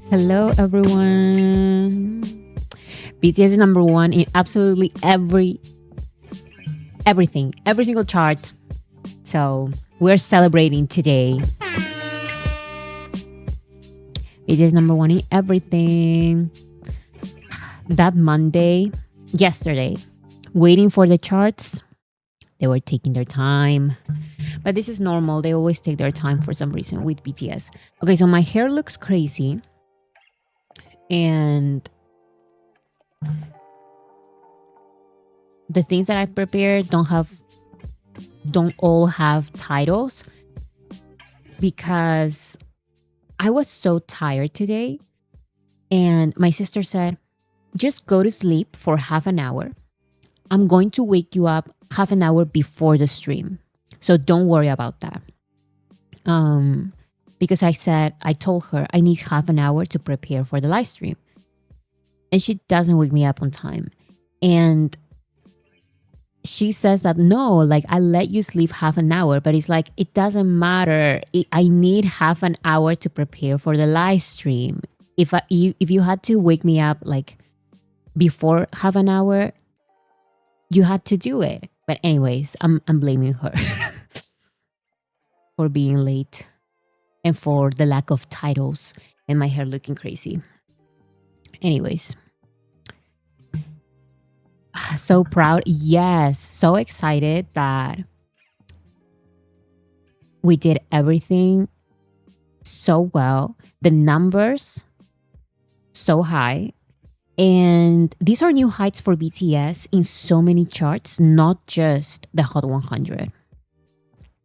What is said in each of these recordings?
Hello, everyone. BTS is number one in absolutely everything, every single chart. So we're celebrating today. BTS is number one in everything. That Monday, yesterday, waiting for the charts, they were taking their time. But this is normal. They always take their time for some reason with BTS. Okay, so my hair looks crazy. And the things that I prepared don't all have titles because I was so tired today. And my sister said, just go to sleep for half an hour. I'm going to wake you up half an hour before the stream. So don't worry about that. Because I told her I need half an hour to prepare for the live stream. And she doesn't wake me up on time. And she says that no, like I let you sleep half an hour, but it's like, it doesn't matter. I need half an hour to prepare for the live stream. If you had to wake me up like before half an hour, you had to do it. But anyways, I'm blaming her for being late and for the lack of titles and my hair looking crazy. Anyways, so proud. Yes, so excited that we did everything so well. The numbers so high. And these are new heights for BTS in so many charts, not just the Hot 100.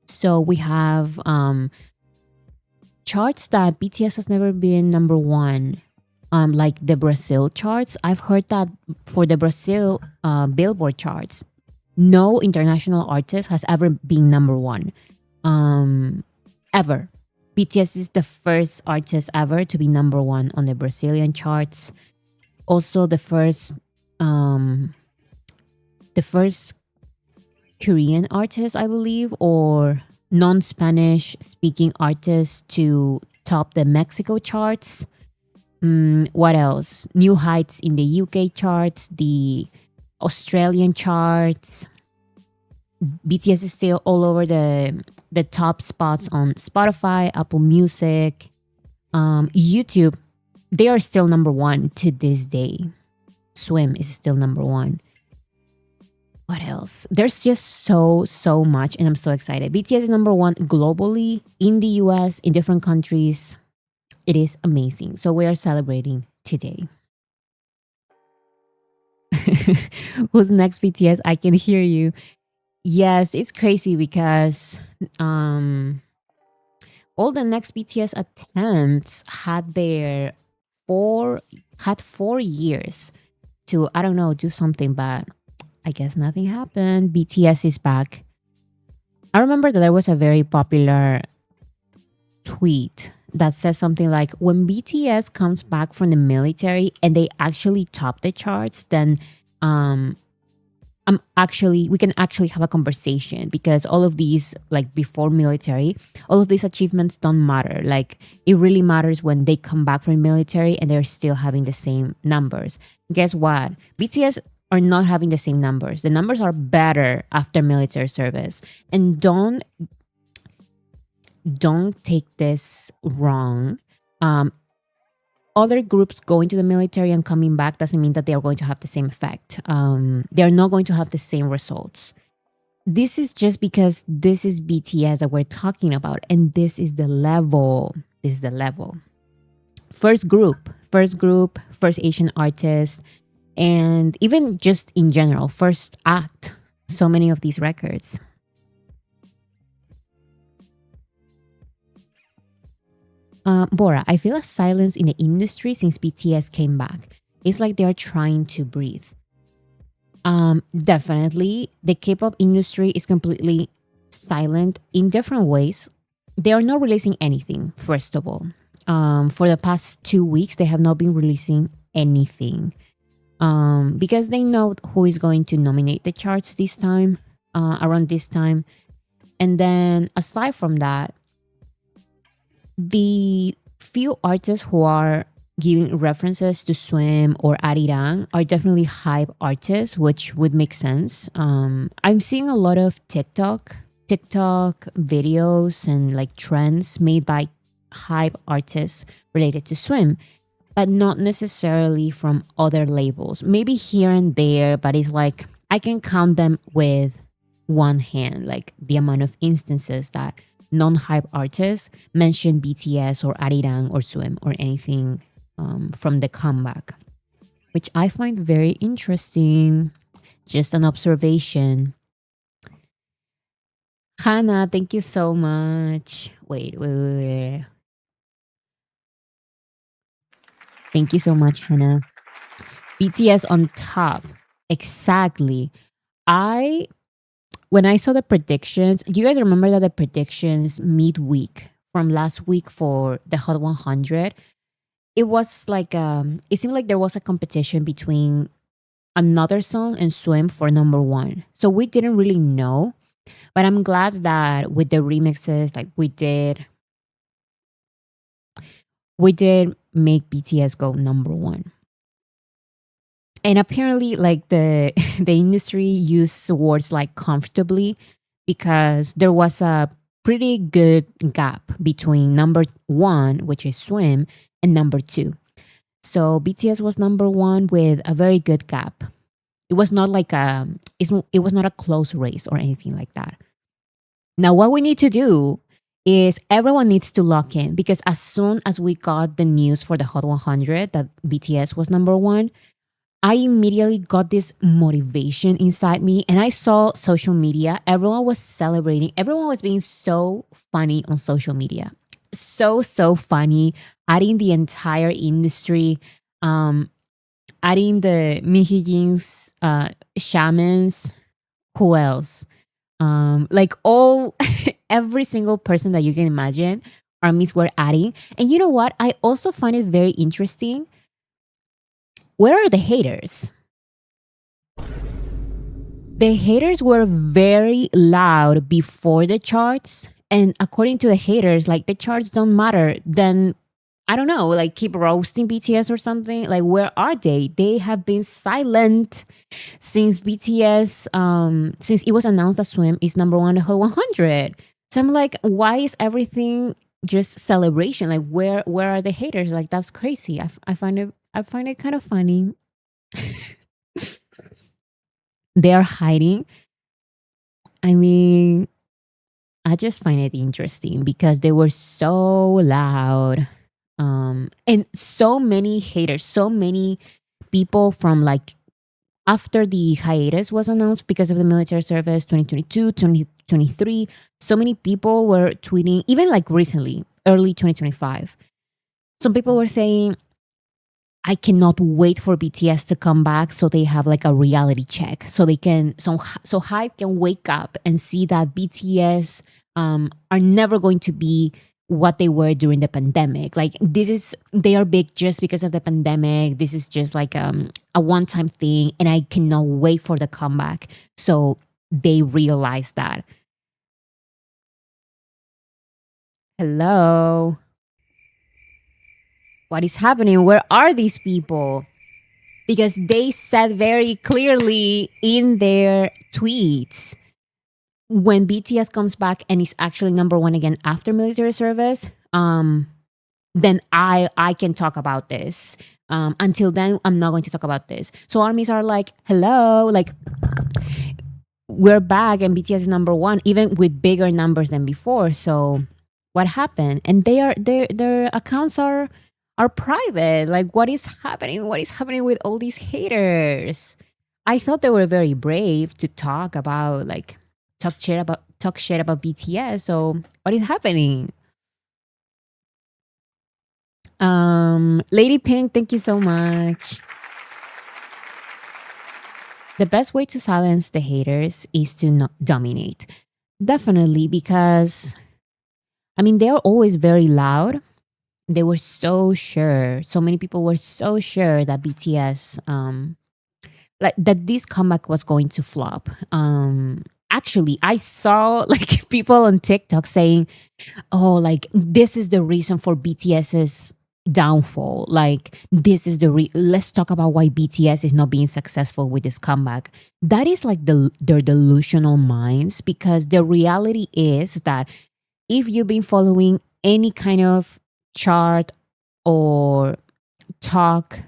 So we have charts that BTS has never been number one. Like the Brazil charts. I've heard that for the Brazil Billboard charts, no international artist has ever been number one. Ever. BTS is the first artist ever to be number one on the Brazilian charts. Also the first Korean artist, I believe, or non-Spanish speaking artist to top the Mexico charts. What else? New heights in the UK charts, the Australian charts. BTS is still all over the top spots on Spotify, Apple Music, YouTube. They are still number one to this day. Swim is still number one. What else? There's just so much, and I'm so excited. BTS is number one globally, in the US, in different countries. It is amazing. So we are celebrating today. Who's next, BTS? I can hear you. Yes, it's crazy because all the next BTS attempts had 4 years to, I don't know, do something, but I guess nothing happened. BTS is back. I remember that there was a very popular tweet that says something like, when BTS comes back from the military and they actually top the charts, then we can actually have a conversation, because all of these, like before military, all of these achievements don't matter. Like it really matters when they come back from military and they're still having the same numbers. Guess what? BTS are not having the same numbers. The numbers are better after military service. And don't take this wrong. Other groups going to the military and coming back doesn't mean that they are going to have the same effect. They are not going to have the same results. This is just because this is BTS that we're talking about, and this is the level. First group, first Asian artist, and even just in general, first act. So many of these records. Bora, I feel a silence in the industry since BTS came back. It's like they're trying to breathe. Definitely, the K-pop industry is completely silent in different ways. They are not releasing anything, first of all. For the past 2 weeks, they have not been releasing anything. Because they know who is going to nominate the charts this time, around this time. And then aside from that, the few artists who are giving references to Swim or Arirang are definitely hype artists, which would make sense. I'm seeing a lot of TikTok videos and like trends made by hype artists related to Swim, but not necessarily from other labels. Maybe here and there, but it's like I can count them with one hand, like the amount of instances that non-hype artists mention BTS or Arirang or Swim or anything from the comeback, which I find very interesting. Just an observation. Hannah, thank you so much. Wait. Thank you so much, Hannah. BTS on top. Exactly. I When I saw the predictions, you guys remember that the predictions midweek from last week for the Hot 100, it was like it seemed like there was a competition between another song and Swim for number one. So we didn't really know, but I'm glad that with the remixes, like we did make BTS go number one. And apparently, like the the industry used words like comfortably because there was a pretty good gap between number one, which is Swim, and number two. So BTS was number one with a very good gap. It was not like it was not a close race or anything like that. Now, what we need to do is everyone needs to lock in because as soon as we got the news for the Hot 100 that BTS was number one, I immediately got this motivation inside me and I saw social media. Everyone was celebrating. Everyone was being so funny on social media. So funny. Adding the entire industry, adding the Mihijin's shamans. Who else? Like all, every single person that you can imagine, armies were adding. And you know what? I also find it very interesting. Where are the haters? The haters were very loud before the charts. And according to the haters, like the charts don't matter. Then I don't know, like keep roasting BTS or something. Like where are they? They have been silent since BTS, since it was announced that Swim is number one in the whole 100. So I'm like, why is everything just celebration? Like where are the haters? Like that's crazy. I find it kind of funny. They are hiding. I mean, I just find it interesting because they were so loud. And so many haters, so many people from like after the hiatus was announced because of the military service 2022, 2023, so many people were tweeting, even like recently, early 2025. Some people were saying, I cannot wait for BTS to come back so they have like a reality check. So they can so Hype can wake up and see that BTS are never going to be what they were during the pandemic. Like they are big just because of the pandemic. This is just like a one-time thing and I cannot wait for the comeback. So they realize that. Hello. What is happening? Where are these people? Because they said very clearly in their tweets when BTS comes back and is actually number one again after military service, then I can talk about this. Until then, I'm not going to talk about this. So armies are like, hello, like we're back and BTS is number one, even with bigger numbers than before. So what happened? And their accounts are private. Like what is happening? What is happening with all these haters? I thought they were very brave to talk about like talk shit about BTS. So what is happening? Lady Pink, thank you so much. The best way to silence the haters is to not dominate. Definitely, because I mean they are always very loud. They were so sure. So many people were so sure that BTS like that this comeback was going to flop. Actually, I saw like people on TikTok saying, "Oh, like this is the reason for BTS's downfall. Like, this is let's talk about why BTS is not being successful with this comeback. That is like their delusional minds, because the reality is that if you've been following any kind of chart or talk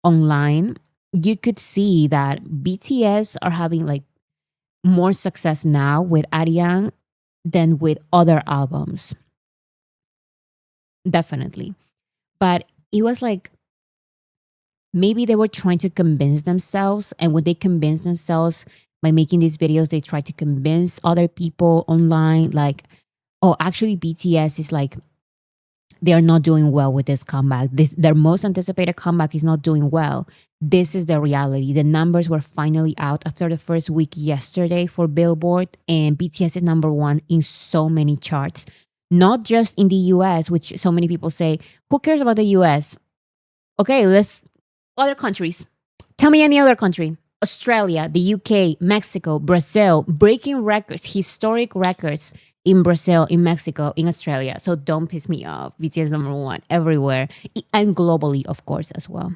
online, you could see that BTS are having like more success now with Arirang than with other albums. Definitely. But it was like maybe they were trying to convince themselves. And when they convince themselves by making these videos, they try to convince other people online, like, oh, actually, BTS is like, they are not doing well with this comeback. Their most anticipated comeback is not doing well. This is the reality. The numbers were finally out after the first week yesterday for Billboard, and BTS is number one in so many charts. Not just in the US, which so many people say, who cares about the US? Okay, let's other countries. Tell me any other country. Australia, the UK, Mexico, Brazil, breaking records, historic records in Brazil, in Mexico, in Australia. So don't piss me off. BTS number one everywhere. And globally, of course, as well.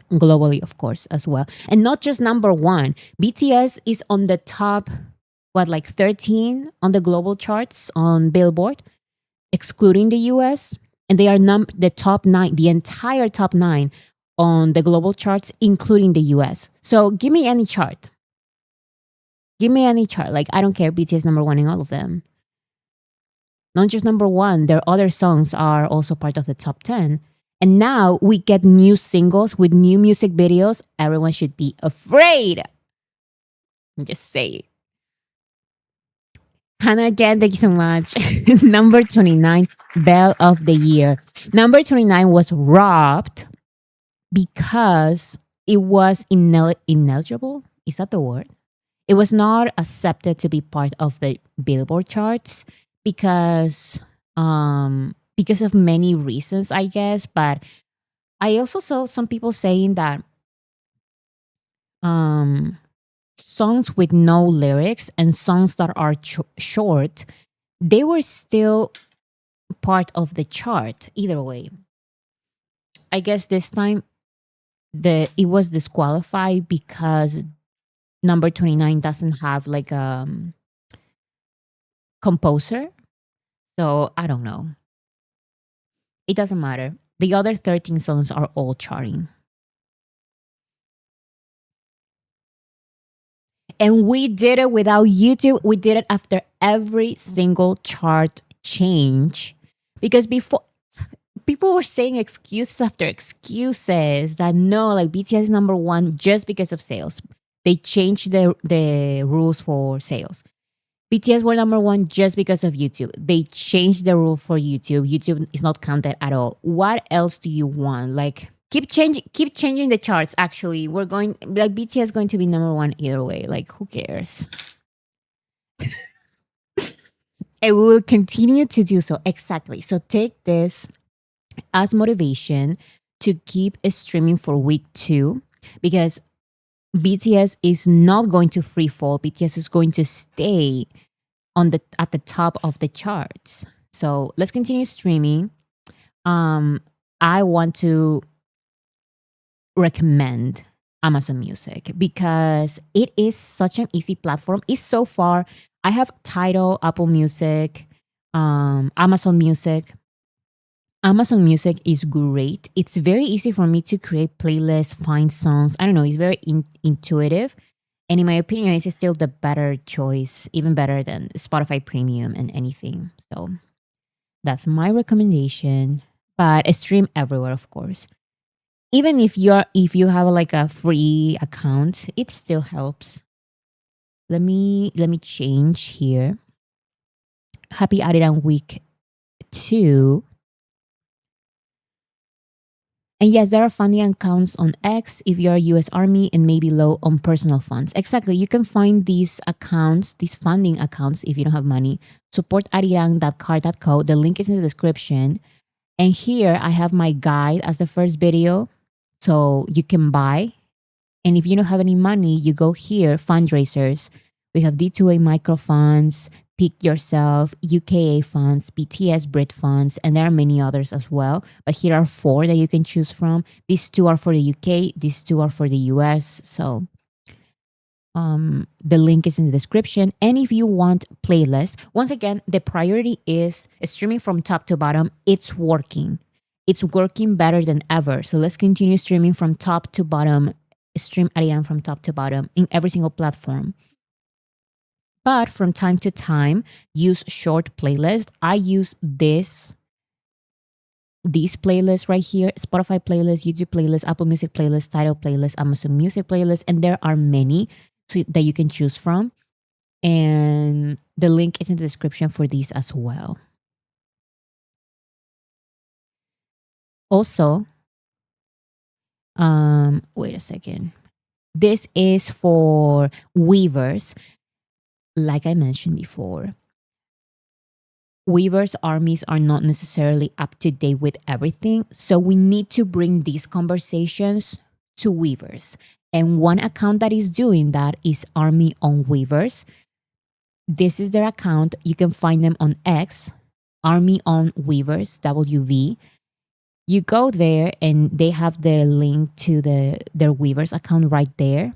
Globally, of course, as well. And not just number one. BTS is on the top, what, like 13 on the global charts on Billboard, excluding the US. And they are the top nine, the entire top nine on the global charts, including the US. So give me any chart. Give me any chart. Like, I don't care. BTS number one in all of them. Not just number one. Their other songs are also part of the top 10. And now we get new singles with new music videos. Everyone should be afraid. Just say it. Hannah, again, thank you so much. Number 29, Belle of the Year. Number 29 was robbed because it was ineligible. Is that the word? It was not accepted to be part of the Billboard charts because of many reasons, I guess. But I also saw some people saying that songs with no lyrics and songs that are short, they were still part of the chart either way. I guess this time it was disqualified because number 29 doesn't have like a composer. So I don't know. It doesn't matter. The other 13 songs are all charting. And we did it without YouTube. We did it after every single chart change. Because before, people were saying excuses after excuses that no, like BTS is number one just because of sales. They changed the rules for sales. BTS were number one just because of YouTube. They changed the rule for YouTube. YouTube is not counted at all. What else do you want? Like, keep changing the charts. Actually, we're going, like, BTS is going to be number one either way. Like, who cares? And we will continue to do so. Exactly. So take this as motivation to keep streaming for week 2, because BTS is not going to free fall. BTS is going to stay at the top of the charts. So let's continue streaming. I want to recommend Amazon Music because it is such an easy platform. It's so far. I have Tidal, Apple Music, Amazon Music. Amazon Music is great. It's very easy for me to create playlists, find songs. I don't know. It's very intuitive. And in my opinion, it's still the better choice, even better than Spotify Premium and anything. So that's my recommendation. But stream everywhere, of course. Even if you have like a free account, it still helps. Let me change here. Happy Arirang week 2. And yes, there are funding accounts on X if you're a US Army and maybe low on personal funds. Exactly. You can find these accounts, these funding accounts, if you don't have money. Support arirang.car.co. The link is in the description. And here I have my guide as the first video. So you can buy. And if you don't have any money, you go here, fundraisers. We have D2A microfunds, Pick Yourself, UKA funds, BTS Brit funds, and there are many others as well. But here are 4 that you can choose from. These 2 are for the UK, these 2 are for the US. So the link is in the description. And if you want playlist, once again, the priority is streaming from top to bottom. It's working. It's working better than ever. So let's continue streaming from top to bottom. Stream Ariane from top to bottom in every single platform. But from time to time, use short playlist. I use these playlists right here: Spotify playlist, YouTube playlist, Apple Music playlist, Tidal playlist, Amazon Music playlist, and there are many that you can choose from. And the link is in the description for these as well. Also, wait a second. This is for Weavers. Like I mentioned before, Weavers' armies are not necessarily up to date with everything. So we need to bring these conversations to Weavers. And one account that is doing that is Army on Weavers. This is their account. You can find them on X, Army on Weavers, WV. You go there and they have their link to their Weavers account right there.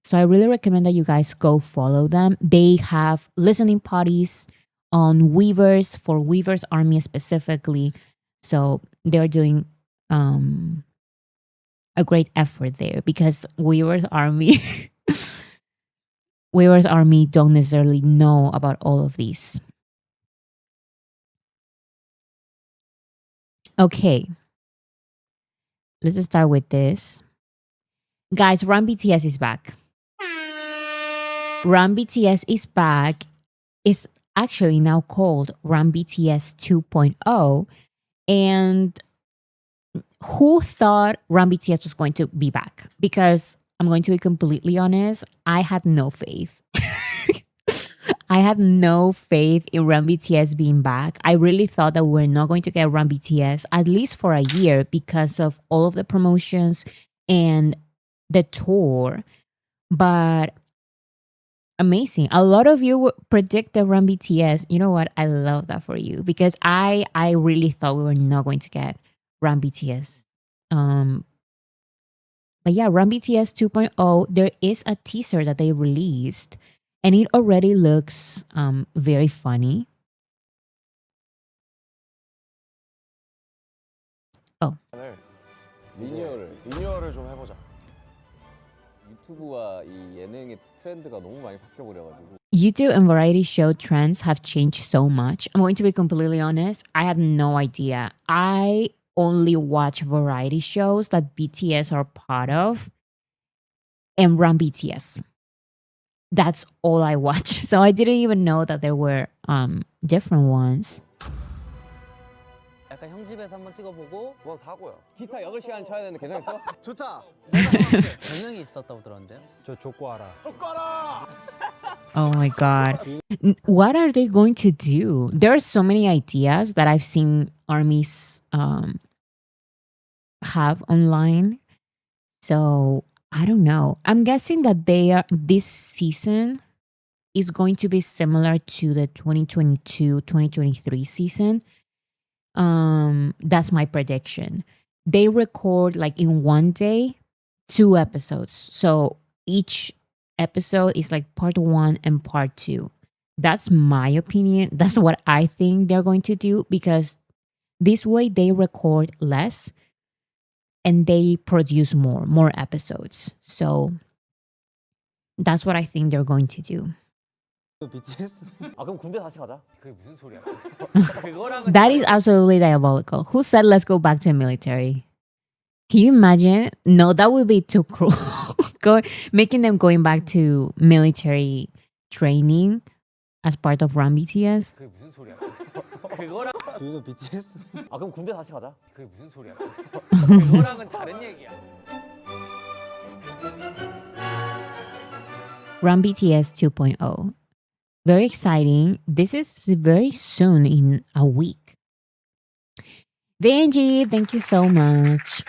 So I really recommend that you guys go follow them. They have listening parties on Weavers, for Weavers Army specifically. So they're doing a great effort there, because Weavers Army Weavers Army don't necessarily know about all of these. Okay. Let's start with this. Guys, Run BTS is back. Run BTS is back. It's actually now called Run BTS 2.0. And who thought Run BTS was going to be back? Because I'm going to be completely honest, I had no faith. I had no faith in Run BTS being back. I really thought that we're not going to get Run BTS, at least for a year, because of all of the promotions and the tour. But amazing. A lot of you predicted Run BTS. You know what? I love that for you, because I really thought we were not going to get Run BTS. But yeah, Run BTS 2.0, there is a teaser that they released, and it already looks very funny. Oh. 리뉴얼을 좀 해보자. 유튜브와 이 예능의 트렌드가 너무 많이 바뀌어버려가지고. YouTube and variety show trends have changed so much. I'm going to be completely honest. I had no idea. I only watch variety shows that BTS are part of and Run BTS. That's all I watch. So I didn't even know that there were different ones. 약간 형 집에서 한번 찍어보고 그건 사고야. 기타 8시간 쳐야 되는데 괜찮겠어? 좋다. 변형이 있었다고 들었는데요? 저 족구 알아. Oh my God. What are they going to do? There are so many ideas that I've seen armies have online. So I don't know. I'm guessing that this season is going to be similar to the 2022-2023 season. That's my prediction. They record like in one day 2 episodes. So each episode is like part 1 and part 2. That's my opinion. That's what I think they're going to do, because this way they record less and they produce more episodes. So that's what I think they're going to do. BTS? 아 그럼 군대 다시 가자. 그게 무슨 소리야? That is absolutely diabolical. Who said let's go back to the military? Can you imagine? No, that would be too cruel. Making them going back to military training as part of Run BTS. 그게 무슨 소리야? 그거랑 Do you know BTS? 아 그럼 군대 다시 가자. 그게 무슨 소리야? 그거랑은 다른 얘기야. Run BTS 2.0. Very exciting. This is very soon, in a week. Vanjie, thank you so much.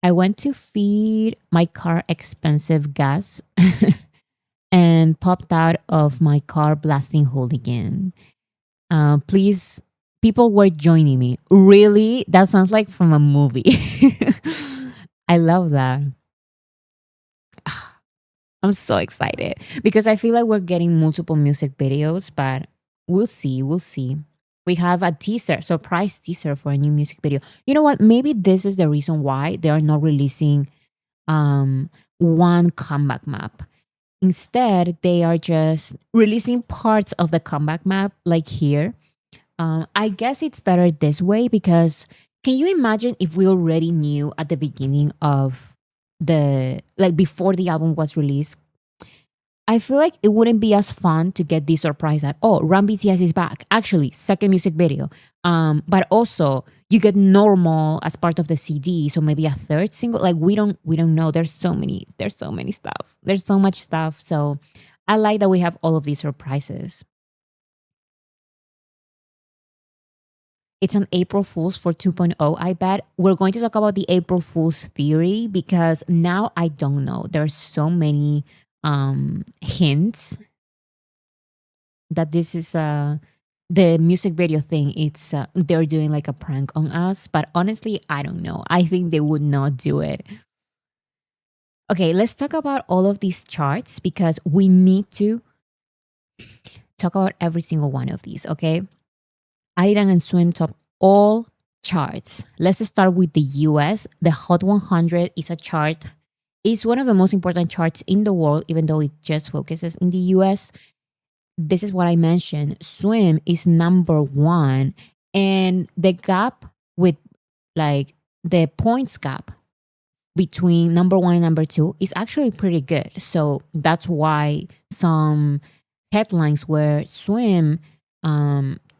I went to feed my car expensive gas and popped out of my car blasting hooligan. Please, people were joining me. Really? That sounds like from a movie. I love that. I'm so excited because I feel like we're getting multiple music videos, but we'll see. We'll see. We have a teaser, surprise teaser for a new music video. You know what? Maybe this is the reason why they are not releasing one comeback map. Instead, they are just releasing parts of the comeback map, like here. I guess it's better this way because can you imagine if we already knew at the beginning of like before the album was released? I feel like it wouldn't be as fun to get this surprise that, oh, Run BTS is back. Actually, second music video. But also you get normal as part of the CD, so maybe a third single. Like we don't know. There's so many stuff. There's so much stuff. So I like that we have all of these surprises. It's an April Fool's for 2.0, I bet. We're going to talk about the April Fool's theory because now I don't know. There's so many hints that this is the music video thing. It's they're doing like a prank on us, but honestly, I don't know. I think they would not do it. Okay, let's talk about all of these charts because we need to talk about every single one of these, okay? Arirang and Swim top all charts. Let's start with the US. The Hot 100 is a chart. It's one of the most important charts in the world, even though it just focuses in the US. This is what I mentioned. Swim is number one. And the gap with like the points gap between number one and number two is actually pretty good. So that's why some headlines where Swim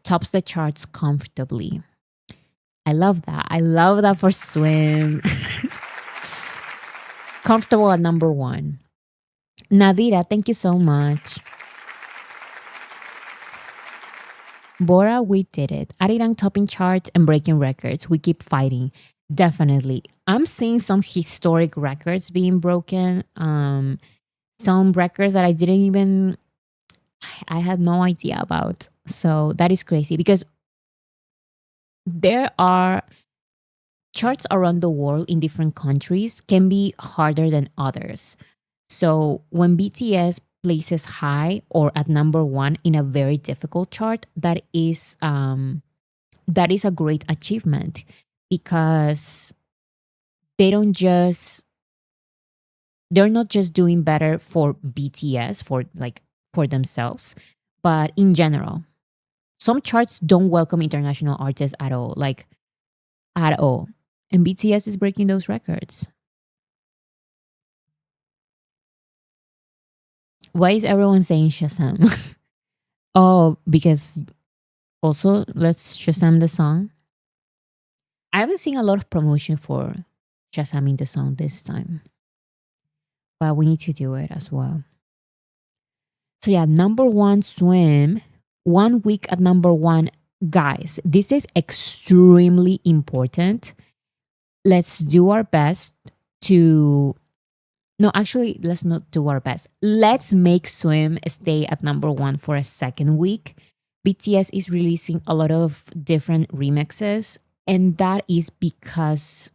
tops the charts comfortably. I love that. I love that for Swim. Comfortable at number one. Nadira, thank you so much. Bora, we did it. Arirang topping charts and breaking records. We keep fighting. Definitely. I'm seeing some historic records being broken. Some records that I had no idea about. So that is crazy because there are charts around the world in different countries can be harder than others. So when BTS places high or at number one in a very difficult chart, that is a great achievement because they're not just doing better for BTS for themselves, but in general. Some charts don't welcome international artists at all, like at all. And BTS is breaking those records. Why is everyone saying Shazam? Oh, because also let's Shazam the song. I haven't seen a lot of promotion for Shazaming the song this time, but we need to do it as well. So yeah, number one, Swim. 1 week at number one. Guys, this is extremely important. Let's do our best to... No, actually, let's not do our best. Let's make Swim stay at number one for a second week. BTS is releasing a lot of different remixes, and that is because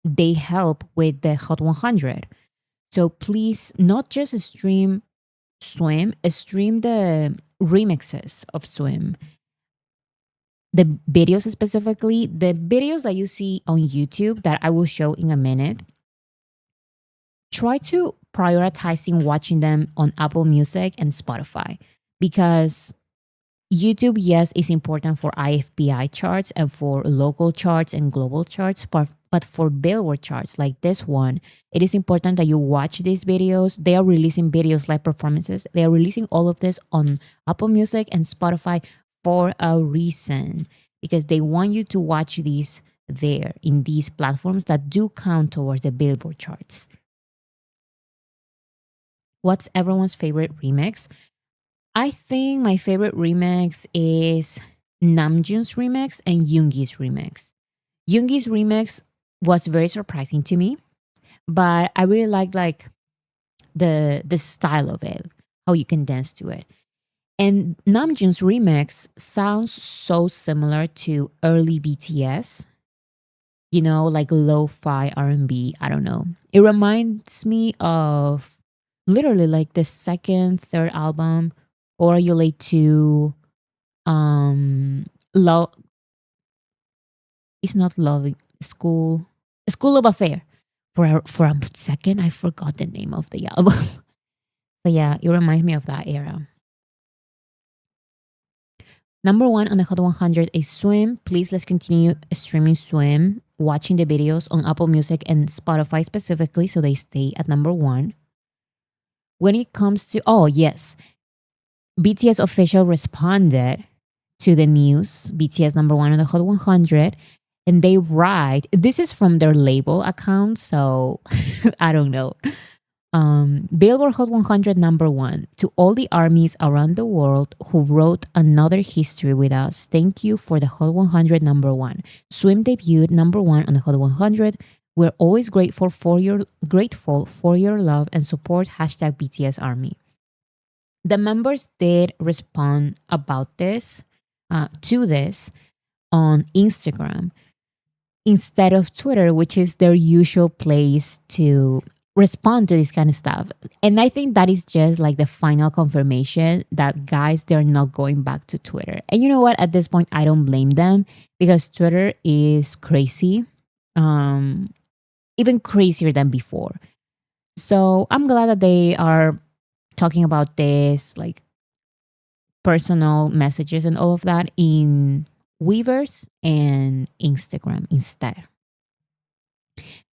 they help with the Hot 100. So please, not just stream Swim, stream the remixes of Swim. The videos specifically, the videos that you see on YouTube that I will show in a minute, try to prioritizing watching them on Apple Music and Spotify because YouTube, yes, is important for IFPI charts and for local charts and global charts, but for Billboard charts like this one, it is important that you watch these videos. They are releasing videos like performances. They are releasing all of this on Apple Music and Spotify for a reason because they want you to watch these there in these platforms that do count towards the Billboard charts. What's everyone's favorite remix? I think my favorite remix is Namjoon's remix and Yoongi's remix. Yoongi's remix was very surprising to me. But I really like the style of it, how you can dance to it. And Namjoon's remix sounds so similar to early BTS, like lo-fi R&B. I don't know. It reminds me of literally like the second, third album, or you late to love. It's not loving school of affair. For a second, I forgot the name of the album. So yeah, it reminds me of that era. Number one on the Hot 100 is Swim. Please let's continue streaming Swim, watching the videos on Apple Music and Spotify specifically, so they stay at number one. When it comes to, oh yes, BTS official responded to the news, BTS number one on the Hot 100, and they write, this is from their label account, so I don't know. Billboard Hot 100 number one. To all the armies around the world who wrote another history with us, thank you for the Hot 100 number one. Swim debuted number one on the Hot 100. We're always grateful for your love and support. Hashtag BTS Army. The members did respond about this, to this on Instagram instead of Twitter, which is their usual place to respond to this kind of stuff. And I think that is just like the final confirmation that guys, they're not going back to Twitter. And you know what? At this point, I don't blame them because Twitter is crazy, even crazier than before. So I'm glad that they are talking about this, like personal messages and all of that in Weverse and Instagram instead.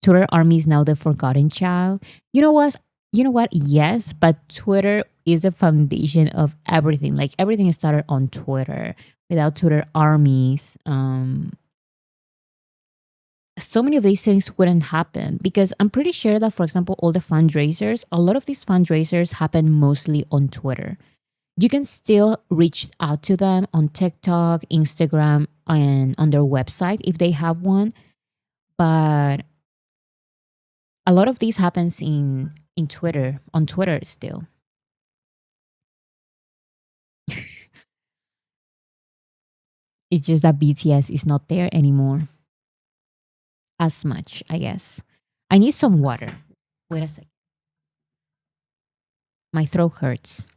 Twitter Army is now the forgotten child. You know what? Yes, but Twitter is the foundation of everything. Like everything started on Twitter. Without Twitter armies, so many of these things wouldn't happen because I'm pretty sure that, for example, all the fundraisers, a lot of these fundraisers happen mostly on Twitter. You can still reach out to them on TikTok, Instagram, and on their website if they have one. But a lot of these happens in Twitter, on Twitter still. It's just that BTS is not there anymore as much, I guess. I need some water. Wait a sec. My throat hurts.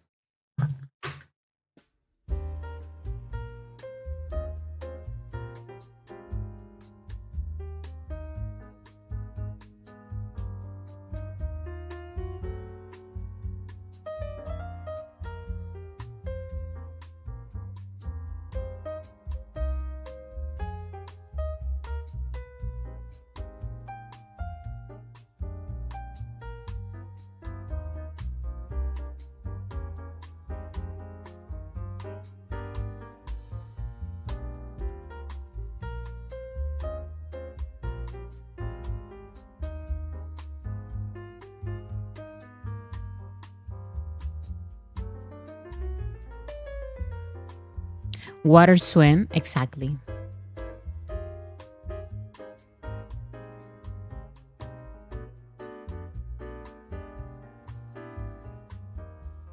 Water swim, exactly.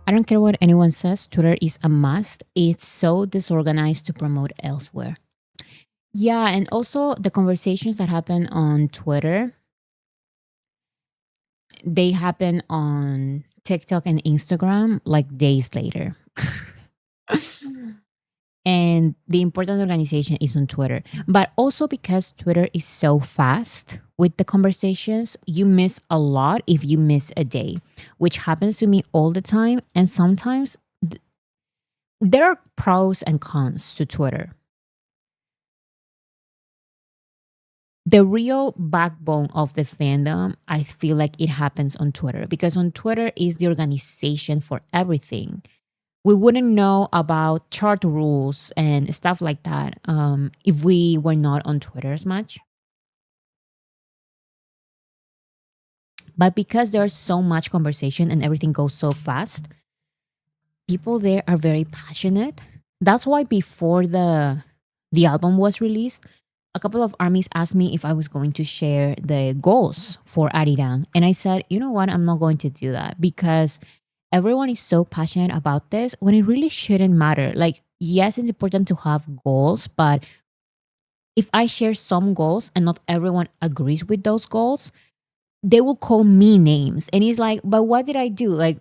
I don't care what anyone says, Twitter is a must. It's so disorganized to promote elsewhere. Yeah, and also the conversations that happen on Twitter, they happen on TikTok and Instagram like days later. And the important organization is on Twitter. But also because Twitter is so fast with the conversations, you miss a lot if you miss a day, which happens to me all the time. And sometimes there are pros and cons to Twitter. The real backbone of the fandom, I feel like it happens on Twitter because on Twitter is the organization for everything. We wouldn't know about chart rules and stuff like that if we were not on Twitter as much. But because there's so much conversation and everything goes so fast, people there are very passionate. That's why before the album was released, a couple of armies asked me if I was going to share the goals for Arirang. And I said, you know what? I'm not going to do that because everyone is so passionate about this when it really shouldn't matter. Like, yes, it's important to have goals, but if I share some goals and not everyone agrees with those goals, they will call me names. And it's like, but what did I do? Like,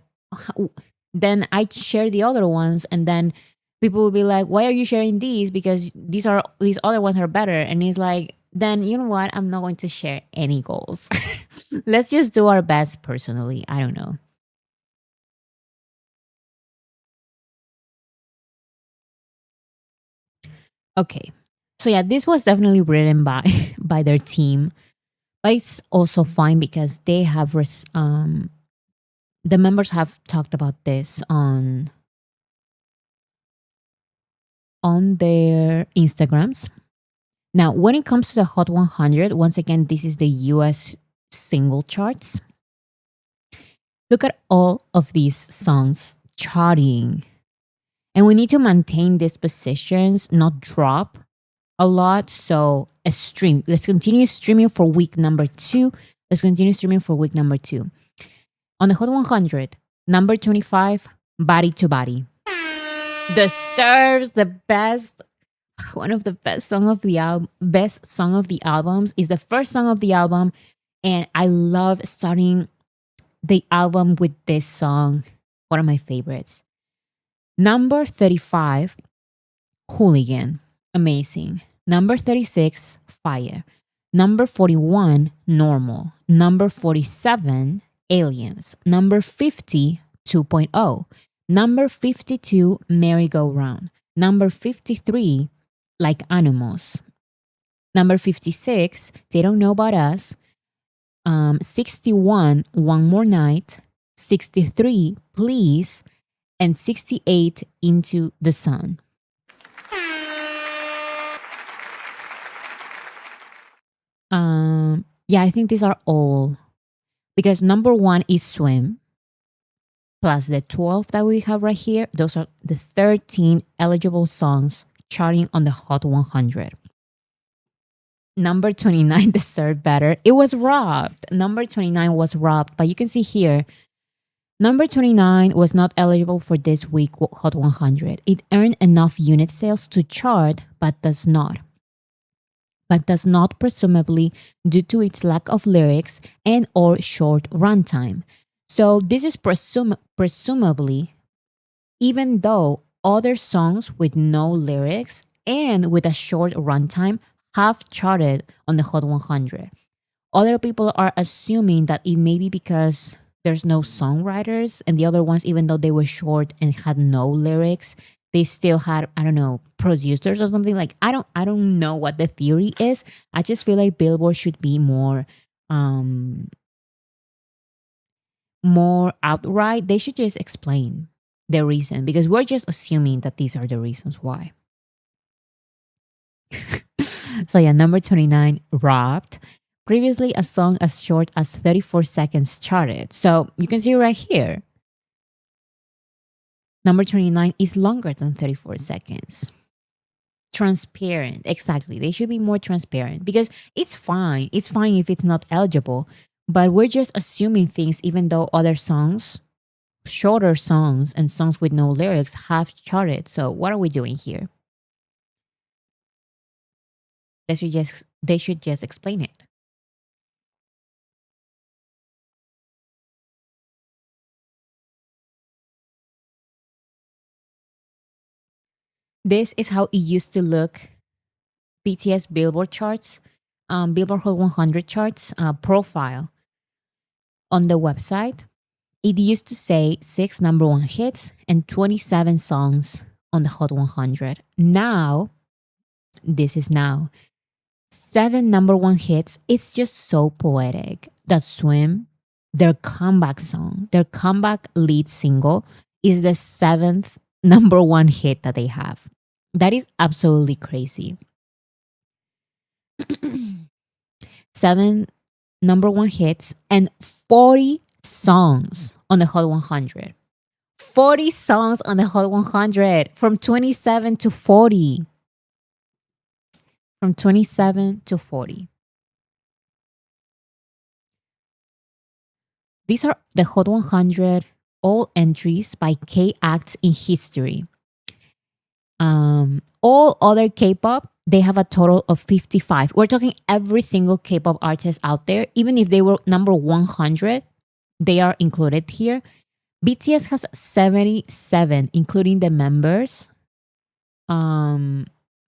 then I share the other ones, and then people will be like, why are you sharing these? Because these other ones are better. And it's like, then you know what? I'm not going to share any goals. Let's just do our best personally. I don't know. Okay. So yeah, this was definitely written by by their team. But it's also fine because they have the members have talked about this on their Instagrams. Now, when it comes to the Hot 100, once again, this is the US single charts. Look at all of these songs charting. And we need to maintain these positions, not drop a lot. So, a stream. Let's continue streaming for week number 2. Let's continue streaming for week number 2. On the Hot 100, number 25, Body to Body. Deserves the best, one of the best song of the best song of the albums, is the first song of the album, and I love starting the album with this song. One of my favorites. Number 35, Hooligan, amazing. Number 36, Fire. Number 41, Normal. Number 47, Aliens. Number 50, 2.0. Number 52, Merry-Go-Round. Number 53, Like Animals. Number 56, They Don't Know About Us. 61, One More Night. 63, Please. And 68, Into the Sun. Yeah, I think these are all, because number 1 is Swim, plus the 12 that we have right here. Those are the 13 eligible songs charting on the Hot 100. Number 29 deserved better. It was robbed. Number 29 was robbed, but you can see here, number 29 was not eligible for this week Hot 100. It earned enough unit sales to chart, but does not. Presumably due to its lack of lyrics and or short runtime. So this is presumably, even though other songs with no lyrics and with a short runtime have charted on the Hot 100. Other people are assuming that it may be because there's no songwriters, and the other ones, even though they were short and had no lyrics, they still had, I don't know, producers or something. Like, I don't know what the theory is. I just feel like Billboard should be more outright. They should just explain the reason, because we're just assuming that these are the reasons why. So yeah, number 29, Robbed. Previously, a song as short as 34 seconds charted. So you can see right here, number 29 is longer than 34 seconds. Transparent. Exactly. They should be more transparent, because it's fine. It's fine if it's not eligible, but we're just assuming things even though other songs, shorter songs and songs with no lyrics, have charted. So what are we doing here? They should just explain it. This is how it used to look. BTS Billboard charts, Billboard Hot 100 charts profile on the website. It used to say 6 number 1 hits and 27 songs on the Hot 100. Now, this is now 7 number 1 hits. It's just so poetic that Swim, their comeback song, their comeback lead single, is the 7th number 1 hit that they have. That is absolutely crazy. 7 number 1 hits and 40 songs on the Hot 100. 40 songs on the Hot 100 from 27 to 40. from 27 to 40. These are the Hot 100 all entries by K acts in history. All other K-pop, they have a total of 55. We're talking every single K-pop artist out there, even if they were number 100, they are included here. BTS has 77, including the members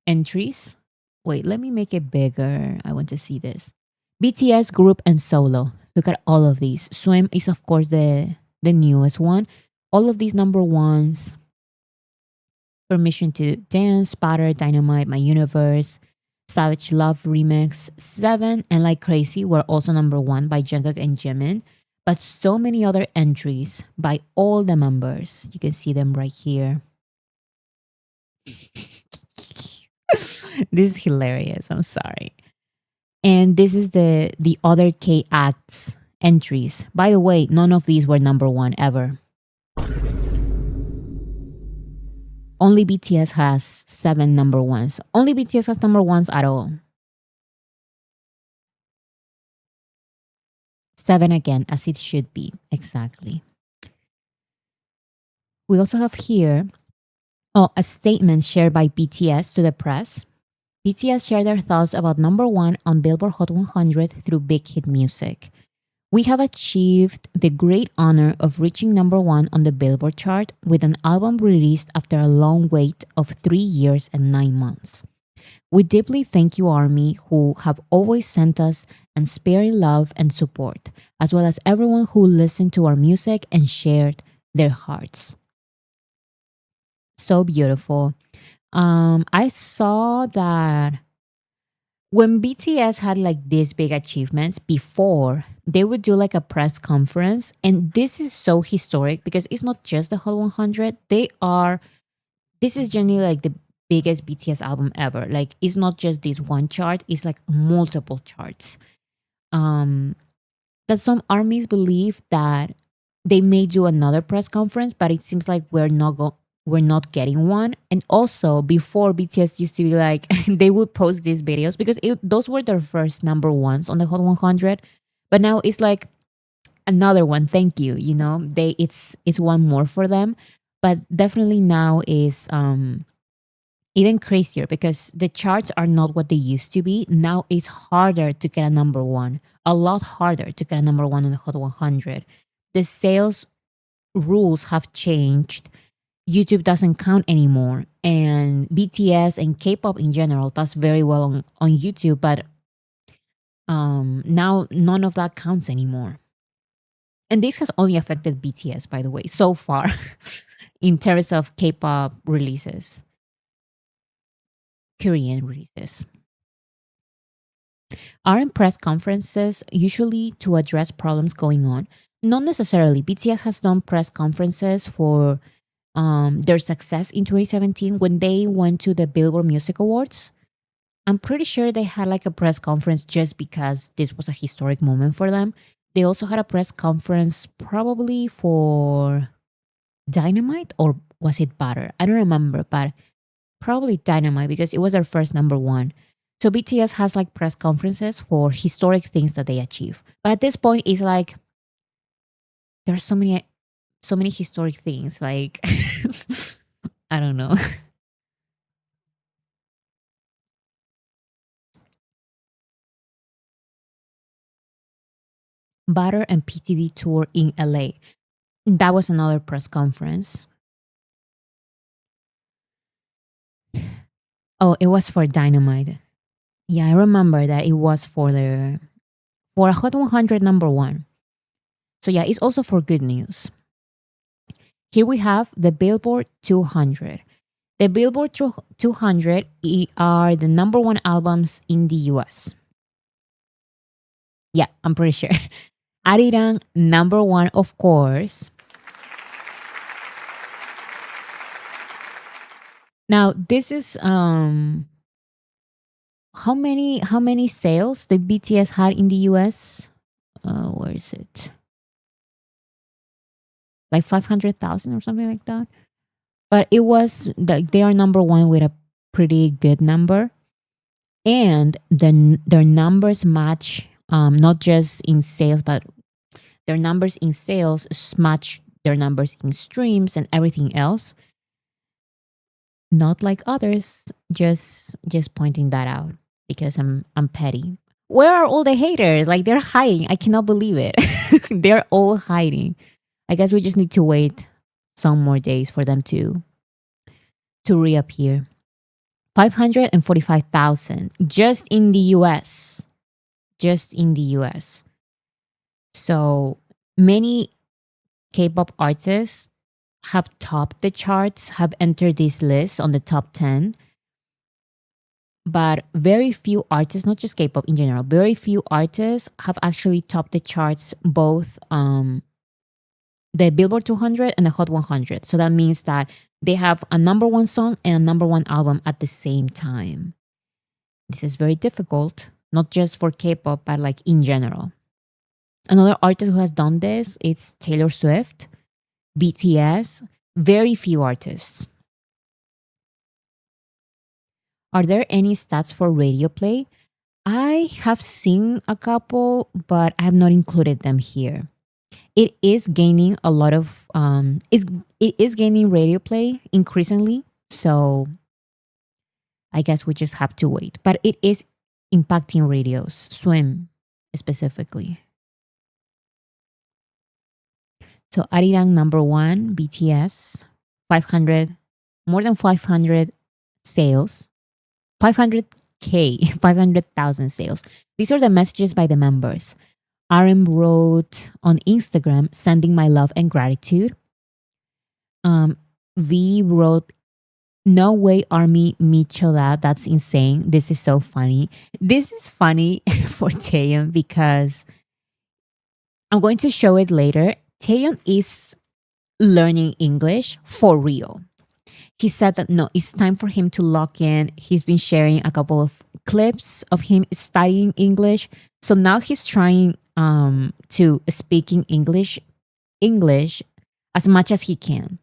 entries. Wait, let me make it bigger. I want to see this. BTS group and solo. Look at all of these. Swim is of course the newest one. All of these number ones. Permission to Dance, Spotter, Dynamite, My Universe, Savage Love Remix, 7, and Like Crazy were also number 1 by Jungkook and Jimin. But so many other entries by all the members. You can see them right here. This is hilarious. I'm sorry. And this is the other K acts entries. By the way, none of these were number 1 ever. Only BTS has 7 number 1s. Only BTS has number 1s at all. 7 again, as it should be. Exactly. We also have here a statement shared by BTS to the press. BTS shared their thoughts about number 1 on Billboard Hot 100 through Big Hit Music. We have achieved the great honor of reaching number 1 on the Billboard chart with an album released after a long wait of 3 years and 9 months. We deeply thank you, ARMY, who have always sent us unsparing love and support, as well as everyone who listened to our music and shared their hearts. So beautiful. I saw that when BTS had like these big achievements before, they would do like a press conference. And this is so historic because it's not just the Hot 100. This is generally like the biggest BTS album ever. Like it's not just this one chart, it's like multiple charts. That some armies believe that they may do another press conference, but it seems like we're not getting one. And also before, BTS used to be like they would post these videos because those were their first number 1s on the Hot 100, but now it's like another one. Thank you. You know, it's one more for them, but definitely now is even crazier because the charts are not what they used to be. Now it's harder to get a number 1, a lot harder to get a number 1 on the Hot 100. The sales rules have changed. YouTube doesn't count anymore, and BTS and K-pop in general does very well on YouTube, but now none of that counts anymore. And this has only affected BTS, by the way, so far in terms of K-pop releases, Korean releases. Are in press conferences usually to address problems going on? Not necessarily. BTS has done press conferences for their success in 2017 when they went to the Billboard Music Awards. I'm pretty sure they had like a press conference just because this was a historic moment for them. They also had a press conference probably for Dynamite, or was it Butter? I don't remember, but probably Dynamite because it was their first number 1. So BTS has like press conferences for historic things that they achieve. But at this point, it's like there's so many historic things. Like I don't know. Butter and PTD tour in LA. That was another press conference. Oh, it was for Dynamite. Yeah, I remember that it was for a Hot 100 number 1. So yeah, it's also for good news. Here we have the Billboard 200. The Billboard 200 are the number 1 albums in the US. Yeah, I'm pretty sure. Arirang, number 1, of course. Now, this is how many sales did BTS had in the US? Where is it? Like 500,000 or something like that. But it was they are number 1 with a pretty good number. and their numbers match, not just in sales, but their numbers in sales match their numbers in streams and everything else. Not like others. Just pointing that out because I'm petty. Where are all the haters? Like they're hiding. I cannot believe it. They're all hiding. I guess we just need to wait some more days for them to reappear. 545,000 just in the US. Just in the US. So many K-pop artists have topped the charts, have entered this list on the top 10. But very few artists, not just K-pop in general, very few artists have actually topped the charts, both the Billboard 200 and the Hot 100. So that means that they have a number one song and a number one album at the same time. This is very difficult, not just for K-pop, but like in general. Another artist who has done this, it's Taylor Swift, BTS, very few artists. Are there any stats for radio play? I have seen a couple, but I have not included them here. It is gaining a lot of it is gaining radio play increasingly, so I guess we just have to wait. But it is impacting radios, swim specifically. So Arirang number one, BTS, 500, more than 500 sales, 500K, 500,000 sales. These are the messages by the members. RM wrote on Instagram, sending my love and gratitude. V wrote, no way Army Michoda, that's insane. This is so funny. This is funny for Taeyeon because I'm going to show it later. Taeyeon is learning English for real. He said that no, it's time for him to lock in. He's been sharing a couple of clips of him studying English. So now he's trying to speaking English as much as he can.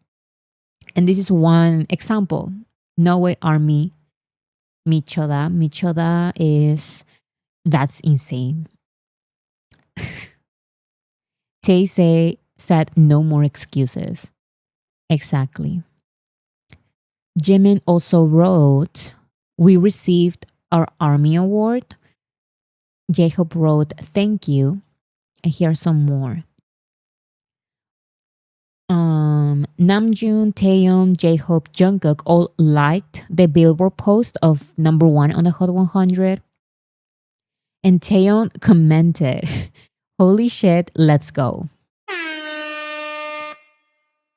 And this is one example. No way Army Michoda. Michoda is, that's insane. Tae said no more excuses. Exactly. Jimin also wrote, we received our Army Award. J-Hope wrote, thank you. And here are some more. Namjoon, Taeyeon, J-Hope, Jungkook all liked the Billboard post of number one on the Hot 100. And Taeyeon commented, holy shit, let's go.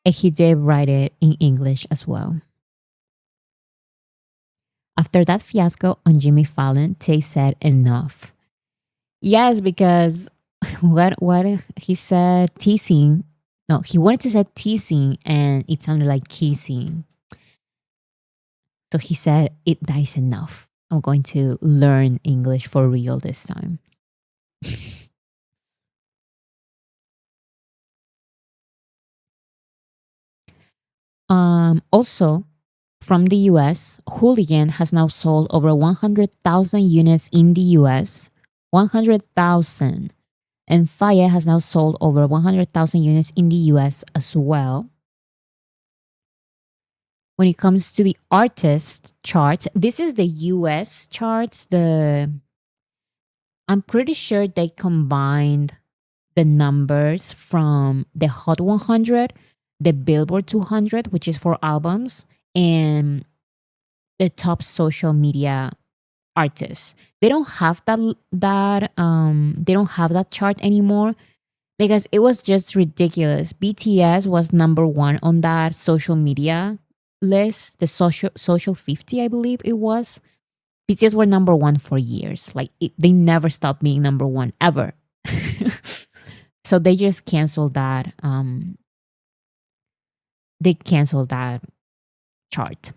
And he did write it in English as well. After that fiasco on Jimmy Fallon, Tay said enough. Yes, because what he said teasing. No, he wanted to say teasing and it sounded like kissing. So he said that is enough. I'm going to learn English for real this time. Also, from the US, Hooligan has now sold over 100,000 units in the US. 100,000. And Fire has now sold over 100,000 units in the US as well. When it comes to the artist charts, this is the US charts. I'm pretty sure they combined the numbers from the Hot 100, the Billboard 200, which is for albums, and the top social media artists. They don't have that chart anymore because it was just ridiculous. BTS was number one on that social media list, the social 50, I believe it was. BTS were number one for years. They never stopped being number one ever. So they just canceled that. They canceled that chart.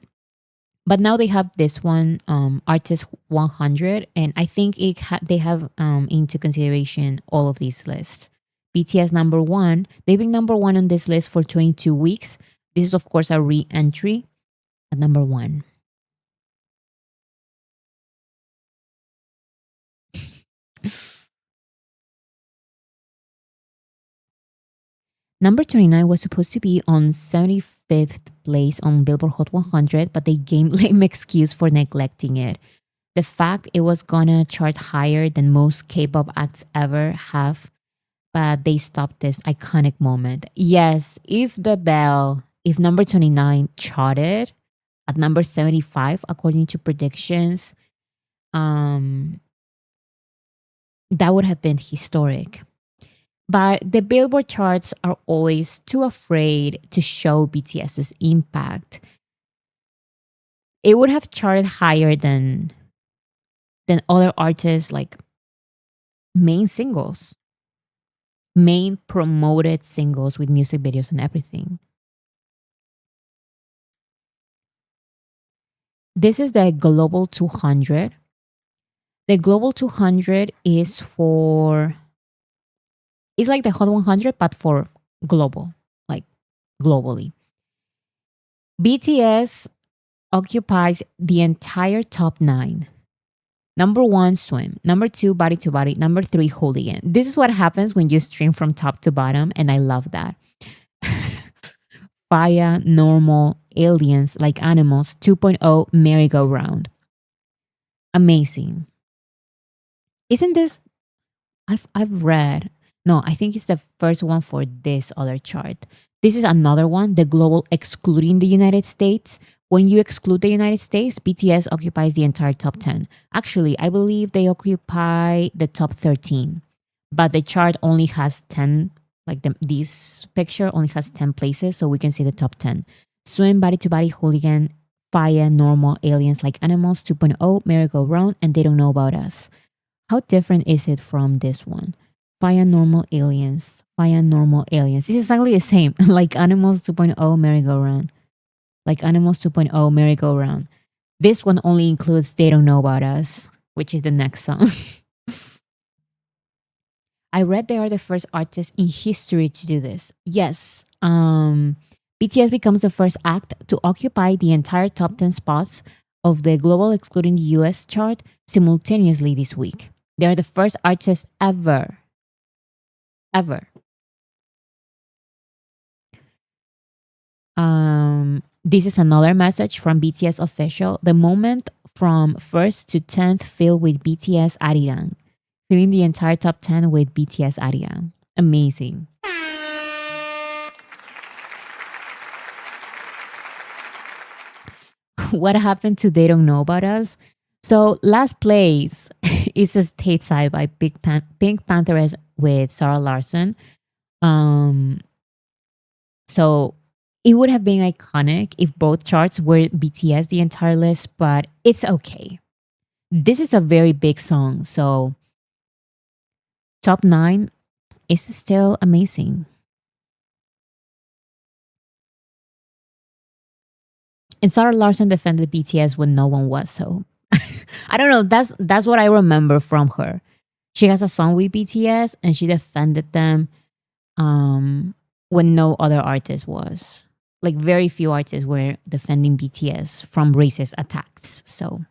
But now they have this one, Artist 100, and I think they have into consideration all of these lists. BTS number one, they've been number one on this list for 22 weeks. This is, of course, a re-entry at number one. Number 29 was supposed to be on 75th place on Billboard Hot 100, but they gave lame excuse for neglecting it. The fact it was gonna chart higher than most K-pop acts ever have, but they stopped this iconic moment. Yes, if number 29 charted at number 75 according to predictions, that would have been historic. But the Billboard charts are always too afraid to show BTS's impact. It would have charted higher than other artists, like main singles, main promoted singles with music videos and everything. This is the Global 200. The Global 200 is it's like the Hot 100, but for global, like globally. BTS occupies the entire top 9. Number 1, Swim. Number 2, Body to Body. Number 3, Hooligan. This is what happens when you stream from top to bottom, and I love that. Fire, Normal, Aliens, Like Animals, 2.0, Merry-Go-Round. Amazing. Isn't this... I've read... No, I think it's the first one for this other chart. This is another one, the global excluding the United States. When you exclude the United States, BTS occupies the entire top 10. Actually, I believe they occupy the top 13. But the chart only has 10, like this picture only has 10 places, so we can see the top 10. Swim, Body to Body, Hooligan, Fire, Normal, Aliens, Like Animals, 2.0, Merry-Go-Round, and They Don't Know About Us. How different is it from this one? Fire, Normal, Aliens. Fire, Normal, Aliens. It's exactly the same. Like Animals 2.0, Merry-Go-Round. Like Animals 2.0, Merry-Go-Round. This one only includes They Don't Know About Us, which is the next song. I read they are the first artists in history to do this. Yes. BTS becomes the first act to occupy the entire top 10 spots of the global excluding the US chart simultaneously this week. They are the first artists ever. This is another message from BTS official. The moment from 1st to 10th filled with BTS Arirang. Filling the entire top 10 with BTS Arirang. Amazing. What happened to They Don't Know About Us? So last place is a Stateside by Pink Panthers with Sarah Larson. So it would have been iconic if both charts were BTS the entire list, but it's okay. This is a very big song, so top 9 is still amazing. And Sarah Larson defended BTS when no one was, so I don't know. That's what I remember from her. She has a song with BTS and she defended them when no other artist was. Like very few artists were defending BTS from racist attacks. So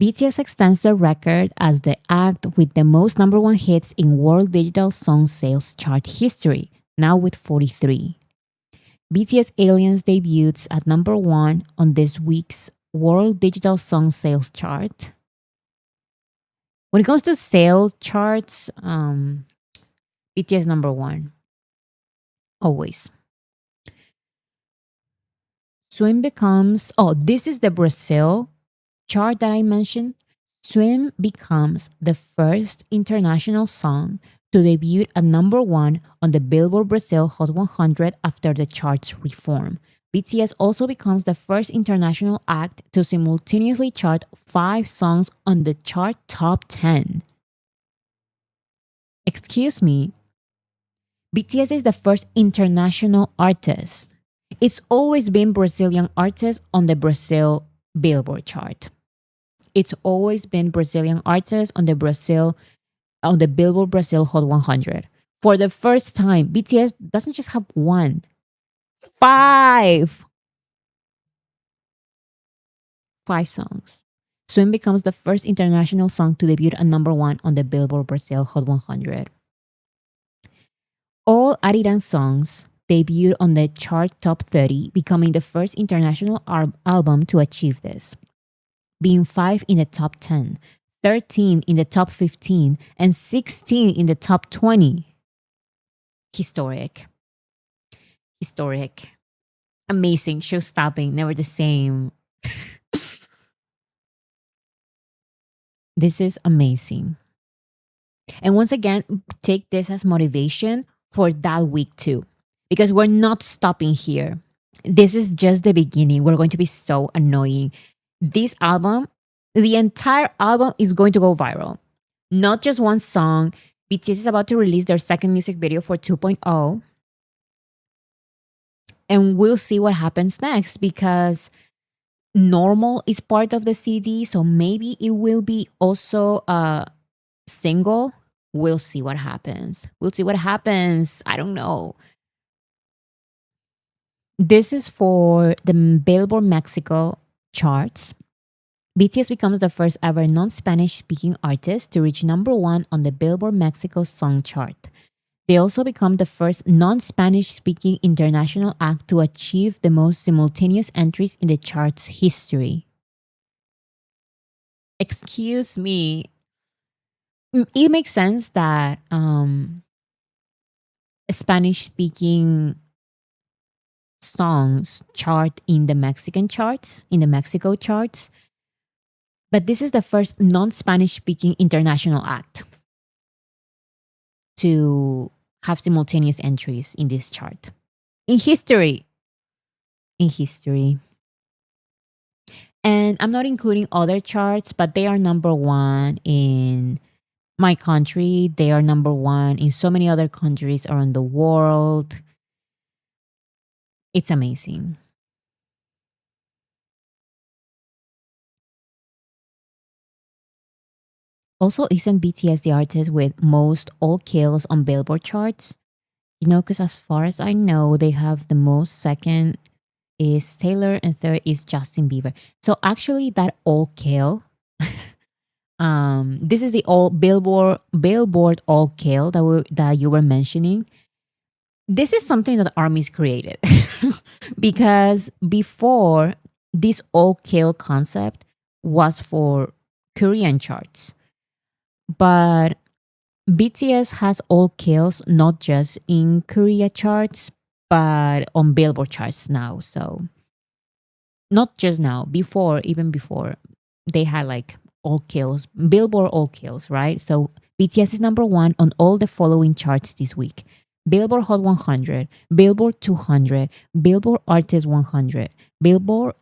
BTS extends the record as the act with the most number 1 hits in world digital song sales chart history, now with 43. BTS Aliens debuts at number 1 on this week's World Digital Song Sales chart. When it comes to sale charts, BTS number 1. Always. Swim becomes... Oh, this is the Brazil chart that I mentioned. Swim becomes the first international song to debut at number 1 on the Billboard Brazil Hot 100 after the chart's reform. BTS also becomes the first international act to simultaneously chart 5 songs on the chart top 10. Excuse me. BTS is the first international artist. It's always been Brazilian artists on the Brazil Billboard chart. It's always been Brazilian artists on the Billboard Brazil Hot 100. For the first time, BTS doesn't just have 1, 5 songs. Swim becomes the first international song to debut at number 1 on the Billboard Brazil Hot 100. All Ariran songs debuted on the chart top 30, becoming the first international album to achieve this, being 5 in the top 10, 13 in the top 15, and 16 in the top 20. Historic. Historic. Amazing. Show stopping. Never the same. This is amazing. And once again, take this as motivation for that week too, because we're not stopping here. This is just the beginning. We're going to be so annoying. This album, the entire album is going to go viral. Not just one song. BTS is about to release their second music video for 2.0. And we'll see what happens next, because Normal is part of the CD. So maybe it will be also a single. We'll see what happens. We'll see what happens. I don't know. This is for the Billboard Mexico charts. BTS becomes the first ever non-Spanish speaking artist to reach number 1 on the Billboard Mexico song chart. They also become the first non-Spanish speaking international act to achieve the most simultaneous entries in the chart's history. Excuse me. It makes sense that Spanish speaking songs chart in the Mexican charts, in the Mexico charts. But this is the first non-Spanish speaking international act to have simultaneous entries in this chart. In history. In history. And I'm not including other charts, but they are number 1 in my country. They are number 1 in so many other countries around the world. It's amazing. Also, isn't BTS the artist with most all kills on Billboard charts? You know, because as far as I know, they have the most. Second is Taylor and third is Justin Bieber. So actually that all kill, this is the all Billboard all kill that you were mentioning. This is something that ARMY's created because before this all kill concept was for Korean charts. But BTS has all kills not just in Korea charts, but on Billboard charts now. So not just now, even before, they had like all kills, Billboard all kills, right? So BTS is number 1 on all the following charts this week: Billboard Hot 100, Billboard 200, Billboard Artist 100, Billboard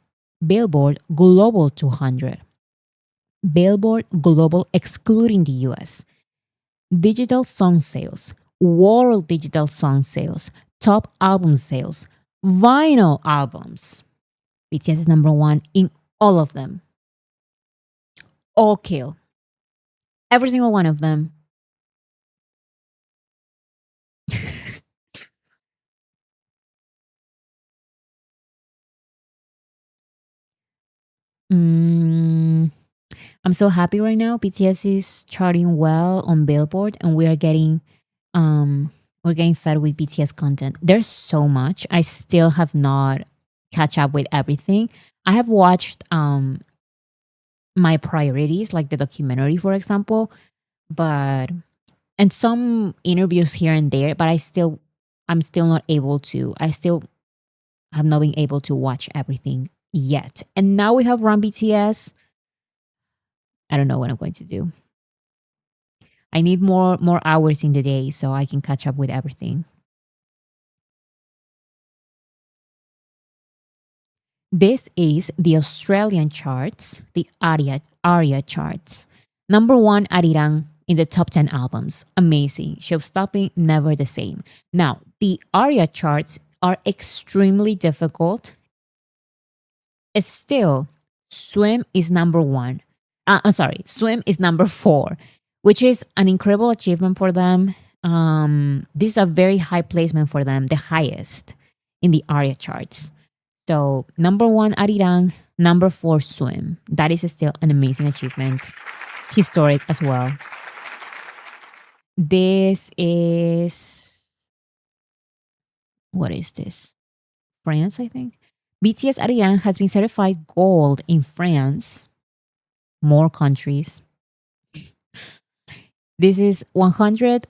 Global 200, Billboard Global excluding the US, digital song sales, world digital song sales, top album sales, vinyl albums. BTS is number 1 in all of them. All kill. Every single one of them. I'm so happy right now. BTS is charting well on Billboard, and we're getting fed with BTS content. There's so much. I still have not catch up with everything. I have watched my priorities, like the documentary, for example, and some interviews here and there, but I'm still not able to. I still have not been able to watch everything yet. And now we have Run BTS. I don't know what I'm going to do. I need more hours in the day so I can catch up with everything. This is the Australian charts, the ARIA charts. Number 1, Arirang in the top 10 albums. Amazing. Showstopping, never the same. Now, the ARIA charts are extremely difficult. Still, Swim is number 1. Swim is number 4, which is an incredible achievement for them. This is a very high placement for them, the highest in the ARIA charts. So number 1, Arirang, number 4, Swim. That is still an amazing achievement. Historic as well. This is What is this? France, I think. BTS Ariran has been certified gold in France. More countries. This is 100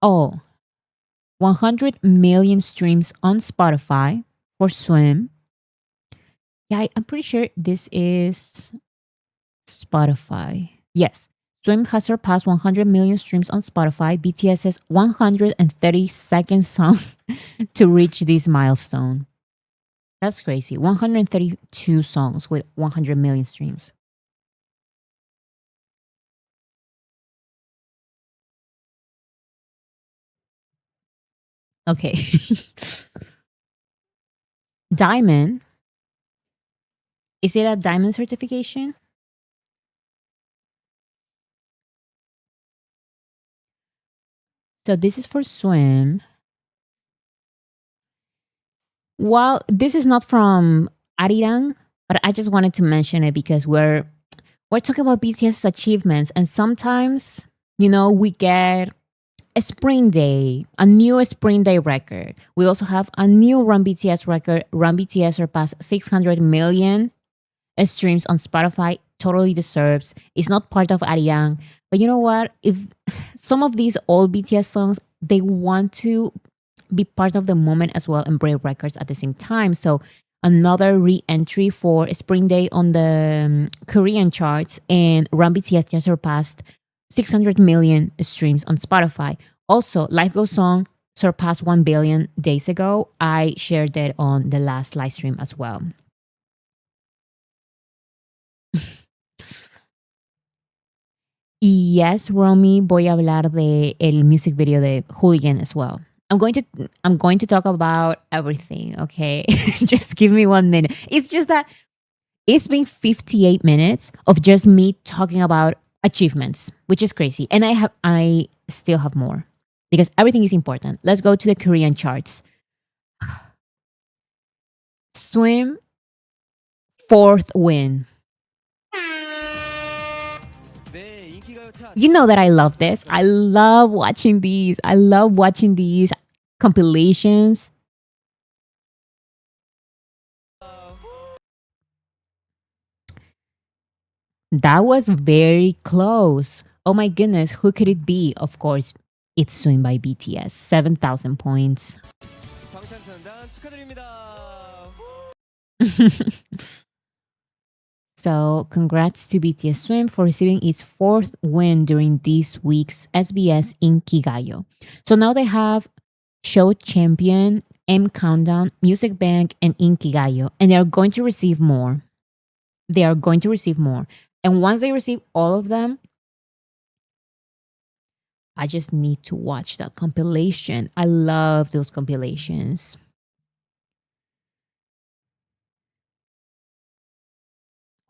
100 million streams on Spotify for Swim. Yeah, I'm pretty sure this is Spotify. Yes. Swim has surpassed 100 million streams on Spotify, BTS's 132nd song to reach this milestone. That's crazy. 132 songs with 100 million streams. Okay. Diamond. Is it a diamond certification? So this is for Swim. Well, this is not from Arirang, but I just wanted to mention it because we're talking about BTS achievements, and sometimes, we get a Spring Day, a new Spring Day record. We also have a new Run BTS record. Run BTS surpassed 600 million streams on Spotify. Totally deserves. It's not part of Arirang, but you know what? If some of these old BTS songs, they want to be part of the moment as well and break records at the same time. So another re-entry for Spring Day on the Korean charts, and Run BTS just surpassed 600 million streams on Spotify. Also, Life Goes On surpassed 1 billion days ago. I shared that on the last live stream as well. Y yes, Romy, voy a hablar de el music video de Hooligan as well. I'm going to talk about everything, okay? Just give me 1 minute. It's just that it's been 58 minutes of just me talking about achievements, which is crazy. And I still have more because everything is important. Let's go to the Korean charts. Swim, 4th win. You know that I love this. I love watching these. I love watching these compilations. That was very close. Oh my goodness, who could it be? Of course, it's Swim by BTS. 7,000 points. So, congrats to BTS Swim for receiving its 4th win during this week's SBS Inkigayo. So now they have Show Champion, M Countdown, Music Bank, and Inkigayo, and they are going to receive more. They are going to receive more. And once they receive all of them, I just need to watch that compilation. I love those compilations.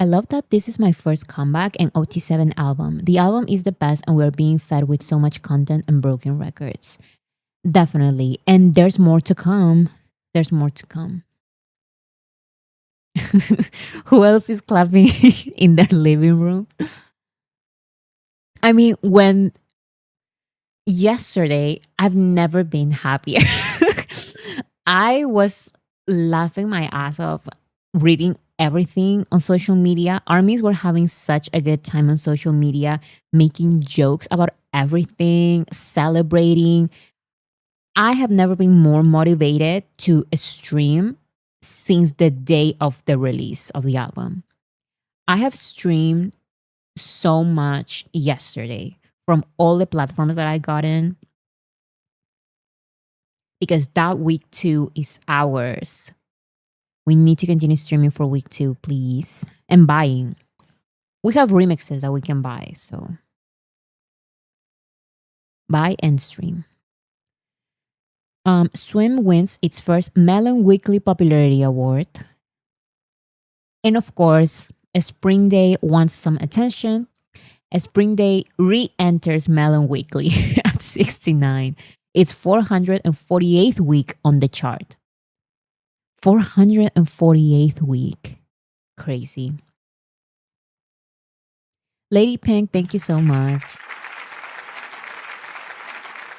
I love that this is my first comeback and OT7 album. The album is the best and we're being fed with so much content and broken records. Definitely. And there's more to come. There's more to come. Who else is clapping in their living room? I mean, when yesterday, I've never been happier. I was laughing my ass off reading everything on social media. Armies were having such a good time on social media, making jokes about everything, celebrating. I have never been more motivated to stream since the day of the release of the album. I have streamed so much yesterday from all the platforms that I got in because that week 2 is ours. We need to continue streaming for week 2, please. And buying. We have remixes that we can buy, so buy and stream. Swim wins its first Melon Weekly Popularity Award. And of course, a Spring Day wants some attention. A Spring Day re-enters Melon Weekly at 69. It's 448th week on the chart. 448th week. Crazy. Lady Pink, thank you so much.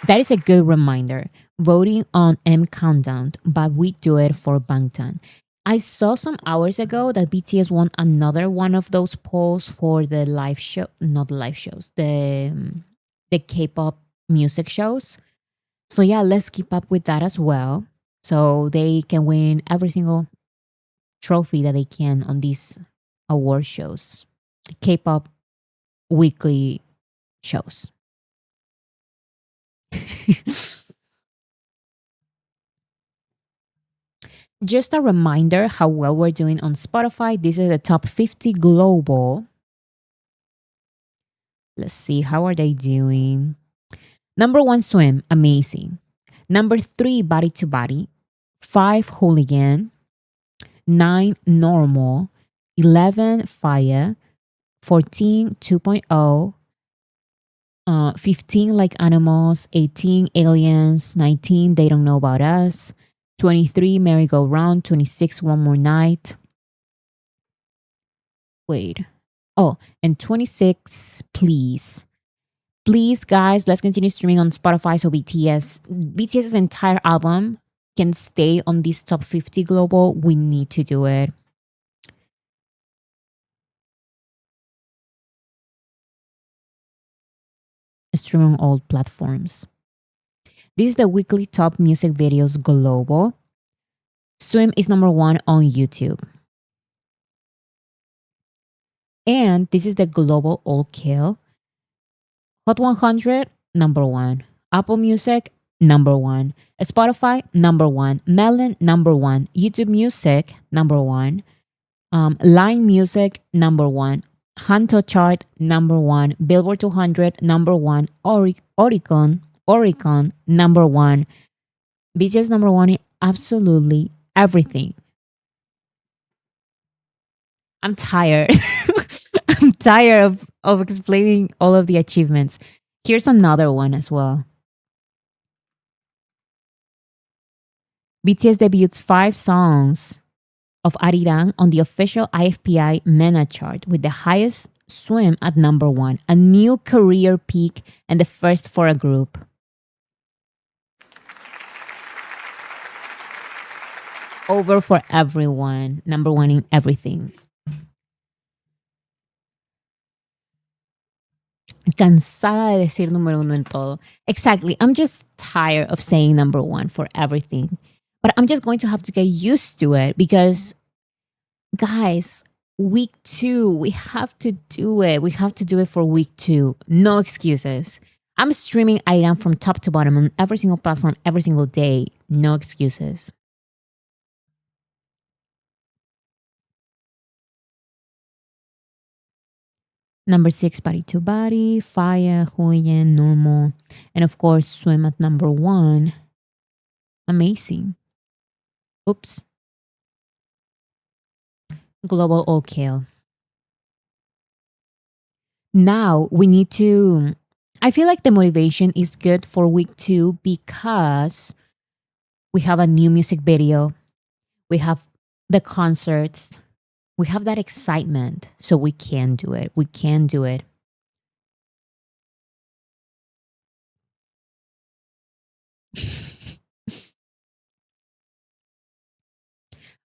That is a good reminder. voting on M Countdown, but we do it for Bangtan. I saw some hours ago that BTS won another one of those polls for the live show, not the live shows, the K-pop music shows. So yeah, let's keep up with that as well, so they can win every single trophy that they can on these award shows, K-pop weekly shows. Just a reminder how well we're doing on Spotify. This is the top 50 global. Let's see, how are they doing? Number 1, Swim, amazing. Number 3, Body to Body. 5, Hooligan. 9, Normal. 11, Fire. 14, 2.0. 15, Like Animals. 18, Aliens. 19, They Don't Know About Us. 23, Merry Go Round. 26, One More Night. Wait. Oh, and 26, Please. Please, guys, let's continue streaming on Spotify so BTS's entire album can stay on this top 50 global. We need to do it. Stream on all platforms. This is the weekly top music videos global. Swim is number 1 on YouTube. And this is the global all kill. Hot 100, number 1. Apple Music, number 1. Spotify, number 1. Melon, number 1. YouTube Music, number 1. Line Music, number 1. Hanto Chart, number 1. Billboard 200, number 1. Oricon, number 1. BTS number 1 in absolutely everything. I'm tired. I'm tired of explaining all of the achievements. Here's another one as well. BTS debuts 5 songs of Arirang on the official IFPI MENA chart, with the highest Swim at number 1, a new career peak and the first for a group. Over for everyone, number 1 in everything. Cansada de decir número 1 en todo. Exactly. I'm just tired of saying number 1 for everything. But I'm just going to have to get used to it because, guys, week 2, we have to do it. We have to do it for week 2. No excuses. I'm streaming Item from top to bottom on every single platform every single day. No excuses. Number 6, Body to Body, Fire, Hooligan, Normal, and of course, Swim at number 1. Amazing. Oops. Global all kill. Now we need to. I feel like the motivation is good for week 2 because we have a new music video, we have the concerts. We have that excitement, so we can do it. We can do it.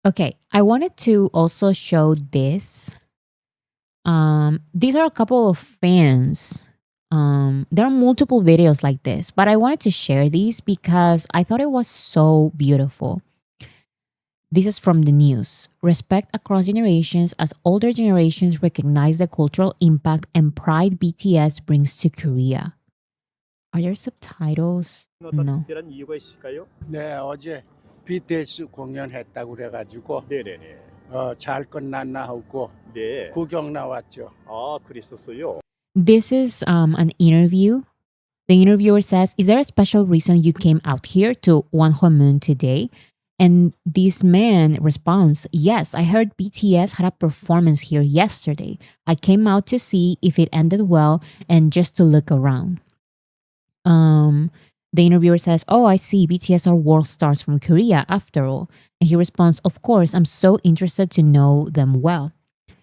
Okay, I wanted to also show this. These are a couple of fans. There are multiple videos like this, but I wanted to share these because I thought it was so beautiful. This is from the news. Respect across generations as older generations recognize the cultural impact and pride BTS brings to Korea. Are there subtitles? No. 특별한 이유가 있을까요? 네, 어제 BTS 공연했다고 그래가지고 네네네. 잘 끝났나 하고 네. 구경 나왔죠. 아, 그랬었어요. This is an interview. The interviewer says, "Is there a special reason you came out here to Wonhomun today?" And this man responds, "Yes, I heard BTS had a performance here yesterday. I came out to see if it ended well and just to look around." The interviewer says, "Oh, I see. BTS are world stars from Korea after all." And he responds, "Of course, I'm so interested to know them well."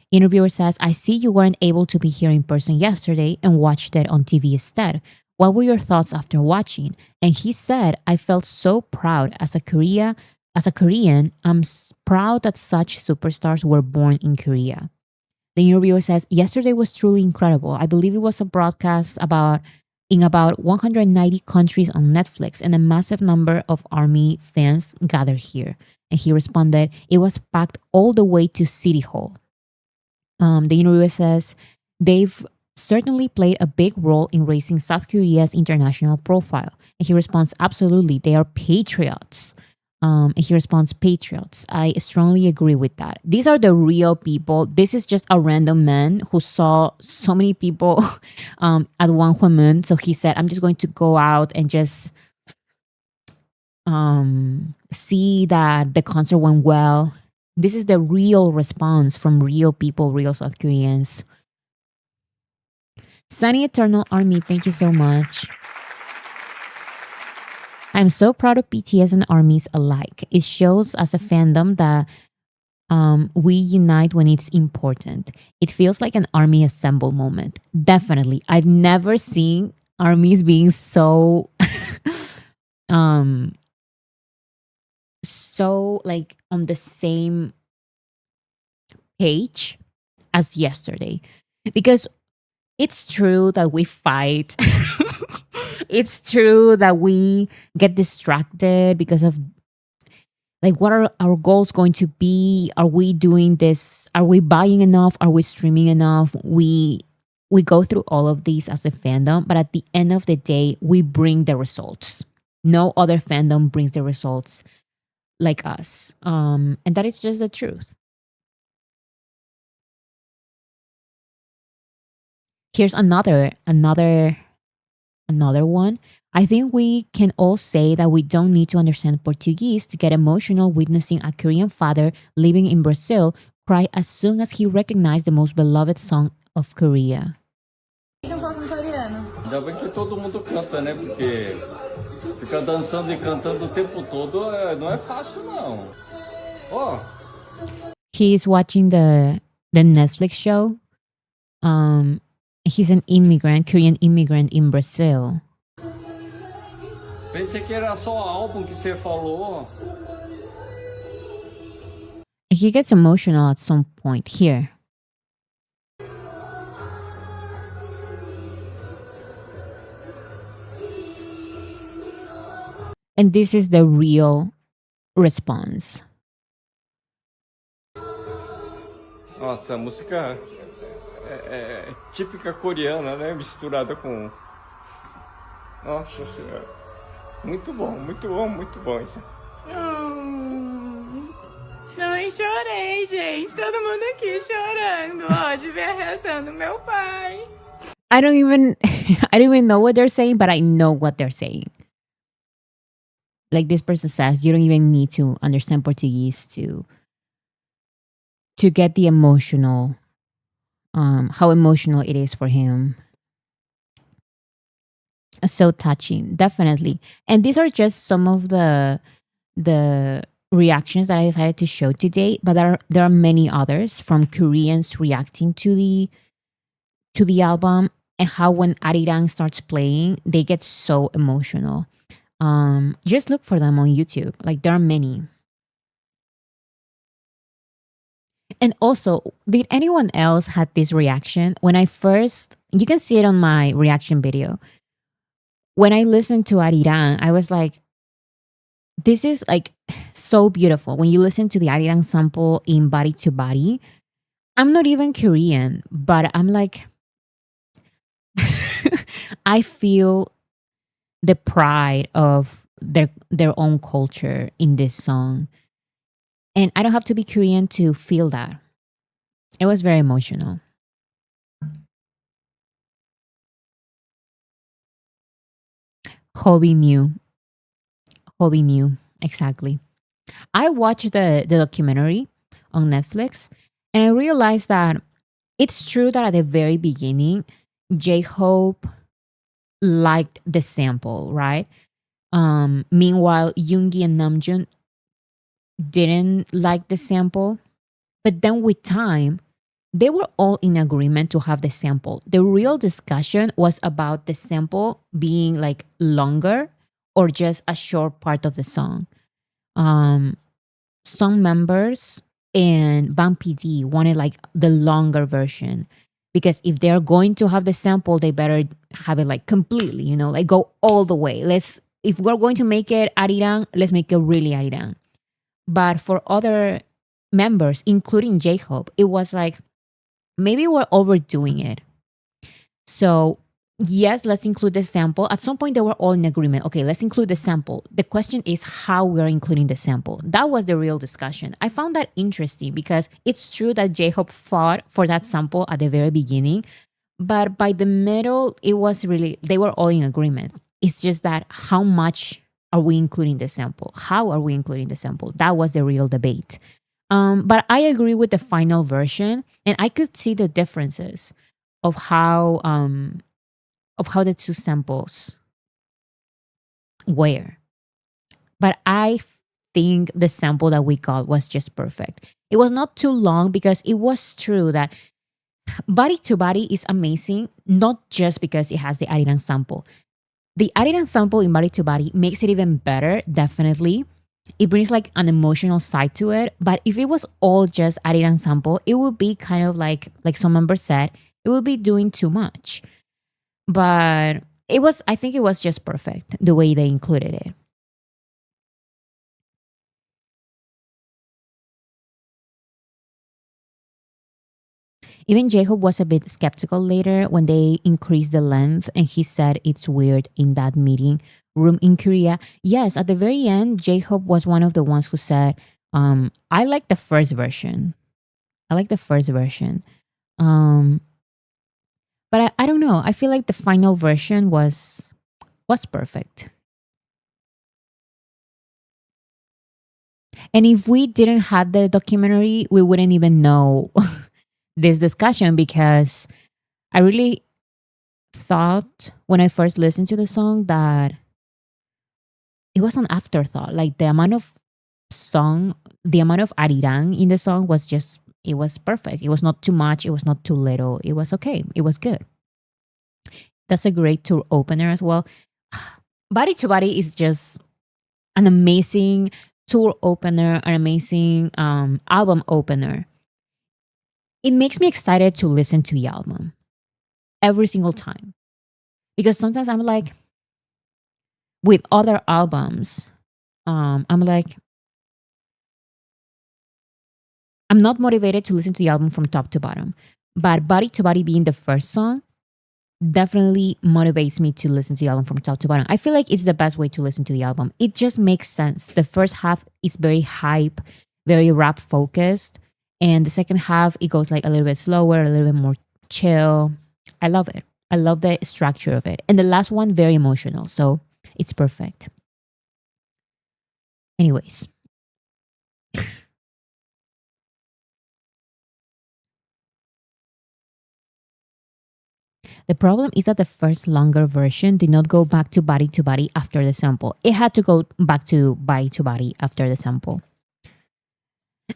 Interviewer says, "I see you weren't able to be here in person yesterday and watched it on TV instead. What were your thoughts after watching? And he said, I felt so proud as a Korean, I'm proud that such superstars were born in Korea. The interviewer says, yesterday was truly incredible. I believe it was a broadcast in about 190 countries on Netflix, and a massive number of ARMY fans gathered here. And he responded, it was packed all the way to City Hall. The interviewer says, they've certainly played a big role in raising South Korea's international profile. And he responds, absolutely, they are patriots. And he responds, patriots. I strongly agree with that. These are the real people. This is just a random man who saw so many people at Moon. So he said, I'm just going to go out and just see that the concert went well. This is the real response from real people, real South Koreans. Sunny Eternal Army, thank you so much. I'm so proud of BTS and armies alike. It shows as a fandom that we unite when it's important. It feels like an army assemble moment. Definitely. I've never seen armies being so so like on the same page as yesterday. Because it's true that we fight. It's true that we get distracted because of like what are our goals going to be? Are we doing this? Are we buying enough? Are we streaming enough? We go through all of these as a fandom, but at the end of the day, we bring the results. No other fandom brings the results like us. And that is just the truth. Here's another one. I think we can all say that we don't need to understand Portuguese to get emotional witnessing a Korean father living in Brazil cry as soon as he recognized the most beloved song of Korea. Ainda bem que todo mundo canta, né? Porque ficar dançando e cantando o tempo todo não é fácil, não. Ó. He's watching the Netflix show. He's an immigrant, Korean immigrant in Brazil. Pensei que era só álbum que você falou. He gets emotional at some point here. And this is the real response. Nossa, a música é típica coreana, né? Misturada com... Nossa Senhora. Muito bom, muito bom, muito bom isso. Não chorei, gente. Todo mundo aqui chorando, ó, de ver a reação do meu pai. I don't even know what they're saying, but I know what they're saying. Like this person says, you don't even need to understand Portuguese to get the emotional, how emotional it is for him. So touching, definitely. And these are just some of the reactions that I decided to show today, but there are many others from Koreans reacting to the album, and how when Arirang starts playing, they get so emotional. Just look for them on YouTube. Like there are many. And also, did anyone else had this reaction? When I first, you can see it on my reaction video. When I listened to Arirang, I was like, this is like so beautiful. When you listen to the Arirang sample in Body to Body, I'm not even Korean, but I'm like, I feel the pride of their own culture in this song. And I don't have to be Korean to feel that. It was very emotional. Hobby new, exactly. I watched the documentary on Netflix, and I realized that it's true that at the very beginning, J-Hope liked the sample, right? Meanwhile, Yoongi and Namjoon didn't like the sample. But then with time, they were all in agreement to have the sample. The real discussion was about the sample being like longer or just a short part of the song. Um, some members and Bang PD wanted like the longer version because if they're going to have the sample, they better have it like completely, like go all the way. If we're going to make it arirang, let's make it really arirang. But for other members, including J-Hope, it was like, maybe we're overdoing it. So yes, let's include the sample. At some point, they were all in agreement. Okay, let's include the sample. The question is how we're including the sample. That was the real discussion. I found that interesting because it's true that J-Hope fought for that sample at the very beginning. But by the middle, it was really, they were all in agreement. It's just that how much are we including the sample? How are we including the sample? That was the real debate. But I agree with the final version, and I could see the differences of how the two samples were. But I think the sample that we got was just perfect. It was not too long because it was true that Body to Body is amazing, not just because it has the Ariran sample. The Ariran sample in Body to Body makes it even better, definitely. It brings like an emotional side to it. But if it was all just Ariran sample, it would be kind of like some members said, it would be doing too much. But I think it was just perfect the way they included it. Even J-Hope was a bit skeptical later when they increased the length, and he said it's weird in that meeting room in Korea. Yes, at the very end, J-Hope was one of the ones who said, I like the first version. But I don't know. I feel like the final version was perfect. And if we didn't have the documentary, we wouldn't even know this discussion because I really thought when I first listened to the song that it was an afterthought. Like the amount of arirang in the song was just, it was perfect. It was not too much. It was not too little. It was okay. It was good. That's a great tour opener as well. Body to Body is just an amazing tour opener, an amazing album opener. It makes me excited to listen to the album every single time. Because sometimes I'm like, with other albums, I'm like, I'm not motivated to listen to the album from top to bottom. But Body to Body being the first song definitely motivates me to listen to the album from top to bottom. I feel like it's the best way to listen to the album. It just makes sense. The first half is very hype, very rap focused. And the second half, it goes like a little bit slower, a little bit more chill. I love it. I love the structure of it. And the last one, very emotional. So it's perfect. Anyways. The problem is that the first longer version did not go back to Body after the sample. It had to go back to Body after the sample.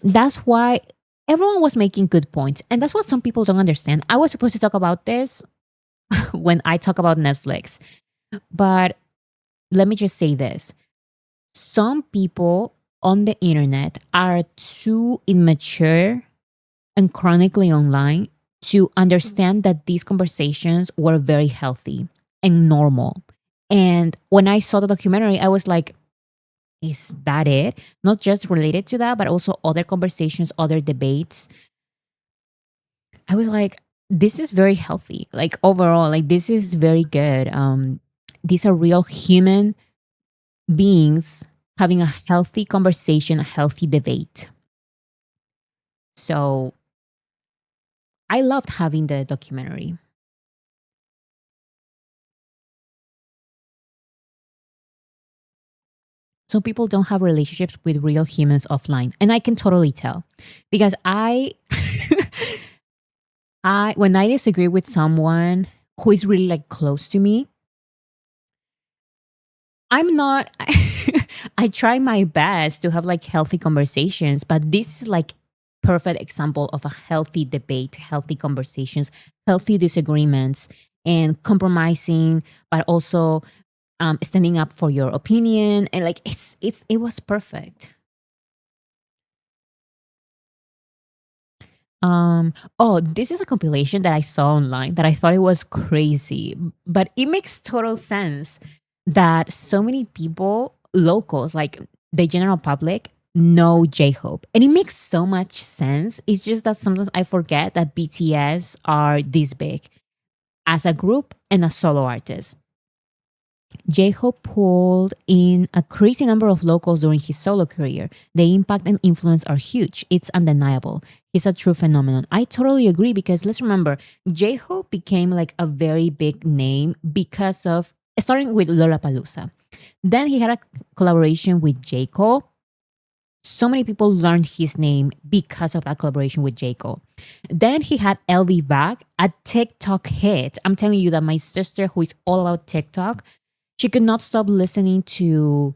That's why everyone was making good points. And that's what some people don't understand. I was supposed to talk about this when I talk about Netflix. But let me just say this. Some people on the internet are too immature and chronically online to understand that these conversations were very healthy and normal. And when I saw the documentary, I was like, is that it? Not just related to that, but also other conversations, other debates. I was like, this is very healthy. Like overall, like this is very good. These are real human beings having a healthy conversation, a healthy debate. So I loved having the documentary. Some people don't have relationships with real humans offline. And I can totally tell. Because when I disagree with someone who is really like close to me, I'm not, I try my best to have like healthy conversations, but this is like perfect example of a healthy debate, healthy conversations, healthy disagreements, and compromising, but also standing up for your opinion. And like it was perfect. Oh, this is a compilation that I saw online that I thought it was crazy, but it makes total sense that so many people, locals, like the general public, know J-Hope. And it makes so much sense. It's just that sometimes I forget that BTS are this big as a group and a solo artist. J-Hope pulled in a crazy number of locals during his solo career. The impact and influence are huge. It's undeniable. He's a true phenomenon. I totally agree because let's remember, J-Hope became like a very big name because of starting with Lollapalooza. Then he had a collaboration with J. Cole. So many people learned his name because of that collaboration with J. Cole. Then he had LV Bag, a TikTok hit. I'm telling you that my sister, who is all about TikTok, she could not stop listening to,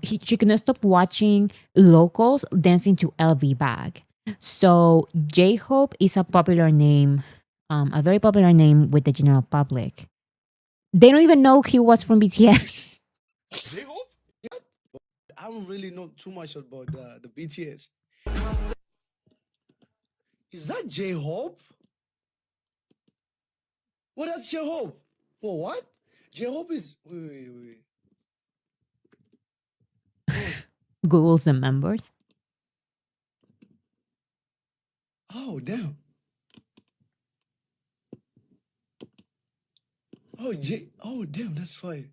she could not stop watching locals dancing to LV Bag. So J-Hope is a popular name, a very popular name with the general public. They don't even know he was from BTS. J-Hope? I don't really know too much about the BTS. Is that J-Hope? What is J-Hope? For what? J-Hope is... Wait. Google's the members. Oh, damn. Oh, damn, that's fine.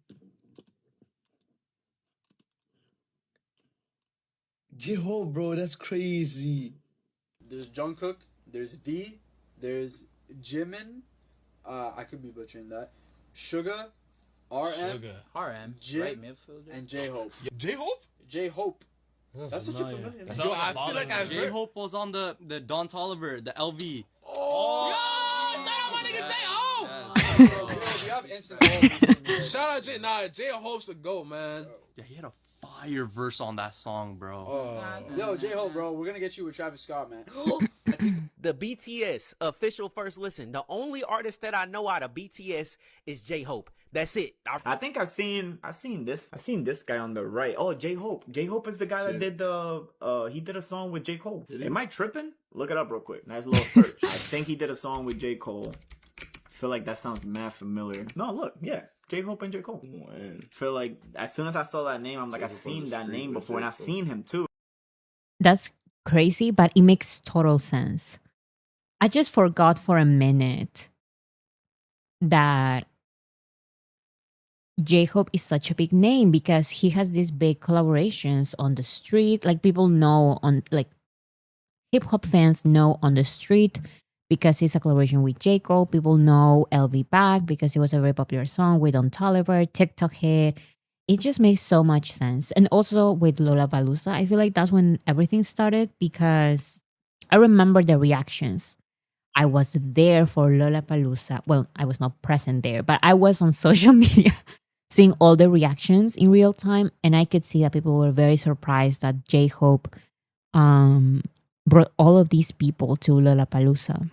J-Hope, bro, that's crazy. There's Jungkook, there's V, there's Jimin, I could be butchering that, Suga, RM, RM, Jin, right midfielder. and J-Hope. J-Hope? J-Hope. That's such a familiar name. Yo, I feel like I've heard... J-Hope was on the Don Toliver, the LV. Oh! Yo, shout out my nigga J-Hope! We have instant Shout out J... Nah, J-Hope's a GOAT, man. Yeah, he had a fire verse on that song, bro. Yo, J-Hope, bro, we're gonna get you with Travis Scott, man. The BTS official first listen. The only artist that I know out of BTS is J-Hope. That's it. I think I've seen this guy on the right. Oh, J-Hope. J-Hope is the guy that did he did a song with J. Cole. Am I tripping? Look it up real quick. Nice little search. I think he did a song with J. Cole. I feel like that sounds mad familiar. No, look, yeah. J-Hope and J. Cole. I feel like as soon as I saw that name, I'm like, I've seen that name before, and I've seen him too. That's crazy, but it makes total sense. I just forgot for a minute that J-Hope is such a big name because he has these big collaborations on the street. Like people know like hip hop fans know on the street because it's a collaboration with J. Cole. People know LV Bag because it was a very popular song with Don Toliver, TikTok hit. It just makes so much sense. And also with Lollapalooza, I feel like that's when everything started because I remember the reactions. I was there for Lollapalooza. Well, I was not present there, but I was on social media seeing all the reactions in real time. And I could see that people were very surprised that J-Hope brought all of these people to Lollapalooza.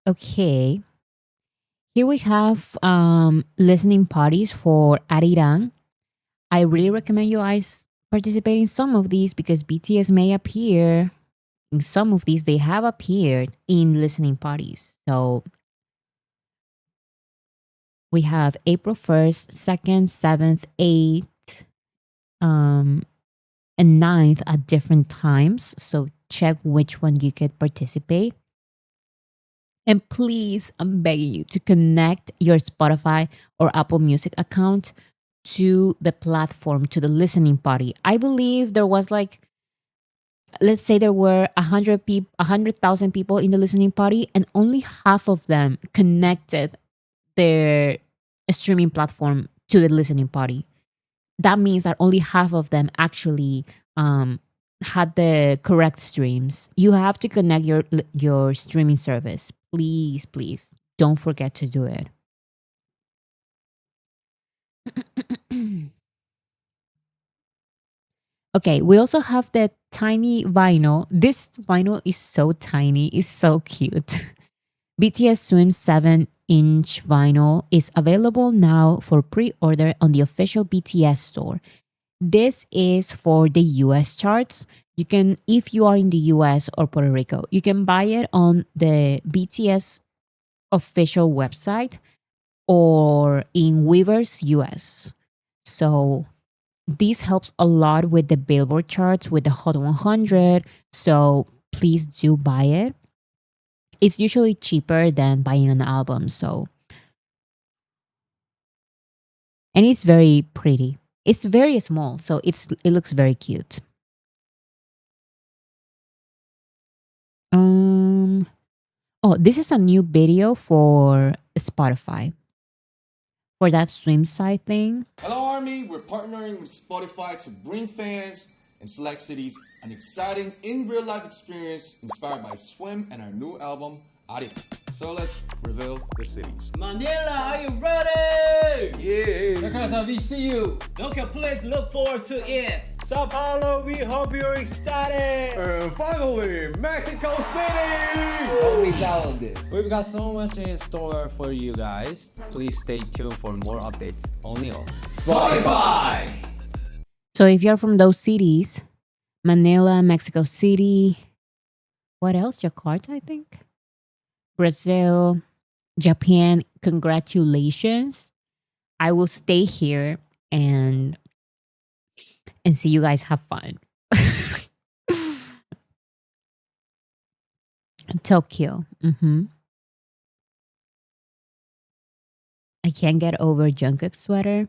Okay. Here we have listening parties for Arirang. I really recommend you guys participate in some of these because BTS may appear in some of these. They have appeared in listening parties. So we have April 1st, 2nd, 7th, 8th, and 9th at different times. So check which one you could participate. And please, I'm begging you to connect your Spotify or Apple Music account to the platform, to the listening party. I believe there was like, let's say there were 100,000 people in the listening party and only half of them connected their streaming platform to the listening party. That means that only half of them actually had the correct streams. You have to connect your streaming service. Please, please don't forget to do it. Okay, we also have the tiny vinyl. This vinyl is so tiny, it's so cute. BTS Swim 7-inch vinyl is available now for pre-order on the official BTS store. This is for the US charts. You can, if you are in the US or Puerto Rico, you can buy it on the BTS official website or in Weaver's US. So this helps a lot with the Billboard charts, with the Hot 100. So please do buy it. It's usually cheaper than buying an album. So, and it's very pretty. It's very small, so it looks very cute. Oh, this is a new video for Spotify for that swim side thing. Hello, Army. We're partnering with Spotify to bring fans in select cities an exciting in real life experience inspired by Swim and our new album, Ari. So let's reveal the cities. Manila, are you ready? Yeah. Jakarta, we see you. Tokyo, please look forward to it. Sao Paulo, we hope you're excited. And finally, Mexico City. Don't miss out on this. We've got so much in store for you guys. Please stay tuned for more updates only on Spotify. So if you're from those cities, Manila, Mexico City, what else? Jakarta, I think. Brazil, Japan, congratulations. I will stay here and see you guys have fun. Tokyo. I can't get over Jungkook sweater.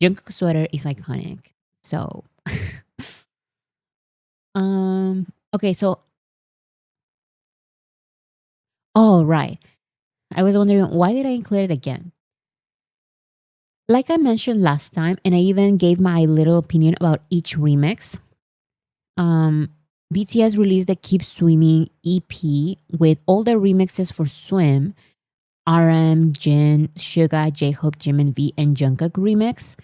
Jungkook sweater is iconic. So okay, so oh right. I was wondering, why did I include it again? Like I mentioned last time, and I even gave my little opinion about each remix. BTS released the Keep Swimming EP with all the remixes for Swim, RM, Jin, Suga, J-Hope, Jimin V, and Jungkook remix.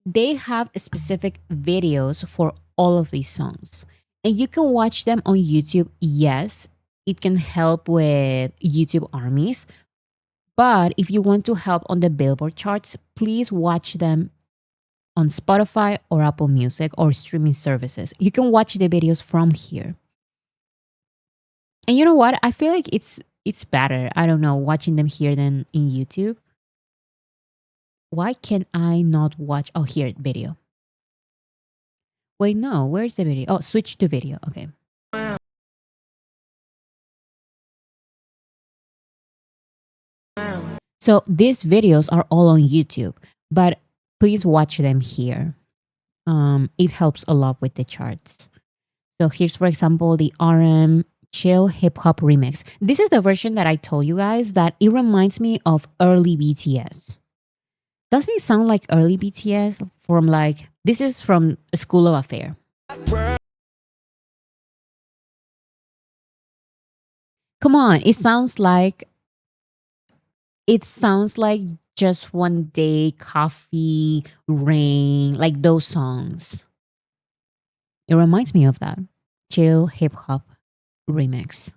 They have specific videos for all of these songs. And you can watch them on YouTube. Yes, it can help with YouTube armies. But if you want to help on the Billboard charts, please watch them on Spotify or Apple Music or streaming services. You can watch the videos from here. And you know what? I feel like it's better, I don't know, watching them here than in YouTube. Why can I not watch? Oh, here, video. Wait, no, where's the video? Oh, switch to video. Okay. So these videos are all on YouTube, but please watch them here. It helps a lot with the charts. So here's, for example, the RM Chill Hip Hop Remix. This is the version that I told you guys that it reminds me of early BTS. Doesn't it sound like early BTS from like, this is from School of Affair. Come on, it sounds like Just One Day, Coffee, Rain, like those songs. It reminds me of that. Chill Hip Hop Remix.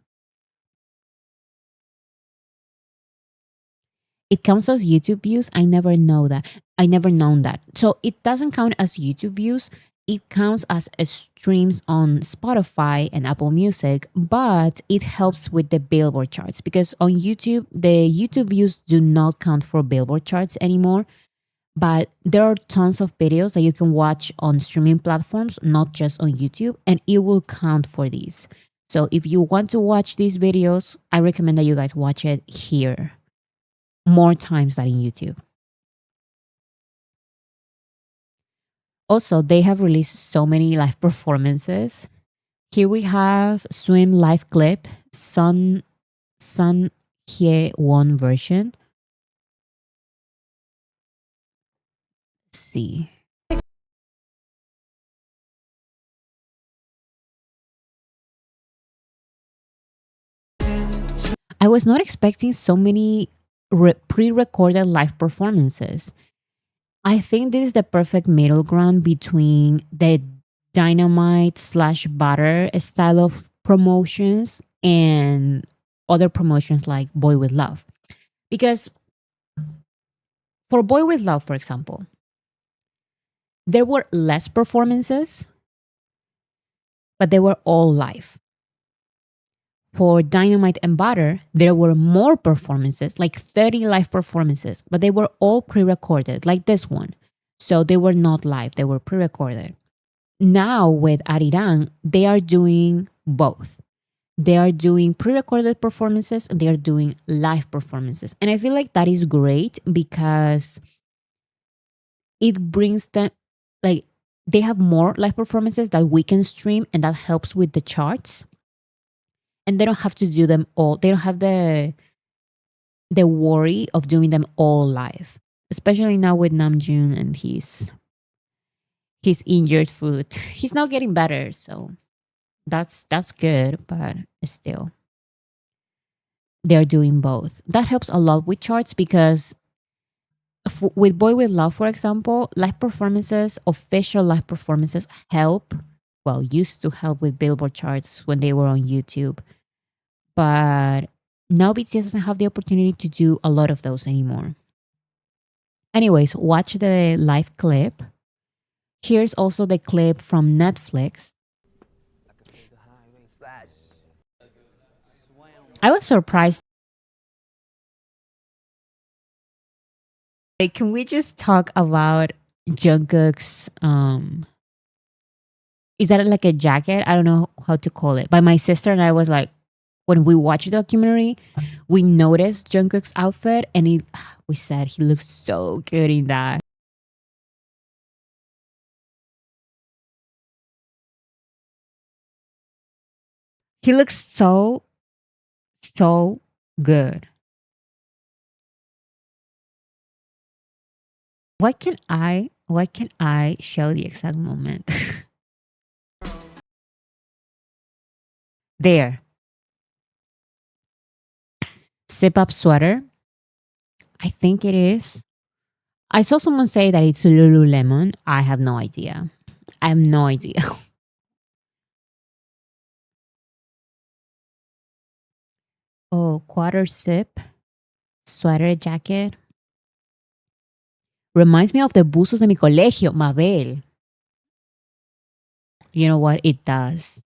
It counts as YouTube views. I never known that. So it doesn't count as YouTube views. It counts as streams on Spotify and Apple Music, but it helps with the Billboard charts because on YouTube, the YouTube views do not count for Billboard charts anymore. But there are tons of videos that you can watch on streaming platforms, not just on YouTube, and it will count for these. So if you want to watch these videos, I recommend that you guys watch it here more times than in YouTube. Also, they have released so many live performances. Here we have Swim live clip, Sun Hye Won version. Let's see. I was not expecting so many pre-recorded live performances. I think this is the perfect middle ground between the dynamite slash butter style of promotions and other promotions like Boy with Love. Because for Boy with Love, for example, there were less performances, but they were all live. For Dynamite and Butter, there were more performances, like 30 live performances, but they were all pre recorded, like this one. So they were not live, they were pre recorded. Now with Arirang, they are doing both. They are doing pre recorded performances and they are doing live performances. And I feel like that is great because it brings them, like, they have more live performances that we can stream and that helps with the charts. And they don't have to do them all. They don't have the worry of doing them all live, especially now with Namjoon and his injured foot. He's now getting better, so that's good. But still, they're doing both. That helps a lot with charts because with Boy with Love, for example, live performances, official live performances help. Well, used to help with Billboard charts when they were on YouTube. But now BTS doesn't have the opportunity to do a lot of those anymore. Anyways, watch the live clip. Here's also the clip from Netflix. I was surprised. Can we just talk about Jungkook's is that like a jacket? I don't know how to call it. But my sister and I was like, when we watched the documentary, we noticed Jungkook's outfit and we said he looks so good in that. He looks so good. Why can I show the exact moment? There. Zip up sweater. I think it is. I saw someone say that it's Lululemon. I have no idea. I have no idea. Oh, quarter zip, sweater jacket. Reminds me of the buzos de mi colegio, Mabel. You know what? It does.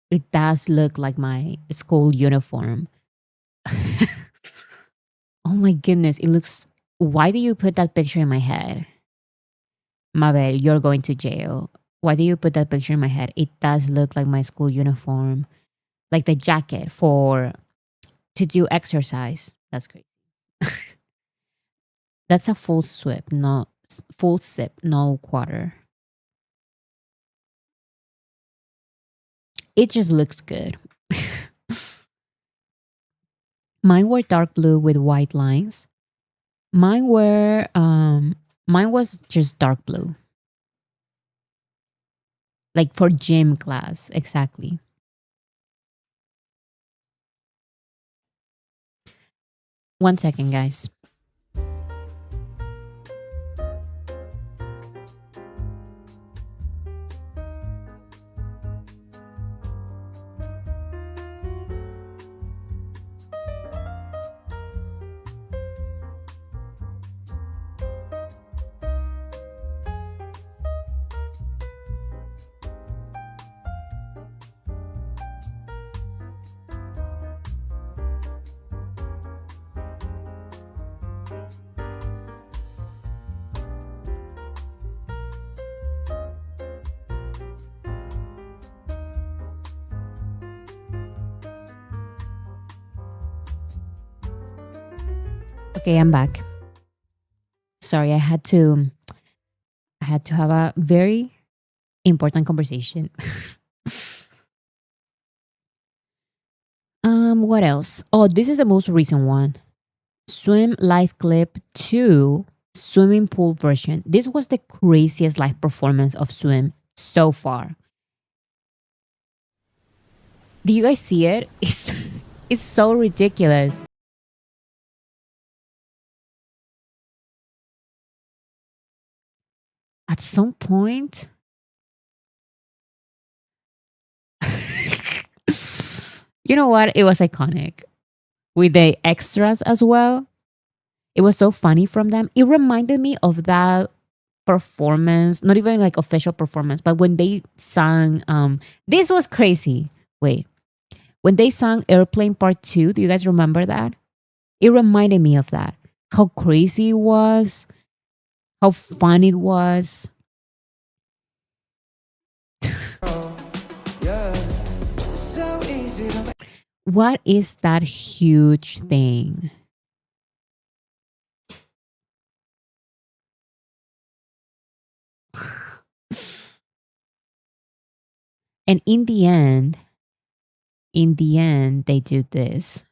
It does look like my school uniform. Oh my goodness, it looks. Why do you put that picture in my head? Mabel, you're going to jail. Why do you put that picture in my head? It does look like my school uniform. Like the jacket to do exercise. That's crazy. That's a full sip, no full sip, no quarter. It just looks good. Mine were dark blue with white lines. Mine was just dark blue. Like for gym class, exactly. One second, guys. Okay, I'm back. Sorry, I had to have a very important conversation. What else? Oh, this is the most recent one. Swim live clip 2 swimming pool version. This was the craziest live performance of Swim so far. Do you guys see it? It's so ridiculous. At some point, you know what? It was iconic with the extras as well. It was so funny from them. It reminded me of that performance, not even like official performance, but when they sang, this was crazy. Wait, when they sang Airplane Part 2, do you guys remember that? It reminded me of that. How crazy it was, how fun it was. What is that huge thing? And in the end, they do this.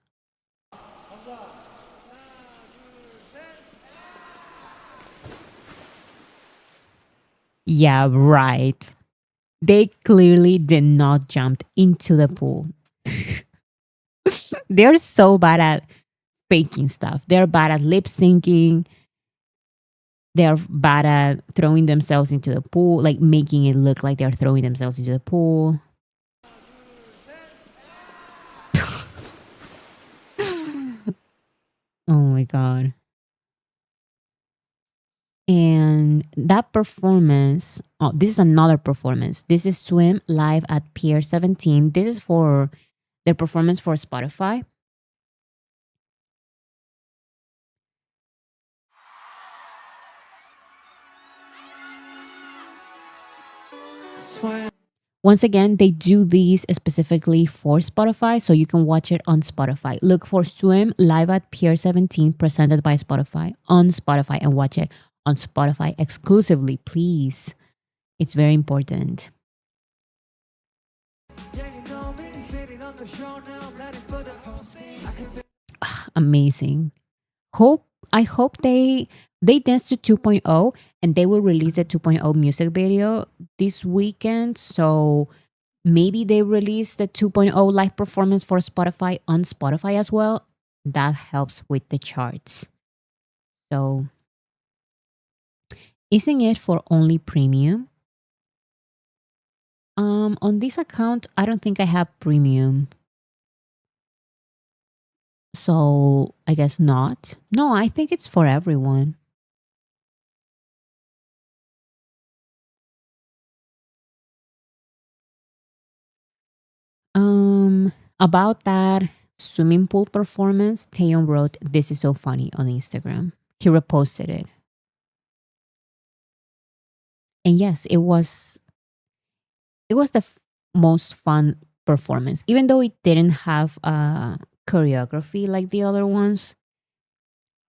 Yeah, right. They clearly did not jump into the pool. They're so bad at faking stuff. They're bad at lip syncing. They're bad at throwing themselves into the pool, like making it look like they're throwing themselves into the pool. Oh my God. And that performance, oh, this is another performance. This is Swim live at Pier 17. This is for their performance for Spotify. Once again, they do these specifically for Spotify, so you can watch it on Spotify. Look for Swim live at Pier 17, presented by Spotify on Spotify, and watch it on Spotify exclusively, please. It's very important. Amazing. I hope they dance to 2.0 and they will release a 2.0 music video this weekend. So maybe they release the 2.0 live performance for Spotify on Spotify as well. That helps with the charts. So isn't it for only premium? On this account, I don't think I have premium. So I guess not. No, I think it's for everyone. About that swimming pool performance, Taeyong wrote, "This is so funny" on Instagram. He reposted it. And yes, it was the most fun performance, even though it didn't have choreography like the other ones.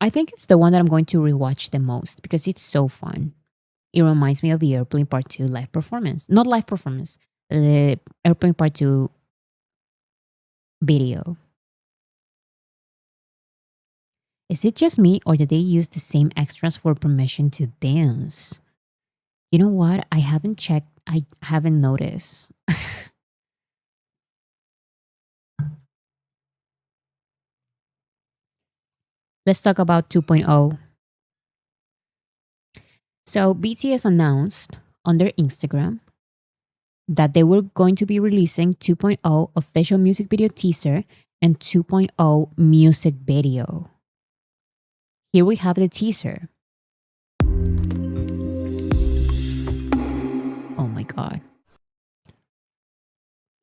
I think it's the one that I'm going to rewatch the most because it's so fun. It reminds me of the Airplane Part 2 live performance. Not live performance, the Airplane Part 2 video. Is it just me or did they use the same extras for permission to dance? You know what? I haven't checked. I haven't noticed. Let's talk about 2.0. So BTS announced on their Instagram that they were going to be releasing 2.0 official music video teaser and 2.0 music video. Here we have the teaser. Oh my God.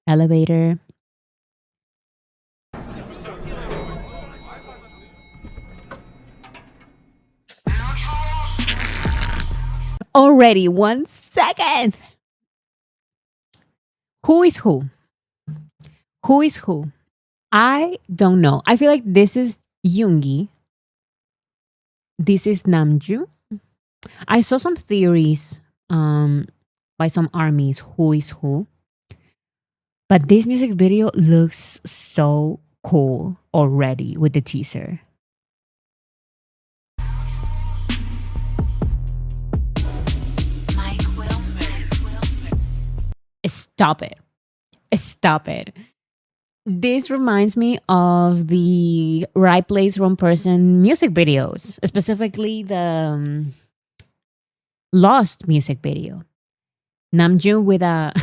Elevator. Already 1 second. Who is who? Who is who? I don't know. I feel like this is Yoongi. This is Namjoon. I saw some theories by some armies who is who. But this music video looks so cool already with the teaser. Stop it. Stop it. This reminds me of the Right Place, Wrong Person music videos, specifically the Lost music video. Namjoon with a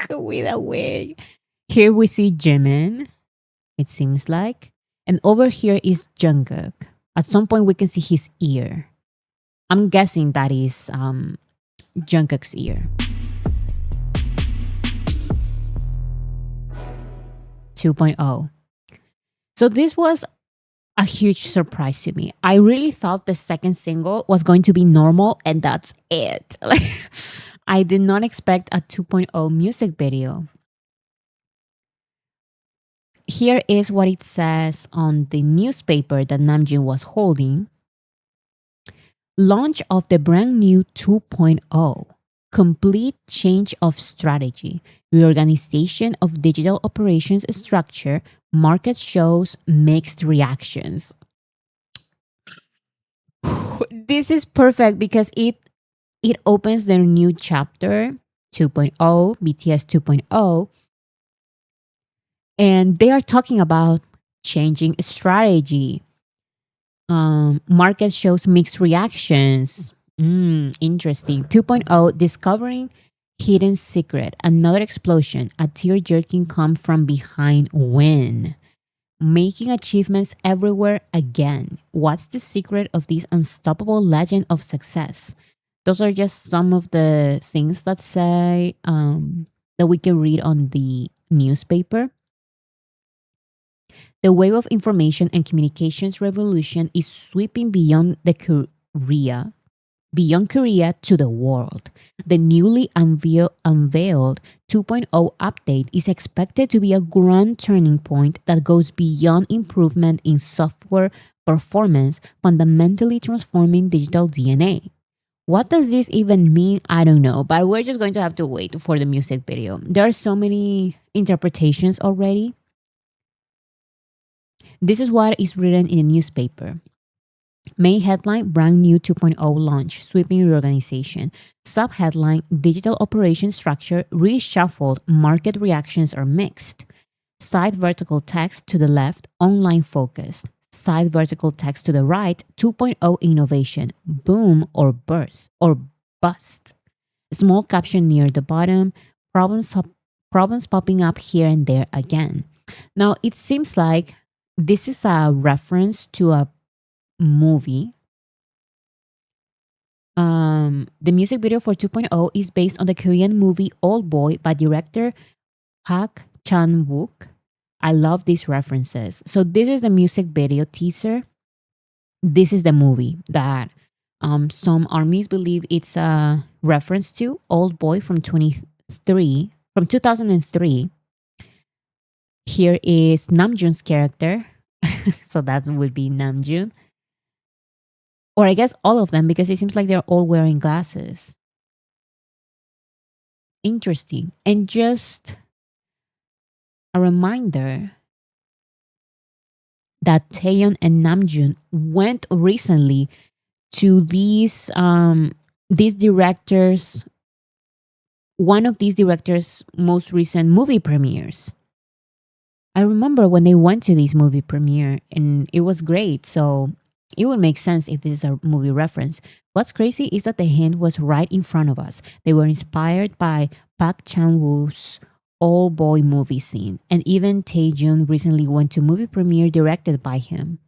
with a wig. Here we see Jimin, it seems like. And over here is Jungkook. At some point we can see his ear. I'm guessing that is Jungkook's ear. 2.0. So this was a huge surprise to me. I really thought the second single was going to be normal and that's it. Like, I did not expect a 2.0 music video. Here is what it says on the newspaper that Namjoon was holding. Launch of the brand new 2.0. Complete change of strategy. Reorganization of digital operations structure. Market shows mixed reactions. This is perfect because it opens their new chapter 2.0, BTS 2.0. And they are talking about changing strategy. Market shows mixed reactions. Interesting. 2.0, discovering hidden secret. Another explosion. A tear-jerking come from behind win. Making achievements everywhere again. What's the secret of this unstoppable legend of success? Those are just some of the things that say that we can read on the newspaper. The wave of information and communications revolution is sweeping beyond Korea to the world. The newly unveiled 2.0 update is expected to be a grand turning point that goes beyond improvement in software performance, fundamentally transforming digital DNA. What does this even mean? I don't know, but we're just going to have to wait for the music video. There are so many interpretations already. This is what is written in the newspaper. Main headline, brand new 2.0 launch, sweeping reorganization. Sub-headline, digital operation structure reshuffled, market reactions are mixed. Side vertical text to the left, online focused. Side vertical text to the right, 2.0 innovation, boom or burst or bust. Small caption near the bottom, problems popping up here and there again. Now, it seems like this is a reference to a movie. The music video for 2.0 is based on the Korean movie Old Boy by director Park Chan-wook. I love these references. So this is the music video teaser. This is the movie that some armies believe it's a reference to Old Boy from 2003. Here is Namjoon's character. So that would be Namjoon. Or I guess all of them, because it seems like they're all wearing glasses. Interesting. And just a reminder that Taeyeon and Namjoon went recently to these directors, one of these directors' most recent movie premieres. I remember when they went to this movie premiere and it was great. So it would make sense if this is a movie reference. What's crazy is that the hint was right in front of us. They were inspired by Park Chan-wook's Old Boy movie scene. And even Taejoon recently went to movie premiere directed by him.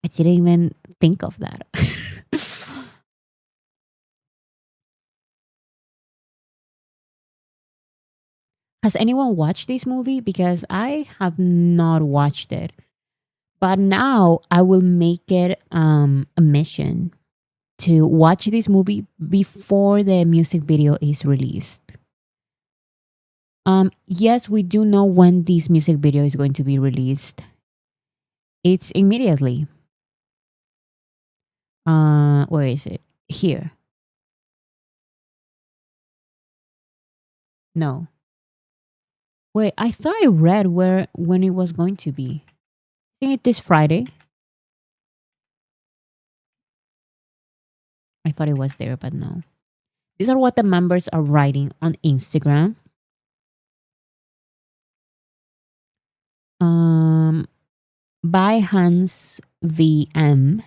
I didn't even think of that. Has anyone watched this movie? Because I have not watched it. But now I will make it a mission to watch this movie before the music video is released. Yes, we do know when this music video is going to be released. It's immediately. Where is it? Here. No. Wait, I thought I read when it was going to be. I think it is Friday. I thought it was there, but no. These are what the members are writing on Instagram. By Hans VM.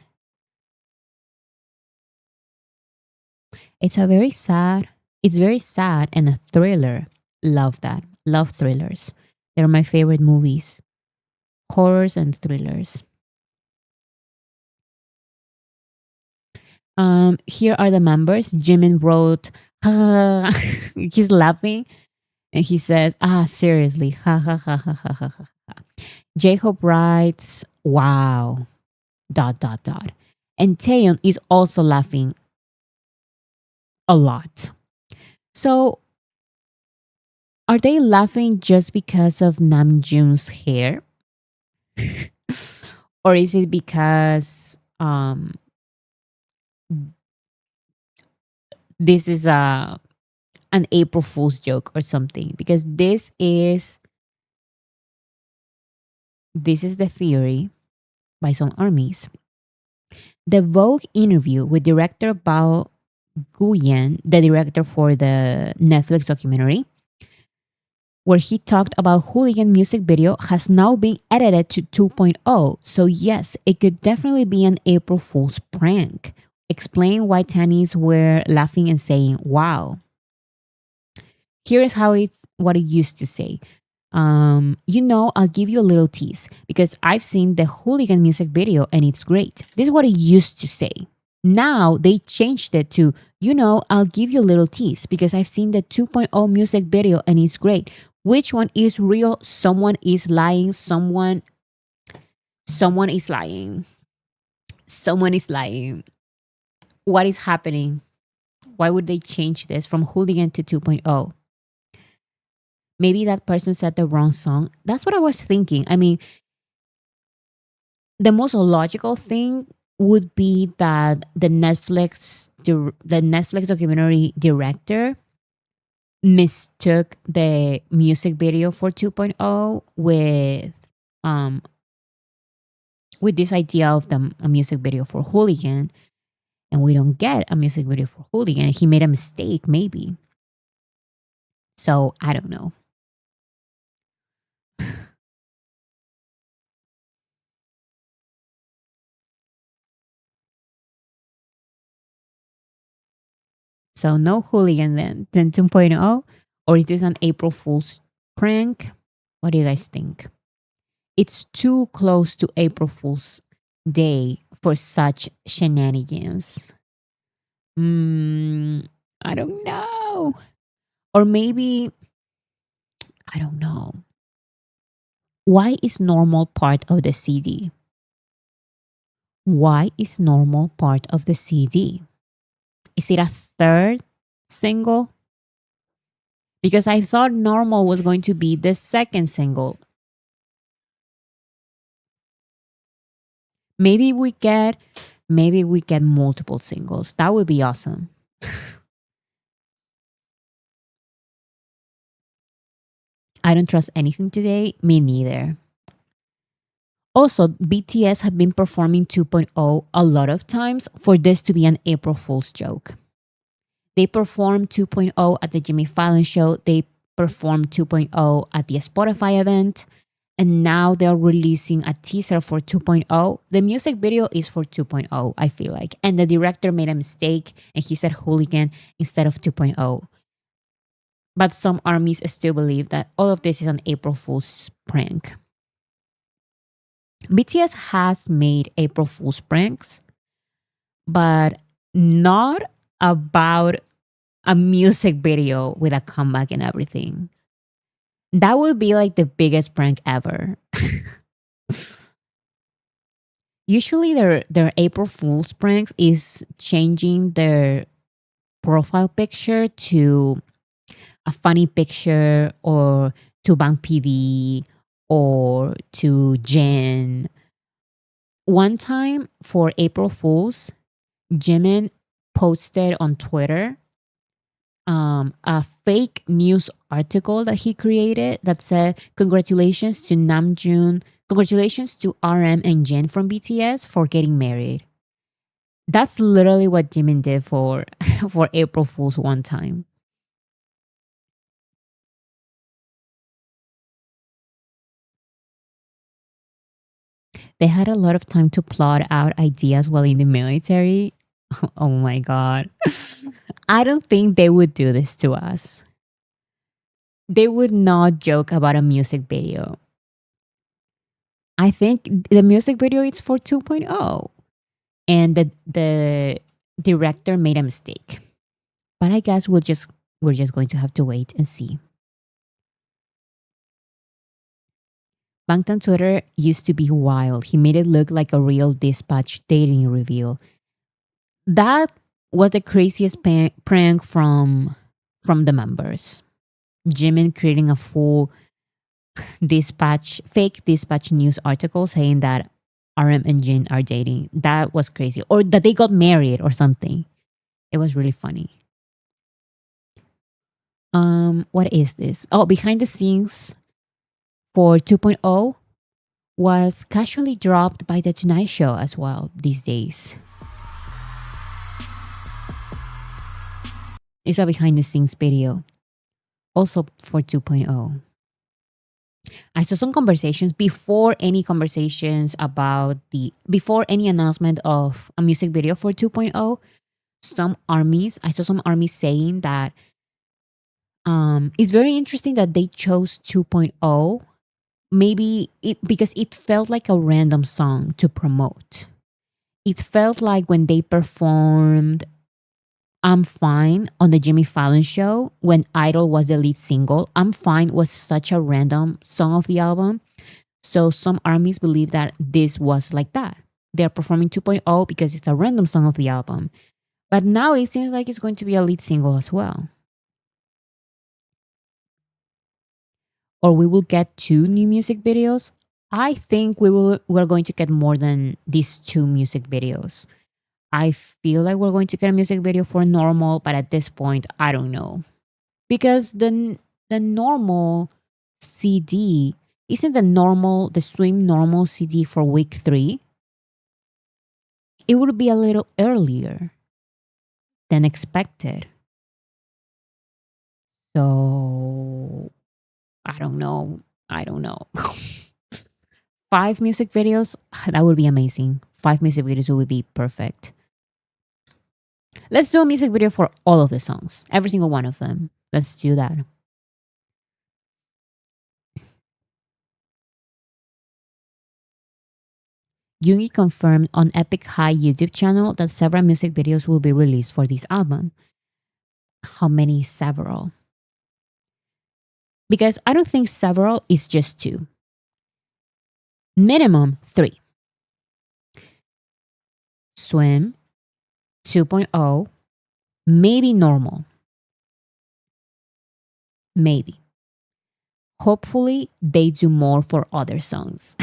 It's a very sad. It's very sad and a thriller. Love that. Love thrillers. They're my favorite movies. Horrors and thrillers. Here are the members. Jimin wrote, he's laughing, and he says, seriously, ha ha ha ha ha ha ha. J-Hope writes, wow, dot dot dot. And Taeyeon is also laughing a lot. So, are they laughing just because of Namjoon's hair? Or is it because this is an April Fool's joke or something? Because this is the theory by some armies. The Vogue interview with director Bao Guyen, the director for the Netflix documentary, where he talked about Hooligan music video, has now been edited to 2.0. So yes, it could definitely be an April Fool's prank. Explain why Tannies were laughing and saying, wow. Here is what it used to say. I'll give you a little tease because I've seen the Hooligan music video and it's great. This is what it used to say. Now they changed it to, I'll give you a little tease because I've seen the 2.0 music video and it's great. Which one is real? Someone is lying. Someone is lying. Someone is lying. What is happening? Why would they change this from Hooligan to 2.0? Maybe that person said the wrong song. That's what I was thinking. I mean, the most logical thing would be that the Netflix documentary director mistook the music video for 2.0 with this idea of a music video for Hooligan, and we don't get a music video for Hooligan. He made a mistake, maybe. So I don't know. So no Hooligan then 2.0? Or is this an April Fool's prank? What do you guys think? It's too close to April Fool's Day for such shenanigans. I don't know. Or maybe, I don't know. Why is Normal part of the CD? Why is Normal part of the CD? Is it a third single? Because I thought Normal was going to be the second single. Maybe we get multiple singles. That would be awesome. I don't trust anything today. Me neither. Also, BTS have been performing 2.0 a lot of times for this to be an April Fool's joke. They performed 2.0 at the Jimmy Fallon show. They performed 2.0 at the Spotify event. And now they're releasing a teaser for 2.0. The music video is for 2.0, I feel like. And the director made a mistake and he said Hooligan instead of 2.0. But some armies still believe that all of this is an April Fool's prank. BTS has made April Fool's pranks, but not about a music video with a comeback and everything. That would be like the biggest prank ever. Usually their April Fool's pranks is changing their profile picture to a funny picture or to Bang PD or to Jin. One time for April Fool's, Jimin posted on Twitter a fake news article that he created that said, congratulations to Namjoon, congratulations to RM and Jin from BTS for getting married. That's literally what Jimin did for April Fool's one time. They had a lot of time to plot out ideas while in the military. Oh my God. I don't think they would do this to us. They would not joke about a music video. I think the music video is for 2.0 and the director made a mistake. But I guess we're just going to have to wait and see. Bangtan Twitter used to be wild. He made it look like a real Dispatch dating reveal. That was the craziest prank from the members. Jimin creating a full fake Dispatch news article saying that RM and Jin are dating. That was crazy. Or that they got married or something. It was really funny. What is this? Oh, behind the scenes for 2.0 was casually dropped by The Tonight Show as well these days. It's a behind the scenes video. Also for 2.0. I saw some conversations before any announcement of a music video for 2.0. I saw some armies saying that it's very interesting that they chose 2.0. Maybe because it felt like a random song to promote. It felt like when they performed I'm Fine on the Jimmy Fallon show, when Idol was the lead single, I'm Fine was such a random song of the album. So some armies believe that this was like that. They're performing 2.0 because it's a random song of the album. But now it seems like it's going to be a lead single as well. Or we will get 2 new music videos. I think we're going to get more than these 2 music videos. I feel like we're going to get a music video for Normal, but at this point, I don't know. Because the Normal CD, isn't the Swim Normal CD for week 3? It would be a little earlier than expected. So, I don't know. 5 music videos, that would be amazing. 5 music videos would be perfect. Let's do a music video for all of the songs. Every single one of them. Let's do that. Yoongi confirmed on Epic High YouTube channel that several music videos will be released for this album. How many several? Because I don't think several is just 2. Minimum 3. Swim, 2.0, maybe Normal. Maybe. Hopefully, they do more for other songs.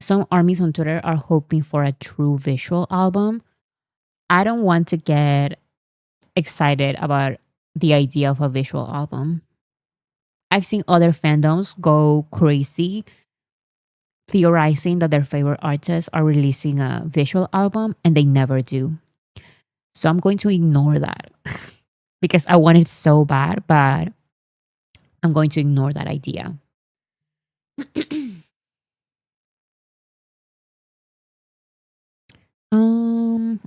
Some armies on Twitter are hoping for a true visual album. I don't want to get excited about the idea of a visual album. I've seen other fandoms go crazy theorizing that their favorite artists are releasing a visual album and they never do. So I'm going to ignore that because I want it so bad, but I'm going to ignore that idea.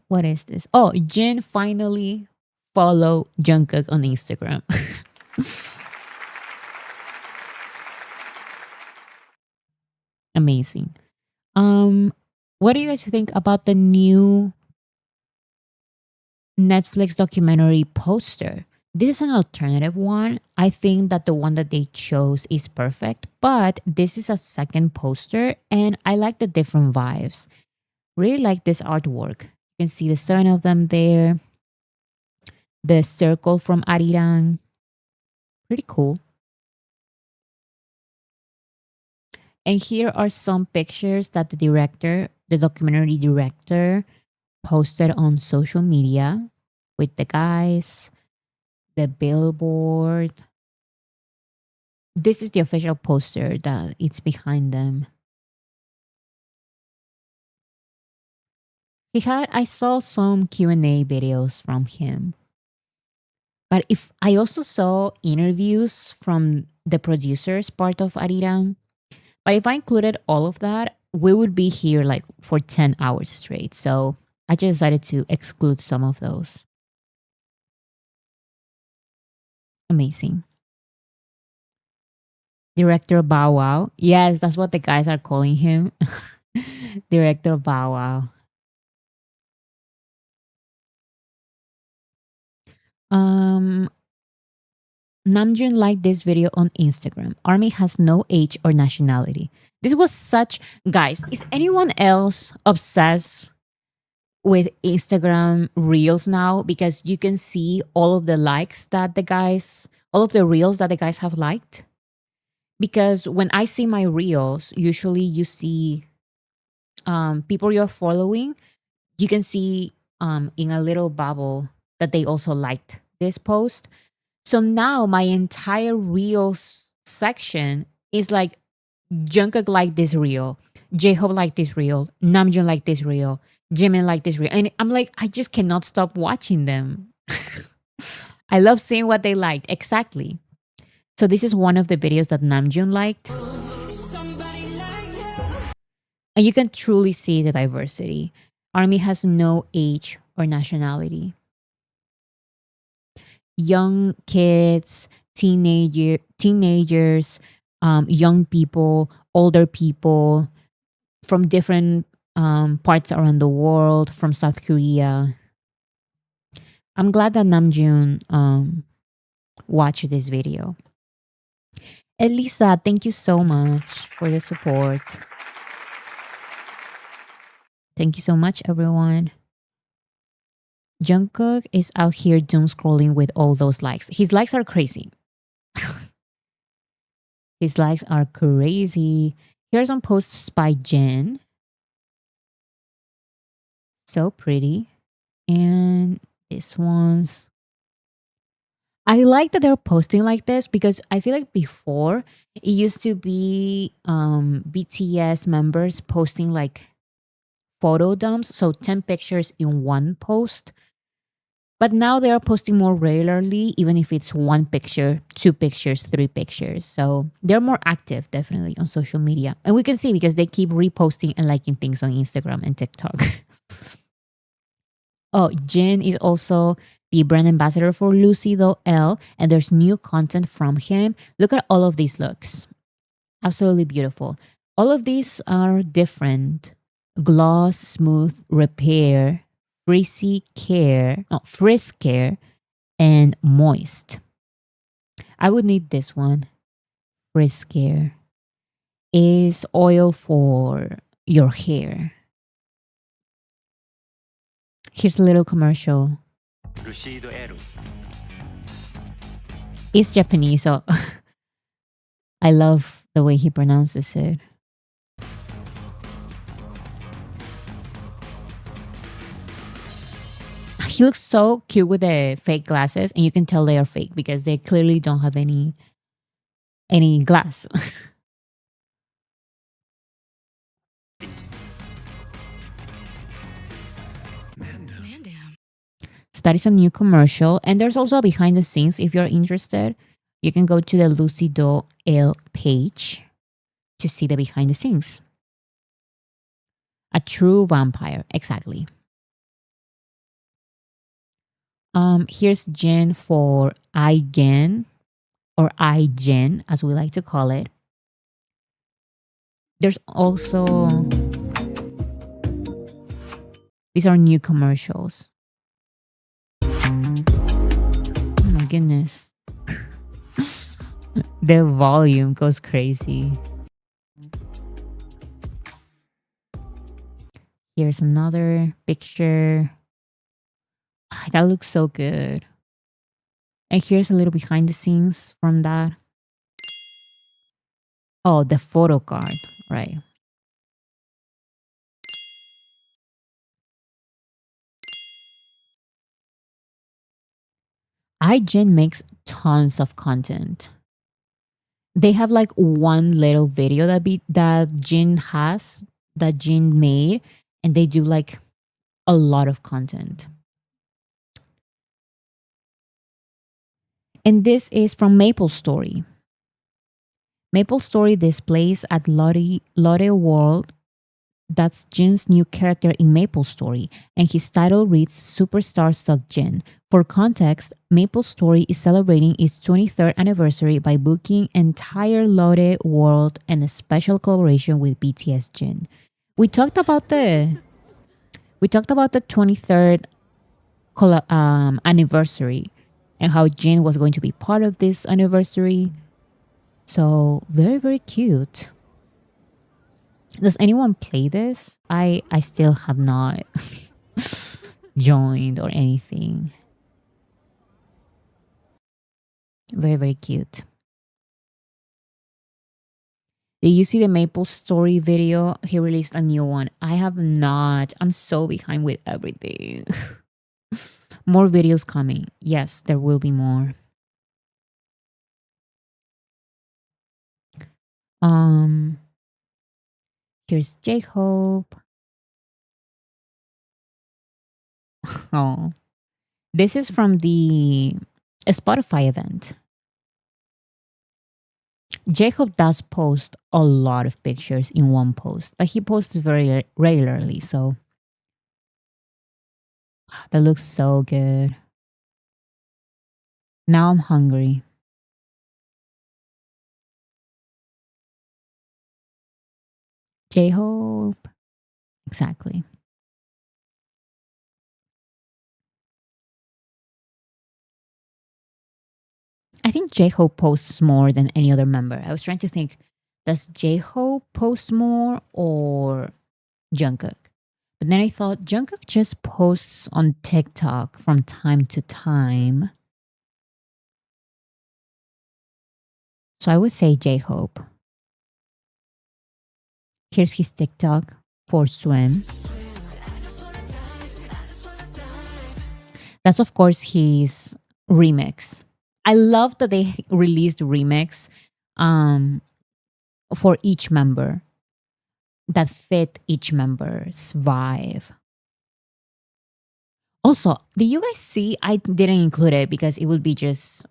What is this? Oh, Jin finally followed Jungkook on Instagram. Amazing. What do you guys think about the new Netflix documentary Poster? This is an alternative one. I think that the one that they chose is perfect, but this is a second poster and I like the different vibes. Really like this artwork. You can see the 7 of them there. The circle from Arirang. Pretty cool. And here are some pictures that the documentary director, posted on social media with the guys, the Billboard. This is the official poster that it's behind them. I saw some Q&A videos from him. But I also saw interviews from the producers part of Arirang. But if I included all of that, we would be here like for 10 hours straight. So I just decided to exclude some of those. Amazing. Director Bow Wow. Yes, that's what the guys are calling him. Director Bow Wow. Namjoon liked this video on Instagram. Army has no age or nationality. This was such... Guys, is anyone else obsessed with Instagram Reels now? Because you can see all of the likes that the guys... all of the Reels that the guys have liked. Because when I see my Reels, usually you see people you're following. You can see in a little bubble that they also liked this post. So now my entire Reels section is like Jungkook liked this Reel, J-Hope liked this Reel, Namjoon liked this Reel, Jimin liked this Reel. And I'm like, I just cannot stop watching them. I love seeing what they liked. Exactly. So this is one of the videos that Namjoon liked. And you can truly see the diversity. Army has no age or nationality. Young kids, teenagers, young people, older people from different parts around the world, from South Korea. I'm glad that Namjoon watched this video. Elisa, thank you so much for the support. Thank you so much, everyone. Jungkook is out here doom scrolling with all those likes. His likes are crazy. His likes are crazy. Here's some posts by Jin. So pretty. And this one's... I like that they're posting like this because I feel like before it used to be BTS members posting like photo dumps. So 10 pictures in one post. But now they are posting more regularly, even if it's 1 picture, 2 pictures, 3 pictures. So they're more active, definitely, on social media. And we can see because they keep reposting and liking things on Instagram and TikTok. Oh, Jin is also the brand ambassador for Lucido L. And there's new content from him. Look at all of these looks. Absolutely beautiful. All of these are different. Gloss, smooth, repair, frisk care, and moist. I would need this one. Frisk care is oil for your hair. Here's a little commercial. It's Japanese, so I love the way he pronounces it. He looks so cute with the fake glasses, and you can tell they are fake because they clearly don't have any glass. So that is a new commercial, and there's also a behind the scenes. If you're interested, you can go to the Lucido L page to see the behind the scenes. A true vampire, exactly. Here's Jin for iGen, or iGen, as we like to call it. There's also... These are new commercials. Oh my goodness. The volume goes crazy. Here's another picture. That looks so good. And here's a little behind the scenes from that. Oh, the photo card, right. iGen makes tons of content. They have like one little video that Jin made, and they do like a lot of content. And this is from Maple Story. Maple Story displays at Lotte World That's Jin's new character in Maple Story, and his title reads Superstar Stuck Jin. For context, Maple Story is celebrating its 23rd anniversary by booking entire Lore world and a special collaboration with BTS Jin. We talked about the 23rd anniversary and how Jin was going to be part of this anniversary. So very, very cute. Does anyone play this? I still have not joined or anything. Very, very cute. Did you see the Maple Story video? He released a new one. I have not. I'm so behind with everything. More videos coming. Yes, there will be more. Here's J-Hope. Oh. This is from the Spotify event. J-Hope does post a lot of pictures in one post, but he posts very regularly, so that looks so good. Now I'm hungry. J-Hope. Exactly. I think J-Hope posts more than any other member. I was trying to think, does J-Hope post more or Jungkook? But then I thought Jungkook just posts on TikTok from time to time. So I would say J-Hope. Here's his TikTok for Swim. That's of course his remix. I love that they released remix for each member that fit each member's vibe. Also, did you guys see? I didn't include it because it would be just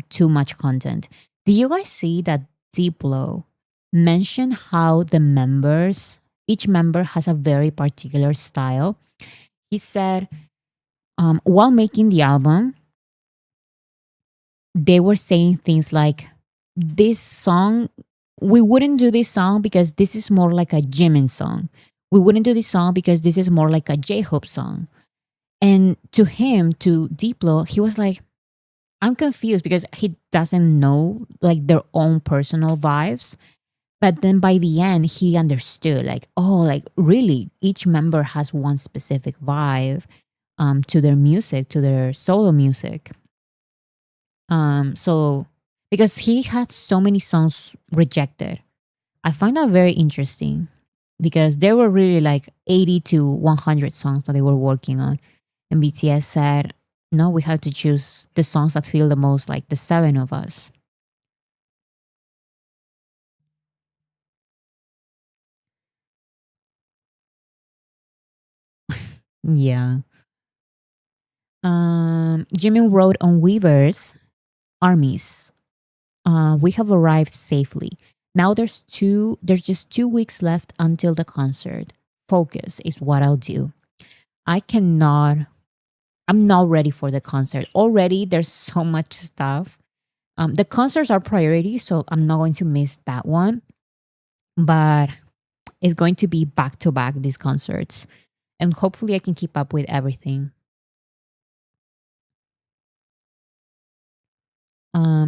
too much content. Did you guys see that Diplo mentioned how each member has a very particular style? He said, while making the album, they were saying things like, this song, we wouldn't do this song because this is more like a Jimin song. We wouldn't do this song because this is more like a J-Hope song. And to him, to Diplo, he was like, I'm confused because he doesn't know like their own personal vibes. But then by the end, he understood like, oh, like really, each member has one specific vibe to their music, to their solo music. So because he had so many songs rejected, I find that very interesting because there were really like 80 to 100 songs that they were working on. And BTS said, no, we have to choose the songs that feel the most like the seven of us. Yeah. Jimin wrote on Weaver's Armies. We have arrived safely. Now there's just 2 weeks left until the concert. Focus is what I'll do. I'm not ready for the concert. Already there's so much stuff. The concerts are priority, so I'm not going to miss that one. But it's going to be back to back these concerts. And hopefully I can keep up with everything.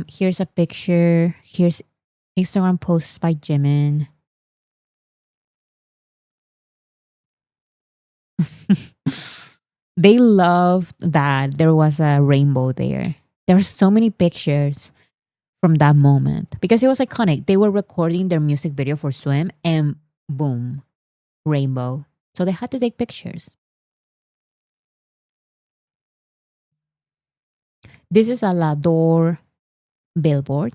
Here's a picture. Here's Instagram posts by Jimin. They loved that there was a rainbow there. There are so many pictures from that moment because it was iconic. They were recording their music video for Swim and boom, rainbow. So they had to take pictures. This is a Lador Billboard.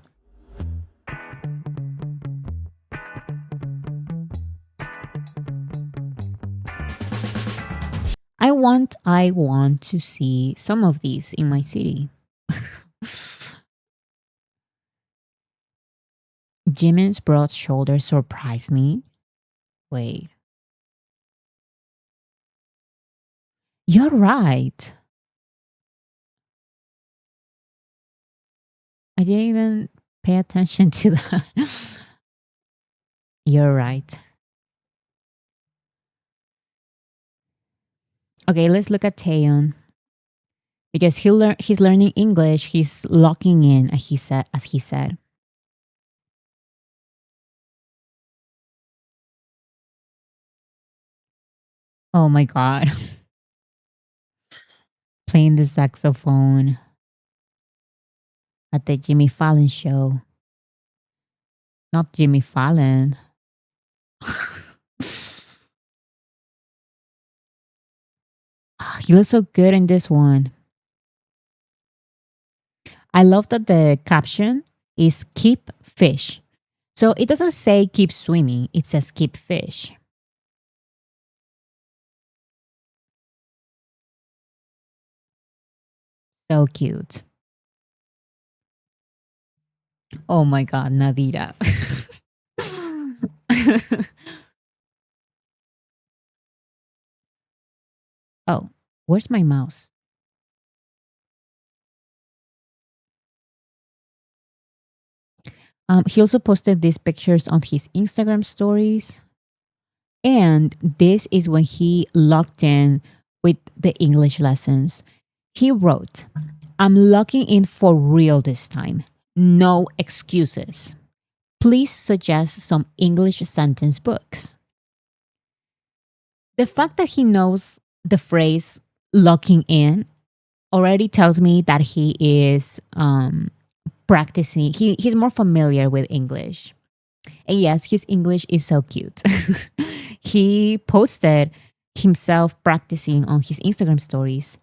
I want to see some of these in my city. Jimin's broad shoulders surprised me. Wait. You're right. I didn't even pay attention to that. You're right. Okay, let's look at Taeyeon. Because he's learning English, he's locking in, as he said. Oh my god. Playing the saxophone at the Jimmy Fallon show. Not Jimmy Fallon. He looks so good in this one. I love that the caption is keep fish. So it doesn't say keep swimming, it says keep fish. So cute. Oh my god, Nadira. Oh, where's my mouse? He also posted these pictures on his Instagram stories. And this is when he locked in with the English lessons. He wrote, I'm locking in for real this time. No excuses. Please suggest some English sentence books. The fact that he knows the phrase locking in already tells me that he is practicing. He's more familiar with English. And yes, his English is so cute. He posted himself practicing on his Instagram stories.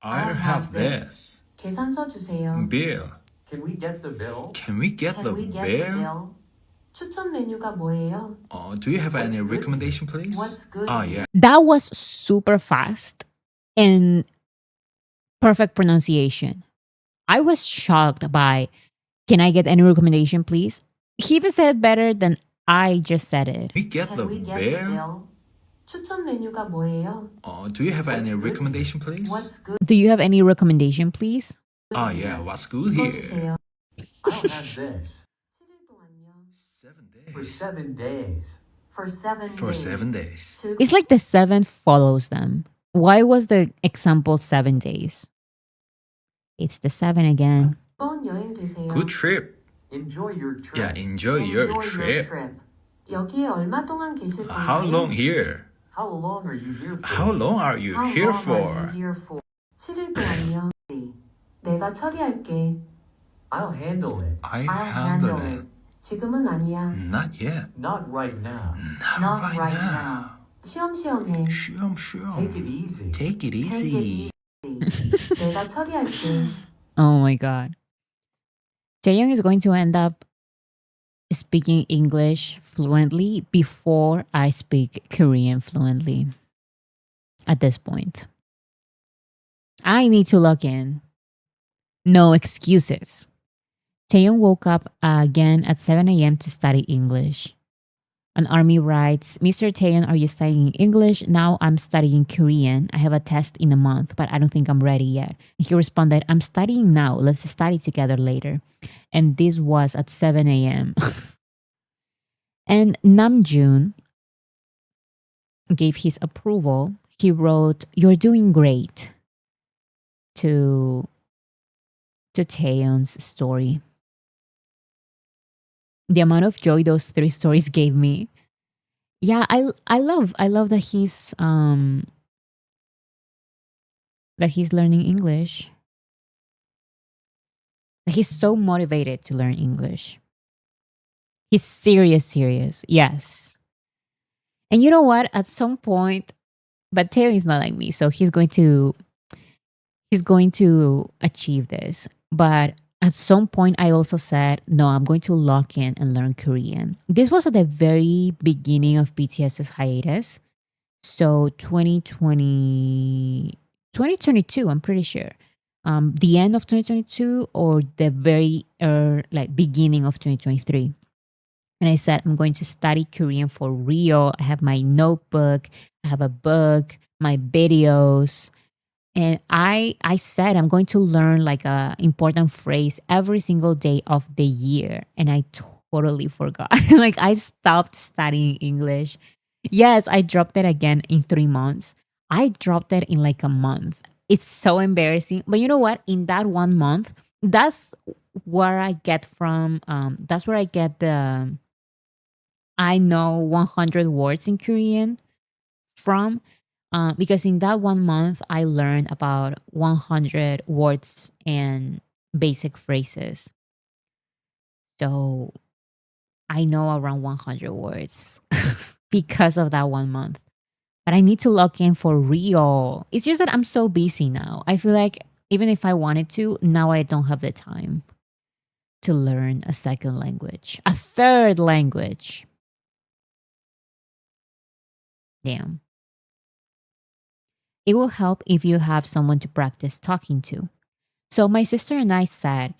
I'll have this. 계산서 주세요. Bill. Can we get the bill? Can we get the bill? 추천 메뉴가 뭐예요? Do you have any recommendation, please? What's good? Oh, yeah. That was super fast and perfect pronunciation. I was shocked by, can I get any recommendation, please? He even said it better than I just said it. We get the bill? 추천 메뉴가 뭐예요? Do you have any recommendation, please? What's good? Do you have any recommendation, please? Oh, yeah. What's good here? I'll have this. 7 days. For 7 days. For 7 For days. 7 days. It's like the 7 follows them. Why was the example 7 days? It's the 7 again. 즐거운 여행 되세요. Good trip. Enjoy your trip. Yeah, enjoy your trip. 여기에 얼마 동안 계실 건가요? How long here? How long are you here for? How long are you How here long for? Are you here for? 7일 동안요. 내가 처리할게. I'll handle it. I'll handle it. 지금은 아니야. Not yet. Not right now. Not right now. 쉬엄쉬엄 해. 쉬엄쉬엄. Take it easy. Take it easy. 내가 처리할게. Oh my god. Jaeyoung is going to end up speaking English fluently before I speak Korean fluently at this point. I need to log in. No excuses. Taeyoung woke up again at 7 a.m. to study English. An army writes, Mr. Taeyeon, are you studying English? Now I'm studying Korean. I have a test in a month, but I don't think I'm ready yet. And he responded, I'm studying now. Let's study together later. And this was at 7 a.m. And Namjoon gave his approval. He wrote, you're doing great to Taeyeon's story. The amount of joy those 3 stories gave me. Yeah, I love that he's learning English. He's so motivated to learn English. He's serious. Yes. And you know what? At some point, but Taeyeon is not like me, so he's going to achieve this. But at some point, I also said, no, I'm going to lock in and learn Korean. This was at the very beginning of BTS's hiatus. So 2022, I'm pretty sure. the end of 2022 or the very like beginning of 2023. And I said, I'm going to study Korean for real. I have my notebook, I have a book, my videos. And I said I'm going to learn like a important phrase every single day of the year. And I totally forgot. Like I stopped studying English. Yes, I dropped it again in 3 months. I dropped it in like a month. It's so embarrassing. But you know what? In that 1 month, that's where I get from that's where I get the I know 100 words in Korean from, because in that 1 month I learned about 100 words and basic phrases. So I know around 100 words because of that 1 month. But I need to log in for real. It's just that I'm so busy now. I feel like even if I wanted to, now I don't have the time to learn a second language, a third language. Damn. It will help if you have someone to practice talking to. So my sister and I said,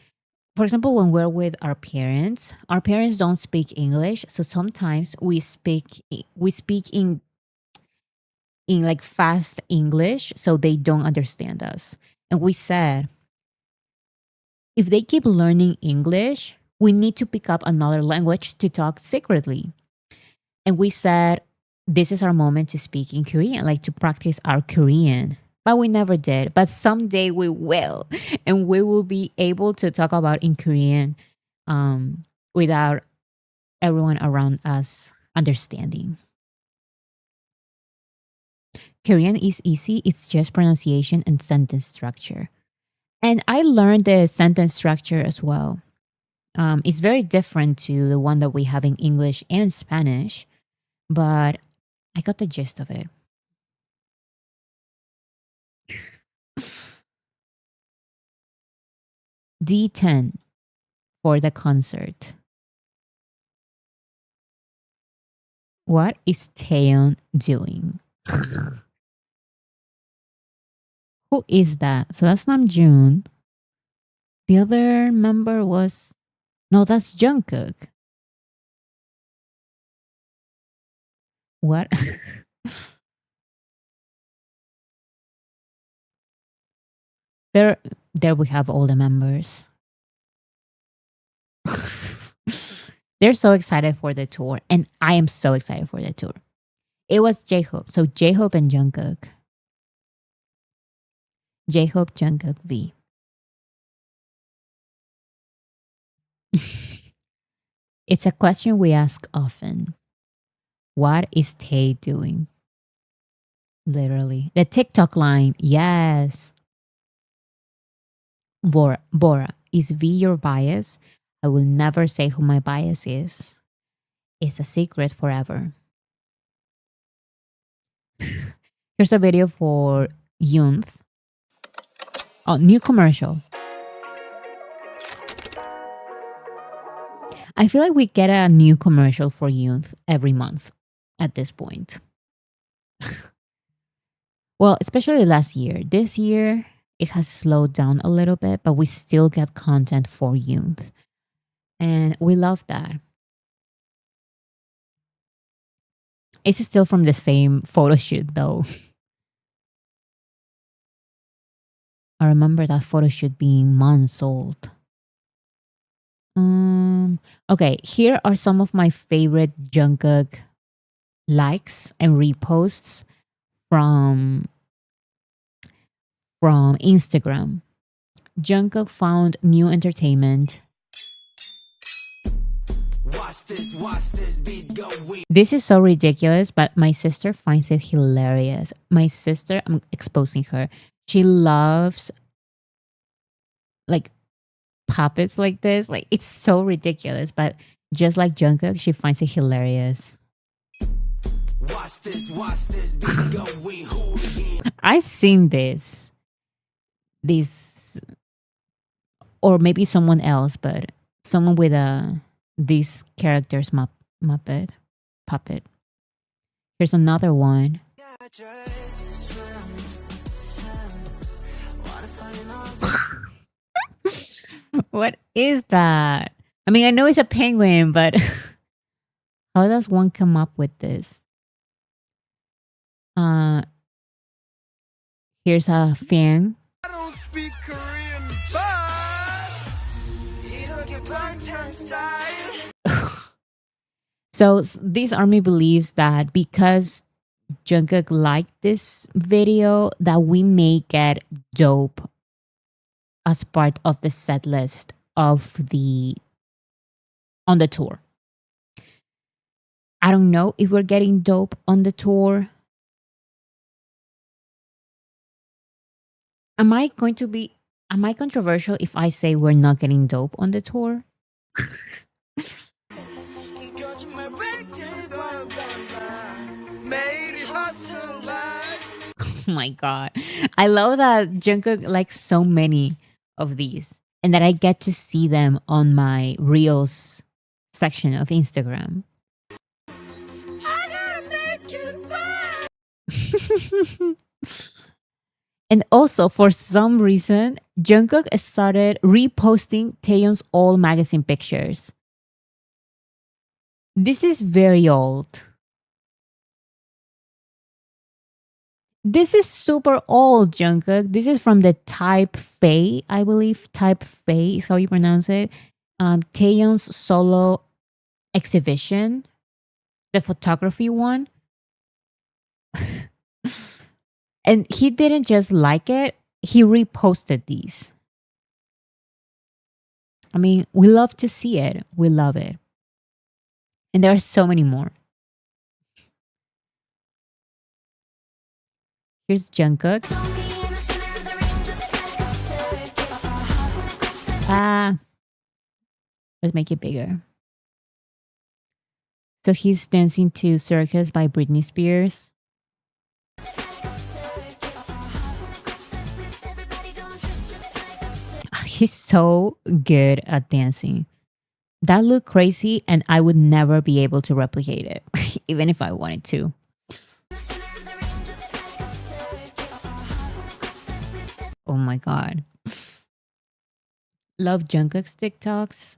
for example, when we're with our parents don't speak English, so sometimes we speak in like fast English so they don't understand us. And we said, if they keep learning English, we need to pick up another language to talk secretly. And we said, this is our moment to speak in Korean, like to practice our Korean. But we never did. But someday we will. And we will be able to talk about in Korean without everyone around us understanding. Korean is easy. It's just pronunciation and sentence structure. And I learned the sentence structure as well. It's very different to the one that we have in English and Spanish, but I got the gist of it. D10 for the concert. What is Taeyeon doing? Who is that? So that's Namjoon. The other member was... No, that's Jungkook. What? There we have all the members. They're so excited for the tour, and I am so excited for the tour. It was J-Hope. So J-Hope and Jungkook. J-Hope, Jungkook, V. It's a question we ask often. What is Tae doing? Literally. The TikTok line. Yes. Bora, is V your bias? I will never say who my bias is. It's a secret forever. Here's a video for Youth. Oh, new commercial. I feel like we get a new commercial for Youth every month at this point. Well, especially last year. This year, it has slowed down a little bit, but we still get content for Youth. And we love that. It's still from the same photo shoot, though. I remember that photo shoot being months old. Okay, here are some of my favorite Jungkook likes and reposts from Instagram. Jungkook found new entertainment. This is so ridiculous, but my sister finds it hilarious. My sister, I'm exposing her. She loves like puppets like this. Like it's so ridiculous, but just like Jungkook, she finds it hilarious. I've seen this, or maybe someone else, but someone with these characters puppet. Here's another one. What is that? I mean, I know it's a penguin, but how does one come up with this? Here's a fan. I don't speak Korean, but 이렇게 방탄 style. So this army believes that because Jungkook liked this video, that we may get dope as part of the set list of on the tour. I don't know if we're getting dope on the tour. Am I controversial if I say we're not getting dope on the tour? Oh my god. I love that Jungkook likes so many of these and that I get to see them on my Reels section of Instagram. And also, for some reason, Jungkook started reposting Taeyeon's old magazine pictures. This is very old. This is super old, Jungkook. This is from the Type Fae, I believe. Type Fae is how you pronounce it. Taeyeon's solo exhibition, the photography one. And he didn't just like it, he reposted these. I mean, we love to see it. We love it. And there are so many more. Here's Jungkook. Let's make it bigger. So he's dancing to Circus by Britney Spears. He's so good at dancing. That looked crazy and I would never be able to replicate it, even if I wanted to. Oh my god. Love Jungkook's TikToks.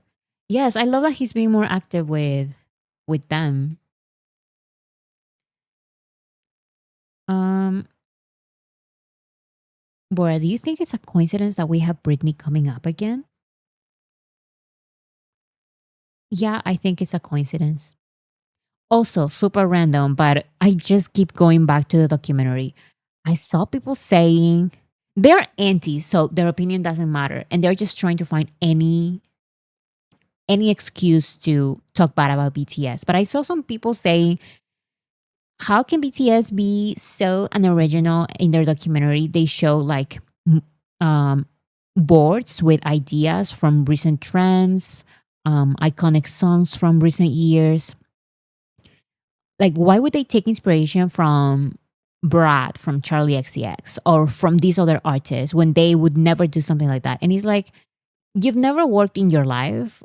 Yes, I love that he's being more active with them. Bora, do you think it's a coincidence that we have Britney coming up again? Yeah, I think it's a coincidence. Also, super random, but I just keep going back to the documentary. I saw people saying they're anti, so their opinion doesn't matter. And they're just trying to find any excuse to talk bad about BTS. But I saw some people saying, how can BTS be so unoriginal in their documentary? They show like boards with ideas from recent trends, iconic songs from recent years. Like, why would they take inspiration from Brad, from Charlie XCX, or from these other artists when they would never do something like that? And he's like, you've never worked in your life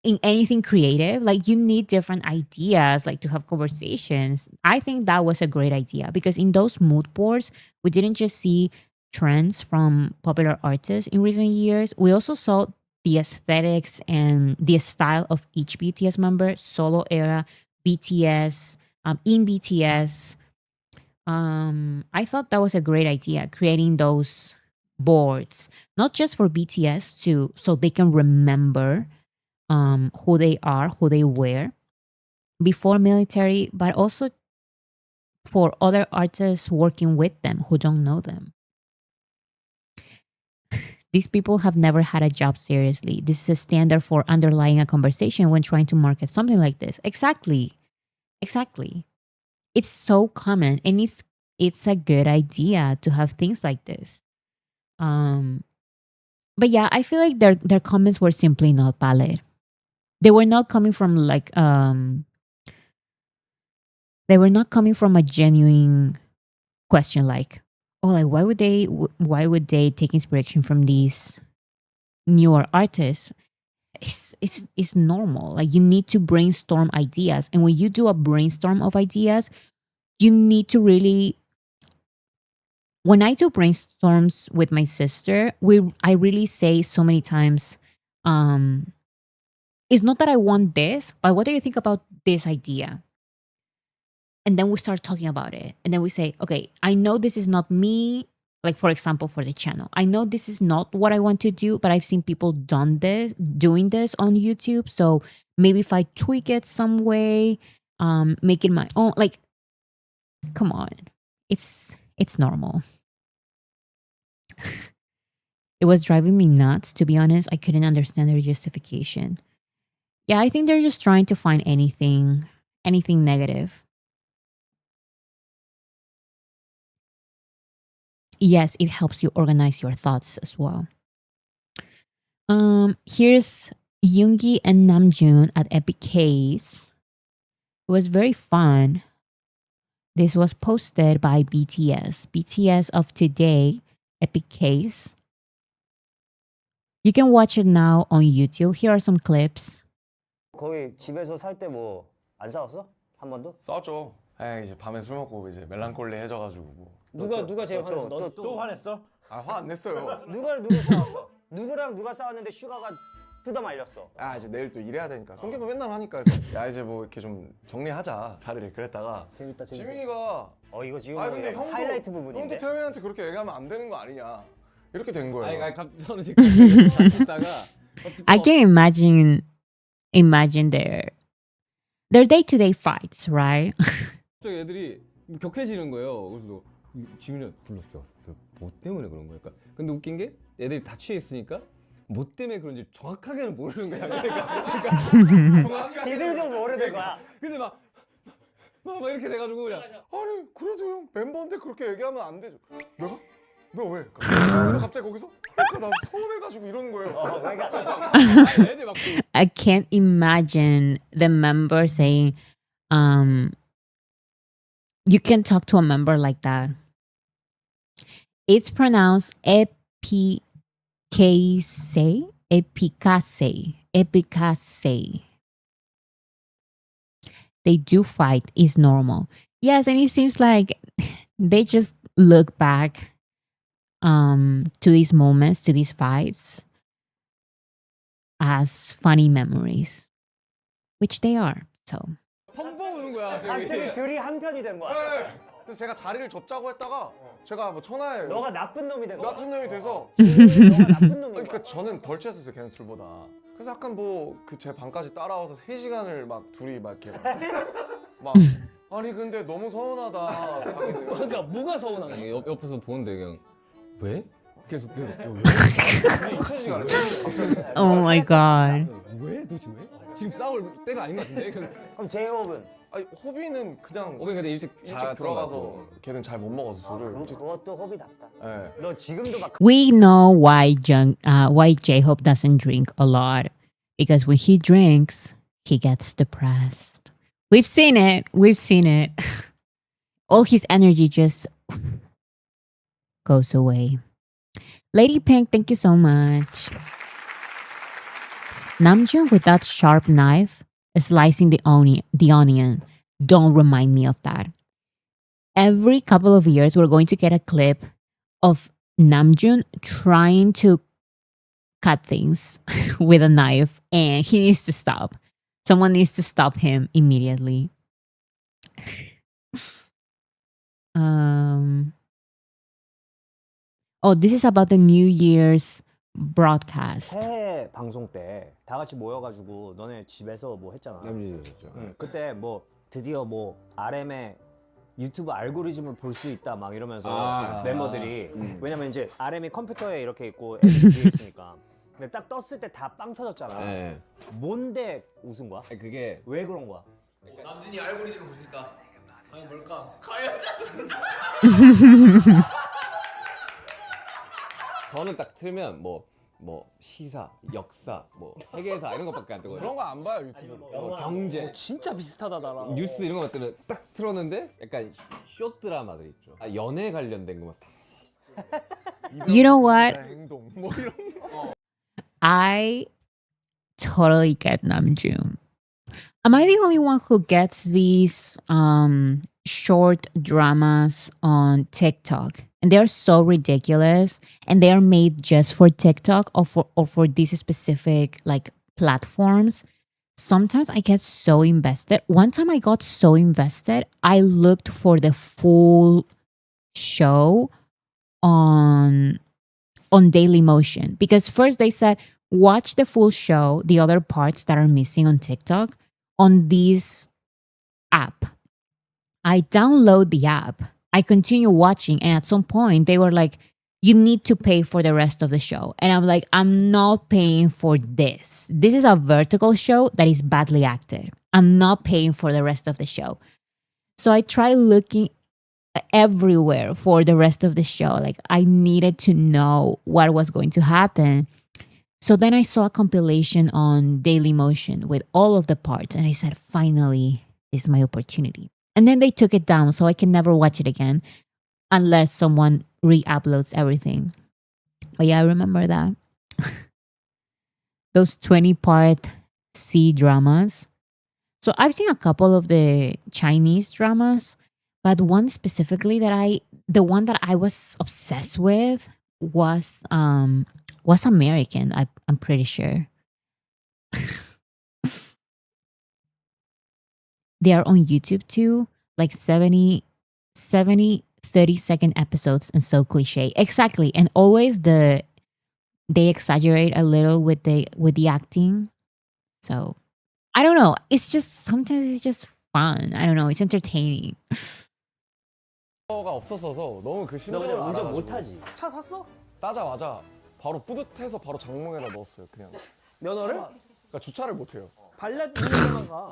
in anything creative. Like, you need different ideas, like to have conversations. I think that was a great idea because in those mood boards, we didn't just see trends from popular artists in recent years. We also saw the aesthetics and the style of each BTS member, solo era, BTS, in BTS. I thought that was a great idea, creating those boards, not just for BTS so they can remember who they are, who they were before military, but also for other artists working with them who don't know them. These people have never had a job seriously. This is a standard for underlying a conversation when trying to market something like this. Exactly. It's so common, and it's a good idea to have things like this. But yeah, I feel like their comments were simply not valid. They were not coming from like they were not coming from a genuine question like, oh, like why would they take inspiration from these newer artists? It's normal. Like, you need to brainstorm ideas, and when you do a brainstorm of ideas, you need to really when I do brainstorms with my sister, I really say so many times, it's not that I want this, but what do you think about this idea? And then we start talking about it. And then we say, okay, I know this is not me. Like, for example, for the channel, I know this is not what I want to do, but I've seen people doing this on YouTube. So maybe if I tweak it some way, make it my own, like, come on. It's normal. It was driving me nuts, to be honest. I couldn't understand their justification. Yeah, I think they're just trying to find anything negative. Yes, it helps you organize your thoughts as well. Here's Yoongi and Namjoon at Epic Case. It was very fun. This was posted by BTS. BTS of today, Epic Case. You can watch it now on YouTube. Here are some clips. 거기 집에서 살 때 뭐 안 싸웠어? 한 번도? 싸웠죠. 에 이제 밤에 술 먹고 이제 멜랑콜리 해져가지고 뭐. 누가 제일 화냈어? 너 또 화냈어? 아, 화 안 냈어요. 누가 싸웠어? 누구랑 누가 싸웠는데 슈가가 뜯어 말렸어? 아 이제 내일 또 일해야 되니까 송기도 맨날 하니까 그래서 야 이제 뭐 이렇게 좀 정리하자 자리를 그랬다가 재밌다. 지민이가 이거 지금 근데 형도, 하이라이트 부분인데. 형도 태민이한테 그렇게 얘기하면 안 되는 거 아니냐 이렇게 된 거예요. 저는 지금 듣다가 I can imagine their day-to-day fights, right? 저 애들이 격해지는 거예요. 그래서 지민이 불렀어. 뭐 때문에 그런 거야? 근데 웃긴 게 애들이 다 취해 있으니까 뭐 때문에 그런지 정확하게는 모르는 거야. 그러니까 지들도 모르는 거야. 근데 막 이렇게 돼가지고 그냥 아니 그래도 형 멤버인데 그렇게 얘기하면 안 되죠. 내가? 너 왜? 갑자기 거기서? 그러니까 나 서운해가지고 이러는 거예요. I can't imagine the member saying, you can talk to a member like that. It's pronounced epicase. They do fight is normal. Yes, and it seems like they just look back to these moments, to these fights as funny memories, which they are. So 펑펑 우는 거야. 갑자기 둘이 한 편이 된 거야. 네. 그래서 제가 자리를 접자고 했다가 제가 뭐 천하에 너가 나쁜 놈이 된 거야. 나쁜 놈이 돼서 너가 나쁜 놈이. 그러니까 저는 덜 취했었어요 걔네 둘보다. 그래서 약간 뭐 그 제 방까지 따라와서 3시간을 막 둘이 막 이렇게 막 아니 근데 너무 서운하다. 그러니까 뭐가 서운한 거야? 옆에서 보는데 그냥 왜? 계속 왜? Oh my god. 왜? 도대체 왜? 지금 싸울 때가 아닌 것 같은데? 그럼 제이홉은? 아니 호비는 그냥 호비 근데 일찍 들어가서 걔는 잘 못 먹어서 술을. 그것도 호비답다. 네. 너 지금도 막. We know why J-Hope doesn't drink a lot, because when he drinks, he gets depressed. We've seen it. All his energy just goes away. Lady Pink, thank you so much. Namjoon with that sharp knife slicing the onion. Don't remind me of that. Every couple of years, we're going to get a clip of Namjoon trying to cut things with a knife, and he needs to stop. Someone needs to stop him immediately. Oh, this is about the New Year's broadcast. 새해 방송 때 다 같이 모여가지고 너네 집에서 뭐 했잖아. 그때 뭐 드디어 뭐 RM의 유튜브 알고리즘을 볼 수 있다 막 이러면서 멤버들이 왜냐면 이제 RM이 컴퓨터에 이렇게 있고 애들이 뒤에 있으니까. 근데 딱 떴을 때 다 빵 터졌잖아. 네. 뭔데 웃은 거야? 그게 왜 그런 거야? 남준이 알고리즘을 보실까? 과연 뭘까? 저는 딱 틀면 뭐 시사, 역사, 뭐 세계사 이런 것밖에 안 뜨거든요. 그런 거 안 봐요 유튜브로. 경제, 진짜 비슷하다 나랑. 뉴스 이런 것들은 딱 틀었는데 약간 쇼 드라마들 있죠. 연애 관련된 거만 다. You know what? 행동 뭐 이런 거. I totally get Namjoon. Am I the only one who gets these short dramas on TikTok? And they're so ridiculous, and they are made just for TikTok or for these specific like platforms. Sometimes I get so invested. One time I got so invested, I looked for the full show on Daily Motion, because first they said watch the full show, the other parts that are missing on TikTok on this app. I download the app. I continue watching, and at some point they were like, you need to pay for the rest of the show. And I'm like, I'm not paying for this. This is a vertical show that is badly acted. I'm not paying for the rest of the show. So I tried looking everywhere for the rest of the show. Like, I needed to know what was going to happen. So then I saw a compilation on Daily Motion with all of the parts, and I said, finally, this is my opportunity. And then they took it down, so I can never watch it again unless someone re-uploads everything. But yeah, I remember that. Those 20-part C dramas. So I've seen a couple of the Chinese dramas, but one specifically the one that I was obsessed with was American. I'm pretty sure. They are on YouTube too, like 30-second episodes, and so cliche. Exactly. And always they exaggerate a little with the acting. So I don't know. It's just sometimes it's just fun. I don't know. It's entertaining. 가 없었어서 너무 그 너 신호를 그냥 운전 알아가지고 못하지? 차 샀어? 따자마자 바로 뿌듯해서 바로 장롱에다 넣었어요. 그냥 면허를? 그러니까 주차를 못해요. 발렛 운전만 가.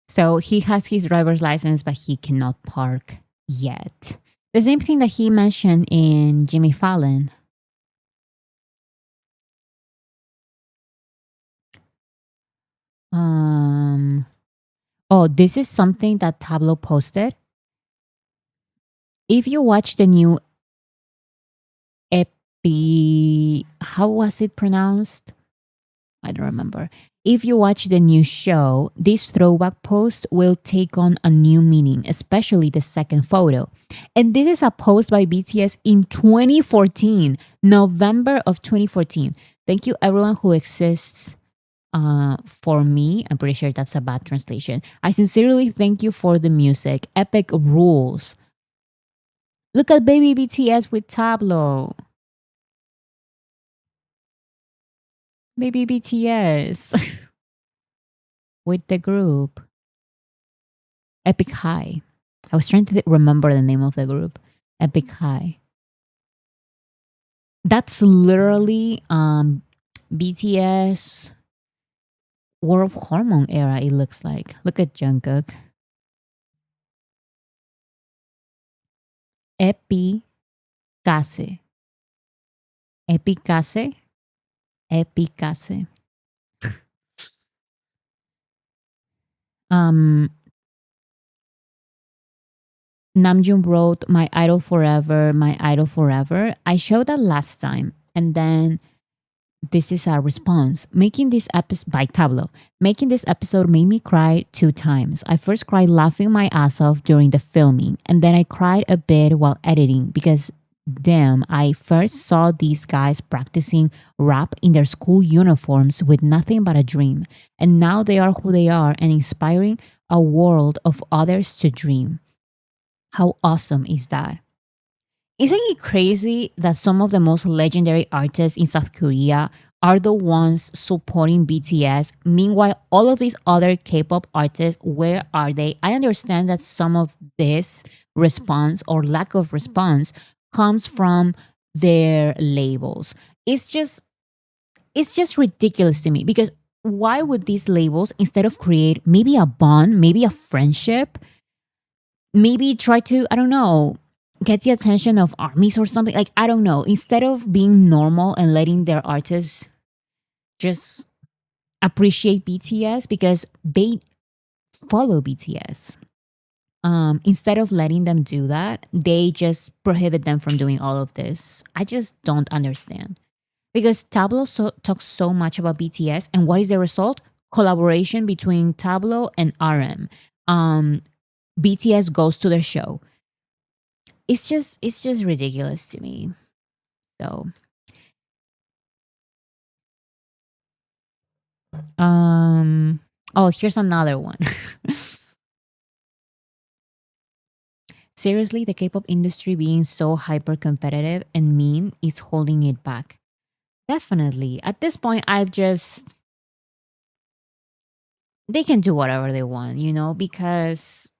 So he has his driver's license, but he cannot park yet. The same thing that he mentioned in Jimmy Fallon. Oh, this is something that Tableau posted. If you watch the new how was it pronounced? I don't remember. If you watch the new show, this throwback post will take on a new meaning, especially the second photo. And this is a post by BTS in 2014, November of 2014. Thank you, everyone who exists for me. I'm pretty sure that's a bad translation. I sincerely thank you for the music. Epic rules. Look at baby BTS with Tableau. Baby BTS with the group. Epic High. I was trying to remember the name of the group. Epic High. That's literally BTS World of Hormone era, it looks like. Look at Jungkook. Epicase. Epicase. Epicase. Namjoon wrote My Idol Forever, My Idol Forever. I showed that last time, and then this is our response. Making this episode by Tableau. Making this episode made me cry 2 times. I first cried laughing my ass off during the filming, and then I cried a bit while editing because damn, I first saw these guys practicing rap in their school uniforms with nothing but a dream. And now they are who they are and inspiring a world of others to dream. How awesome is that? Isn't it crazy that some of the most legendary artists in South Korea are the ones supporting BTS? Meanwhile, all of these other K-pop artists, where are they? I understand that some of this response or lack of response comes from their labels. It's just ridiculous to me, because why would these labels, instead of create maybe a bond, maybe a friendship, maybe try to, I don't know, get the attention of armies or something, like, I don't know, instead of being normal and letting their artists just appreciate BTS because they follow BTS. Instead of letting them do that, they just prohibit them from doing all of this. I just don't understand. Because Tableau talks so much about BTS, and what is the result? collaboration between Tableau and RM. BTS goes to their show. It's just ridiculous to me. So oh, here's another one. Seriously, the K-pop industry being so hyper competitive and mean is holding it back. Definitely. At this point, they can do whatever they want, because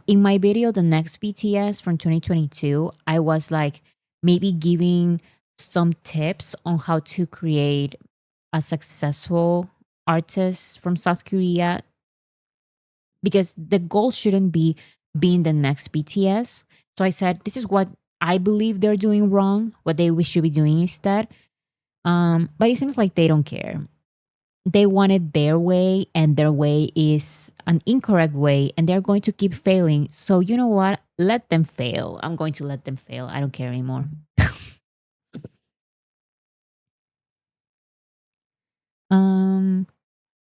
in my video, the next BTS from 2022, I was like maybe giving some tips on how to create a successful artist from South Korea, because the goal shouldn't be being the next BTS. So I said, this is what I believe they're doing wrong, what they should be doing instead. But it seems like they don't care. They want it their way, and their way is an incorrect way, and they're going to keep failing. So you know what? Let them fail. I'm going to let them fail. I don't care anymore.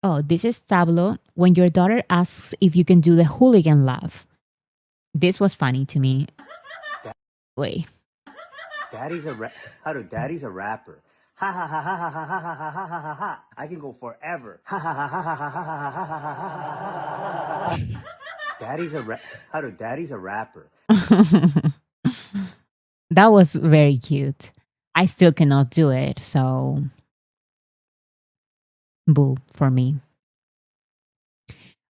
Oh, this is Tableau. When your daughter asks if you can do the hooligan laugh. This was funny to me. Wait. Daddy's a rapper. Ha ha ha ha ha ha ha ha ha ha ha ha. I can go forever. Ha ha ha ha ha ha ha ha ha ha ha. Daddy's a rapper. That was very cute. I still cannot do it, so boo for me.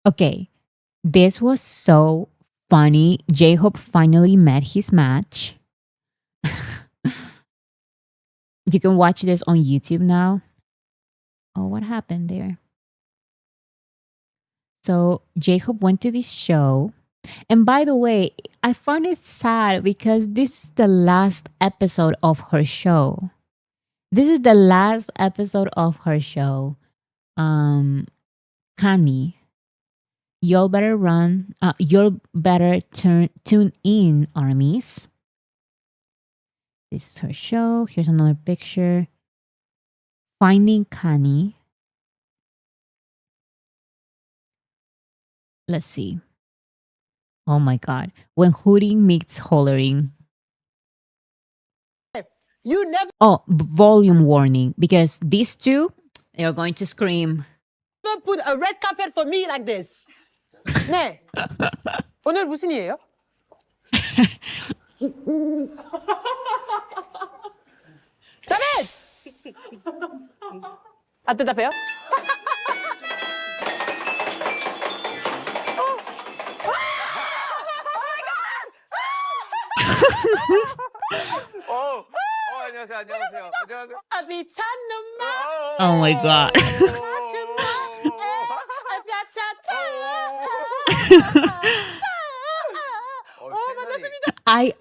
Okay, this was so funny. J-Hope finally met his match. You can watch this on YouTube now. Oh, what happened there? So J-Hope went to this show. And by the way, I found it sad because this is the last episode of her show. This is the last episode of her show. Kani, you'll better tune in, armies. This is her show. Here's another picture. Finding Kani. Let's see. Oh my God. When hooting meets hollering. You never volume warning. Because these two, they are going to scream. put a red carpet for me like this. 네. 오늘 무슨 일이에요? 다빈! 안 대답해요? 안녕하세요. Oh my God. I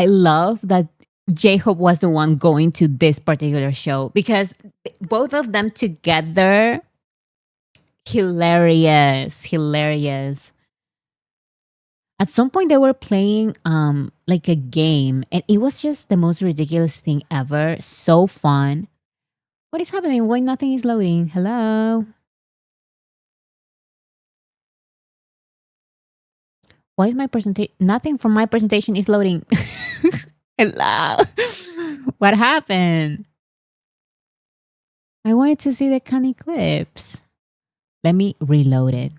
love that J-Hope was the one going to this particular show because both of them together, hilarious. At some point they were playing like a game and it was just the most ridiculous thing ever. So fun. What is happening? Why nothing is loading? Hello? Why is my presentation? Nothing from my presentation is loading. Hello? What happened? I wanted to see the Kanye clips. Let me reload it.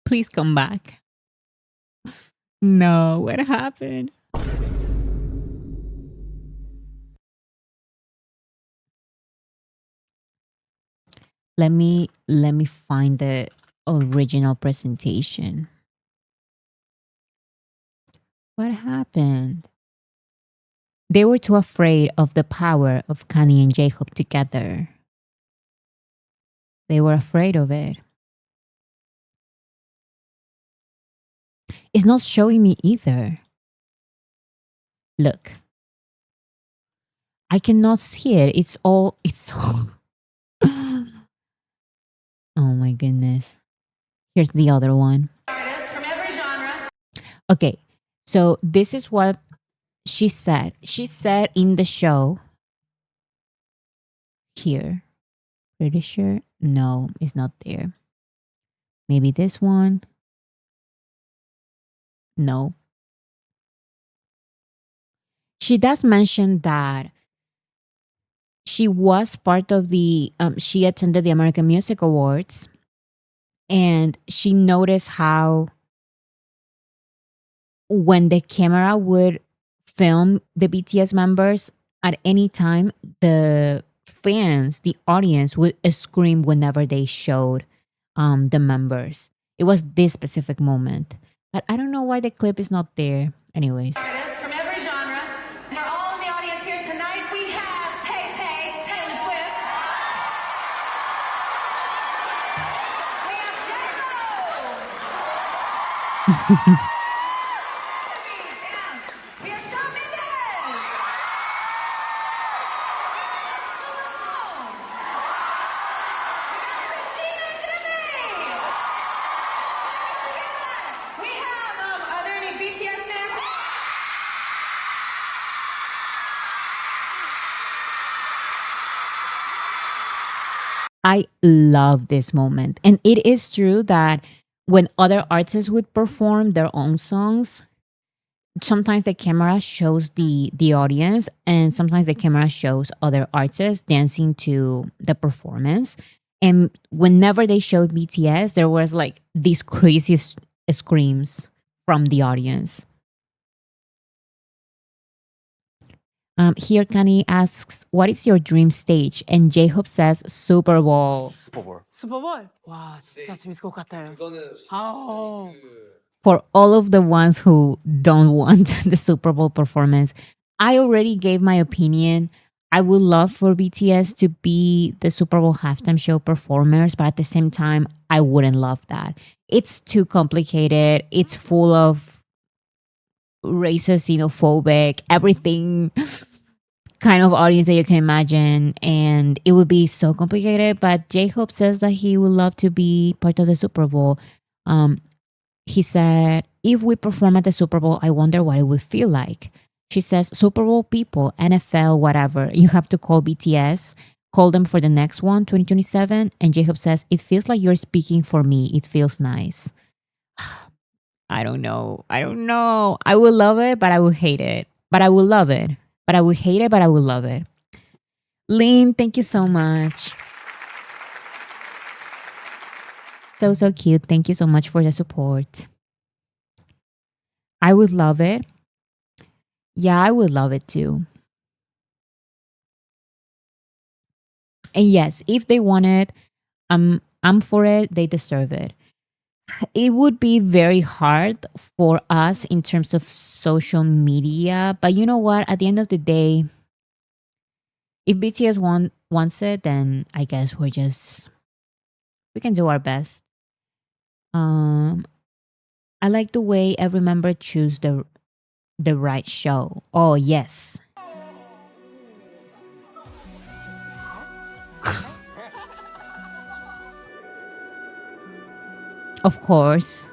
Please come back. No, what happened? Let me find the original presentation. What happened? They were too afraid of the power of Kanye and J-Hope together. They were afraid of it. It's not showing me either. Look. I cannot see it. It's all Oh my goodness. Here's the other one. Okay, so this is what she said. She said in the show here. Pretty sure. No, it's not there. Maybe this one. No. She does mention that she was part of she attended the American Music Awards, and she noticed how when the camera would film the BTS members at any time, the fans, the audience would scream whenever they showed the members. It was this specific moment. But I don't know why the clip is not there. Anyways. Artists from every genre. For all in the audience here tonight, we have Tay-Tay, Taylor Swift. We have J-Lo. We have Shawn Mendes. We have, are there any BTS fans? I love this moment. And it is true that when other artists would perform their own songs, sometimes the camera shows the audience and sometimes the camera shows other artists dancing to the performance. And whenever they showed BTS, there was like these crazy screams from the audience. Here, Kani asks, what is your dream stage? And J-Hope says, Super Bowl. 슈퍼볼. 와, 진짜 재밌을 것 같아요. 아우. For all of the ones who don't want the Super Bowl performance, I already gave my opinion. I would love for BTS to be the Super Bowl halftime show performers, but at the same time, I wouldn't love that. It's too complicated. It's full of racist, xenophobic, everything kind of audience that you can imagine. And it would be so complicated. But J-Hope says that he would love to be part of the Super Bowl. He said, if we perform at the Super Bowl, I wonder what it would feel like. She says, Super Bowl people, NFL, whatever, you have to call BTS, call them for the next one, 2027. And J-Hope says, it feels like you're speaking for me. It feels nice. I don't know. I would love it, but I would hate it. But I would love it. But I would hate it, but I would love it. Lynn, thank you so much. So cute. Thank you so much for the support. I would love it. Yeah, I would love it too. And yes, if they want it, I'm for it. They deserve it. It would be very hard for us in terms of social media. But you know what? At the end of the day, if BTS wants it, then I guess we can do our best. I like the way every member choose the right show. Oh, yes. Of course.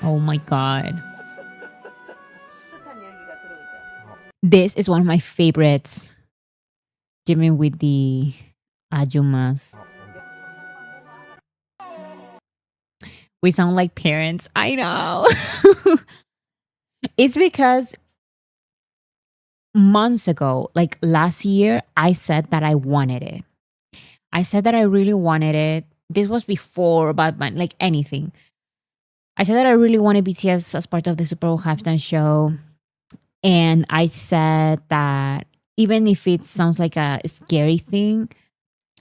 Oh my god. This is one of my favorites. Jimmy with the ajumas. We sound like parents. I know. It's because months ago, like last year, I said that I wanted it. I said that I really wanted it. This was before Batman, like anything. I said that I really wanted BTS as part of the Super Bowl halftime show. And I said that even if it sounds like a scary thing,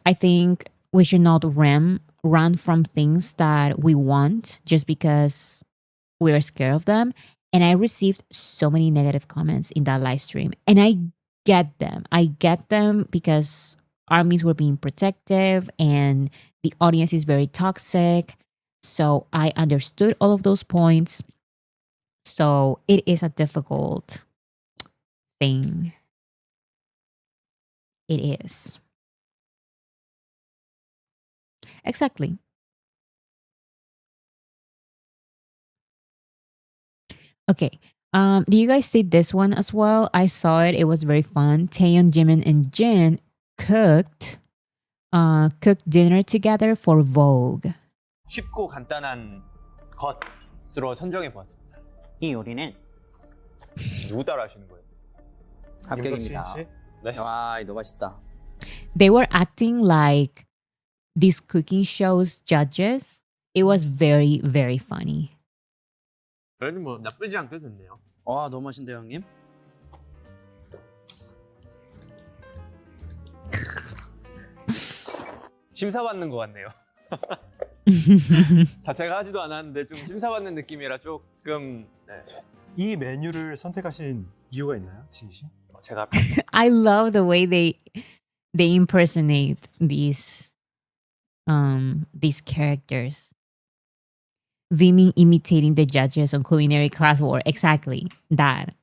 I think we should not run from things that we want just because we're scared of them. And I received so many negative comments in that live stream. And I get them. I get them because armies were being protective and the audience is very toxic. So I understood all of those points. So it is a difficult thing. It is. Exactly. Okay. Do you guys see this one as well? I saw it. It was very fun. Taeyeon, Jimin, and Jin cooked dinner together for Vogue. 쉽고 간단한 것으로 선정해 보았습니다. 이 요리는 누구 따라 하시는 거예요? 합격입니다. 네. 와, 이거 맛있다. They were acting like these cooking shows judges. It was very, very funny. 그래도 뭐 나쁘지 않게 됐네요. 와, 너무 맛있는데요, 형님? 심사받는 것 같네요. 자체가 하지도 않았는데 좀 심사받는 느낌이라 조금 이 메뉴를 선택하신 이유가 있나요, 지희 씨? 제가 I love the way they impersonate these characters. Viming imitating the judges on Culinary Class War. Exactly that.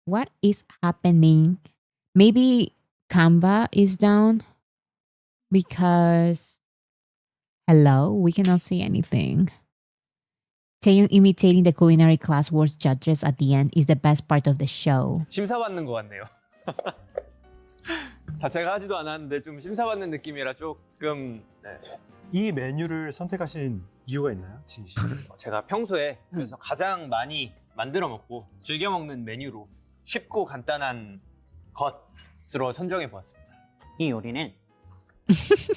What is happening? Maybe Canva is down because hello, we cannot see anything. Taeyeon imitating the Culinary Class Wars judges at the end is the best part of the show. 심사받는 것 같네요. 자체가 하지도 않았는데 좀 심사받는 느낌이라 조금 이 메뉴를 선택하신 이유가 있나요, 지희 씨? 제가 평소에 그래서 가장 많이 만들어 먹고 즐겨 먹는 메뉴로 쉽고 간단한 것으로 선정해 보았습니다. 이 요리는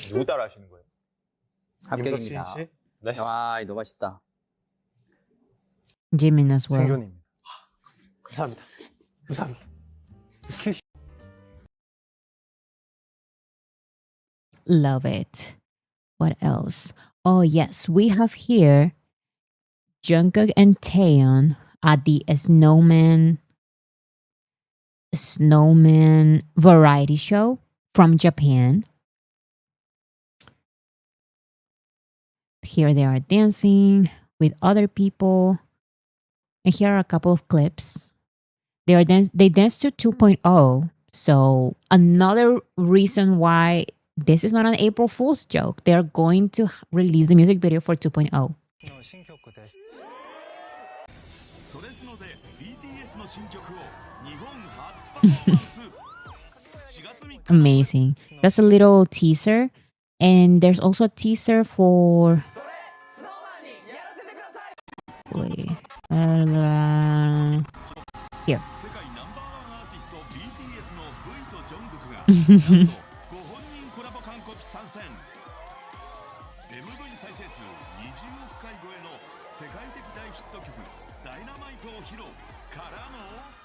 누구 따라 하시는 거예요? 합격입니다. 씨? 네. 와, 이거 맛있다. Jimin as well. 생존입니다. 감사합니다. 감사합니다. Love it. What else? Oh, yes. We have here Jungkook and Taeyeon at the Snowman variety show from Japan. Here they are dancing with other people. And here are a couple of clips. They dance to 2.0. So another reason why this is not an April Fool's joke. They're going to release the music video for 2.0. Amazing. That's a little teaser. And there's also a teaser for... Wait. Here.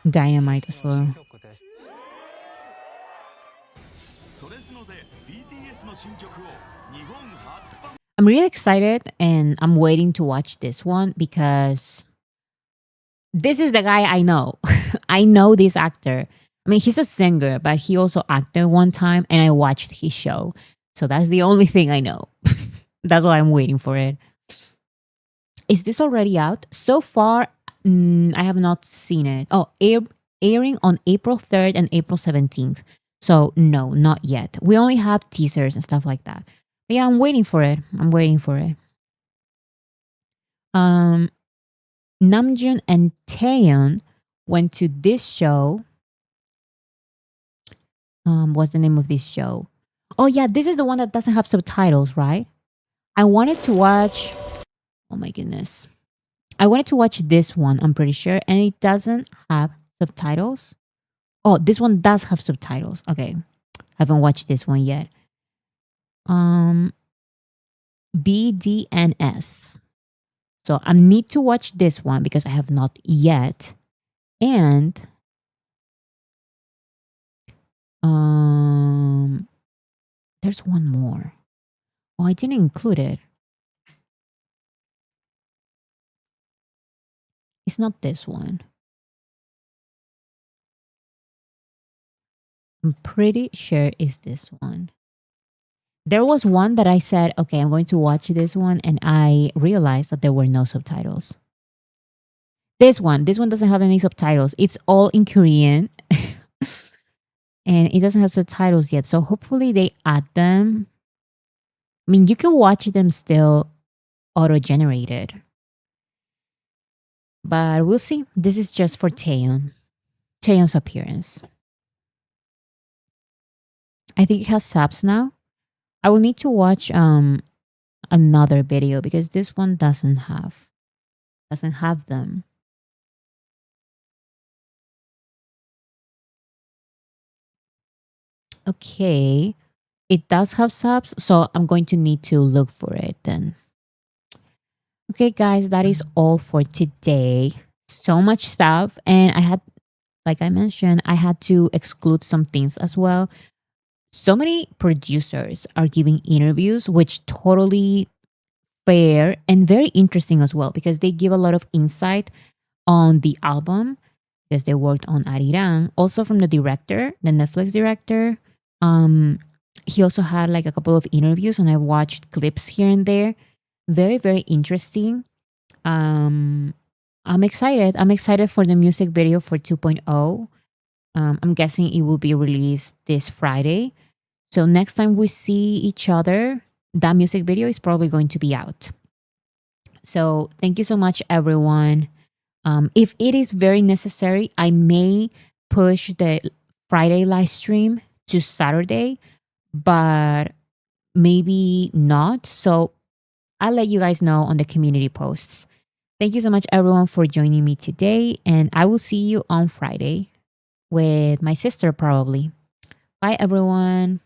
Dynamite as well. I'm really excited and I'm waiting to watch this one because this is the guy I know. I know this actor. I mean, he's a singer, but he also acted one time and I watched his show. So that's the only thing I know. That's why I'm waiting for it. Is this already out? So far, I have not seen it. Oh, airing on April 3rd and April 17th. So no, not yet. We only have teasers and stuff like that. But yeah, I'm waiting for it. Namjoon and Taeyeon went to this show. What's the name of this show? Oh yeah, this is the one that doesn't have subtitles, right? I wanted to watch... Oh my goodness. I wanted to watch this one, I'm pretty sure. And it doesn't have subtitles. Oh, this one does have subtitles. Okay. Haven't watched this one yet. BDNS. So I need to watch this one because I have not yet. And there's one more. Oh, I didn't include it. It's not this one. I'm pretty sure it's this one. There was one that I said, okay, I'm going to watch this one, and I realized that there were no subtitles. This one doesn't have any subtitles. It's all in Korean. And it doesn't have subtitles yet. So hopefully they add them. I mean, you can watch them still auto-generated. But we'll see. This is just for Taeyeon's appearance. I think it has subs now. I will need to watch another video because this one doesn't have them. Okay, it does have subs, so I'm going to need to look for it then. Okay, guys, that is all for today. So much stuff, and like I mentioned, I had to exclude some things as well. So many producers are giving interviews, which totally fair and very interesting as well because they give a lot of insight on the album because they worked on Arirang. Also from the director, the Netflix director. He also had like a couple of interviews and I watched clips here and there. Very, very interesting. I'm excited. I'm excited for the music video for 2.0. I'm guessing it will be released this Friday. So next time we see each other, that music video is probably going to be out. So thank you so much, everyone. If it is very necessary, I may push the Friday live stream to Saturday, but maybe not. So I'll let you guys know on the community posts. Thank you so much, everyone, for joining me today. And I will see you on Friday with my sister, probably. Bye, everyone.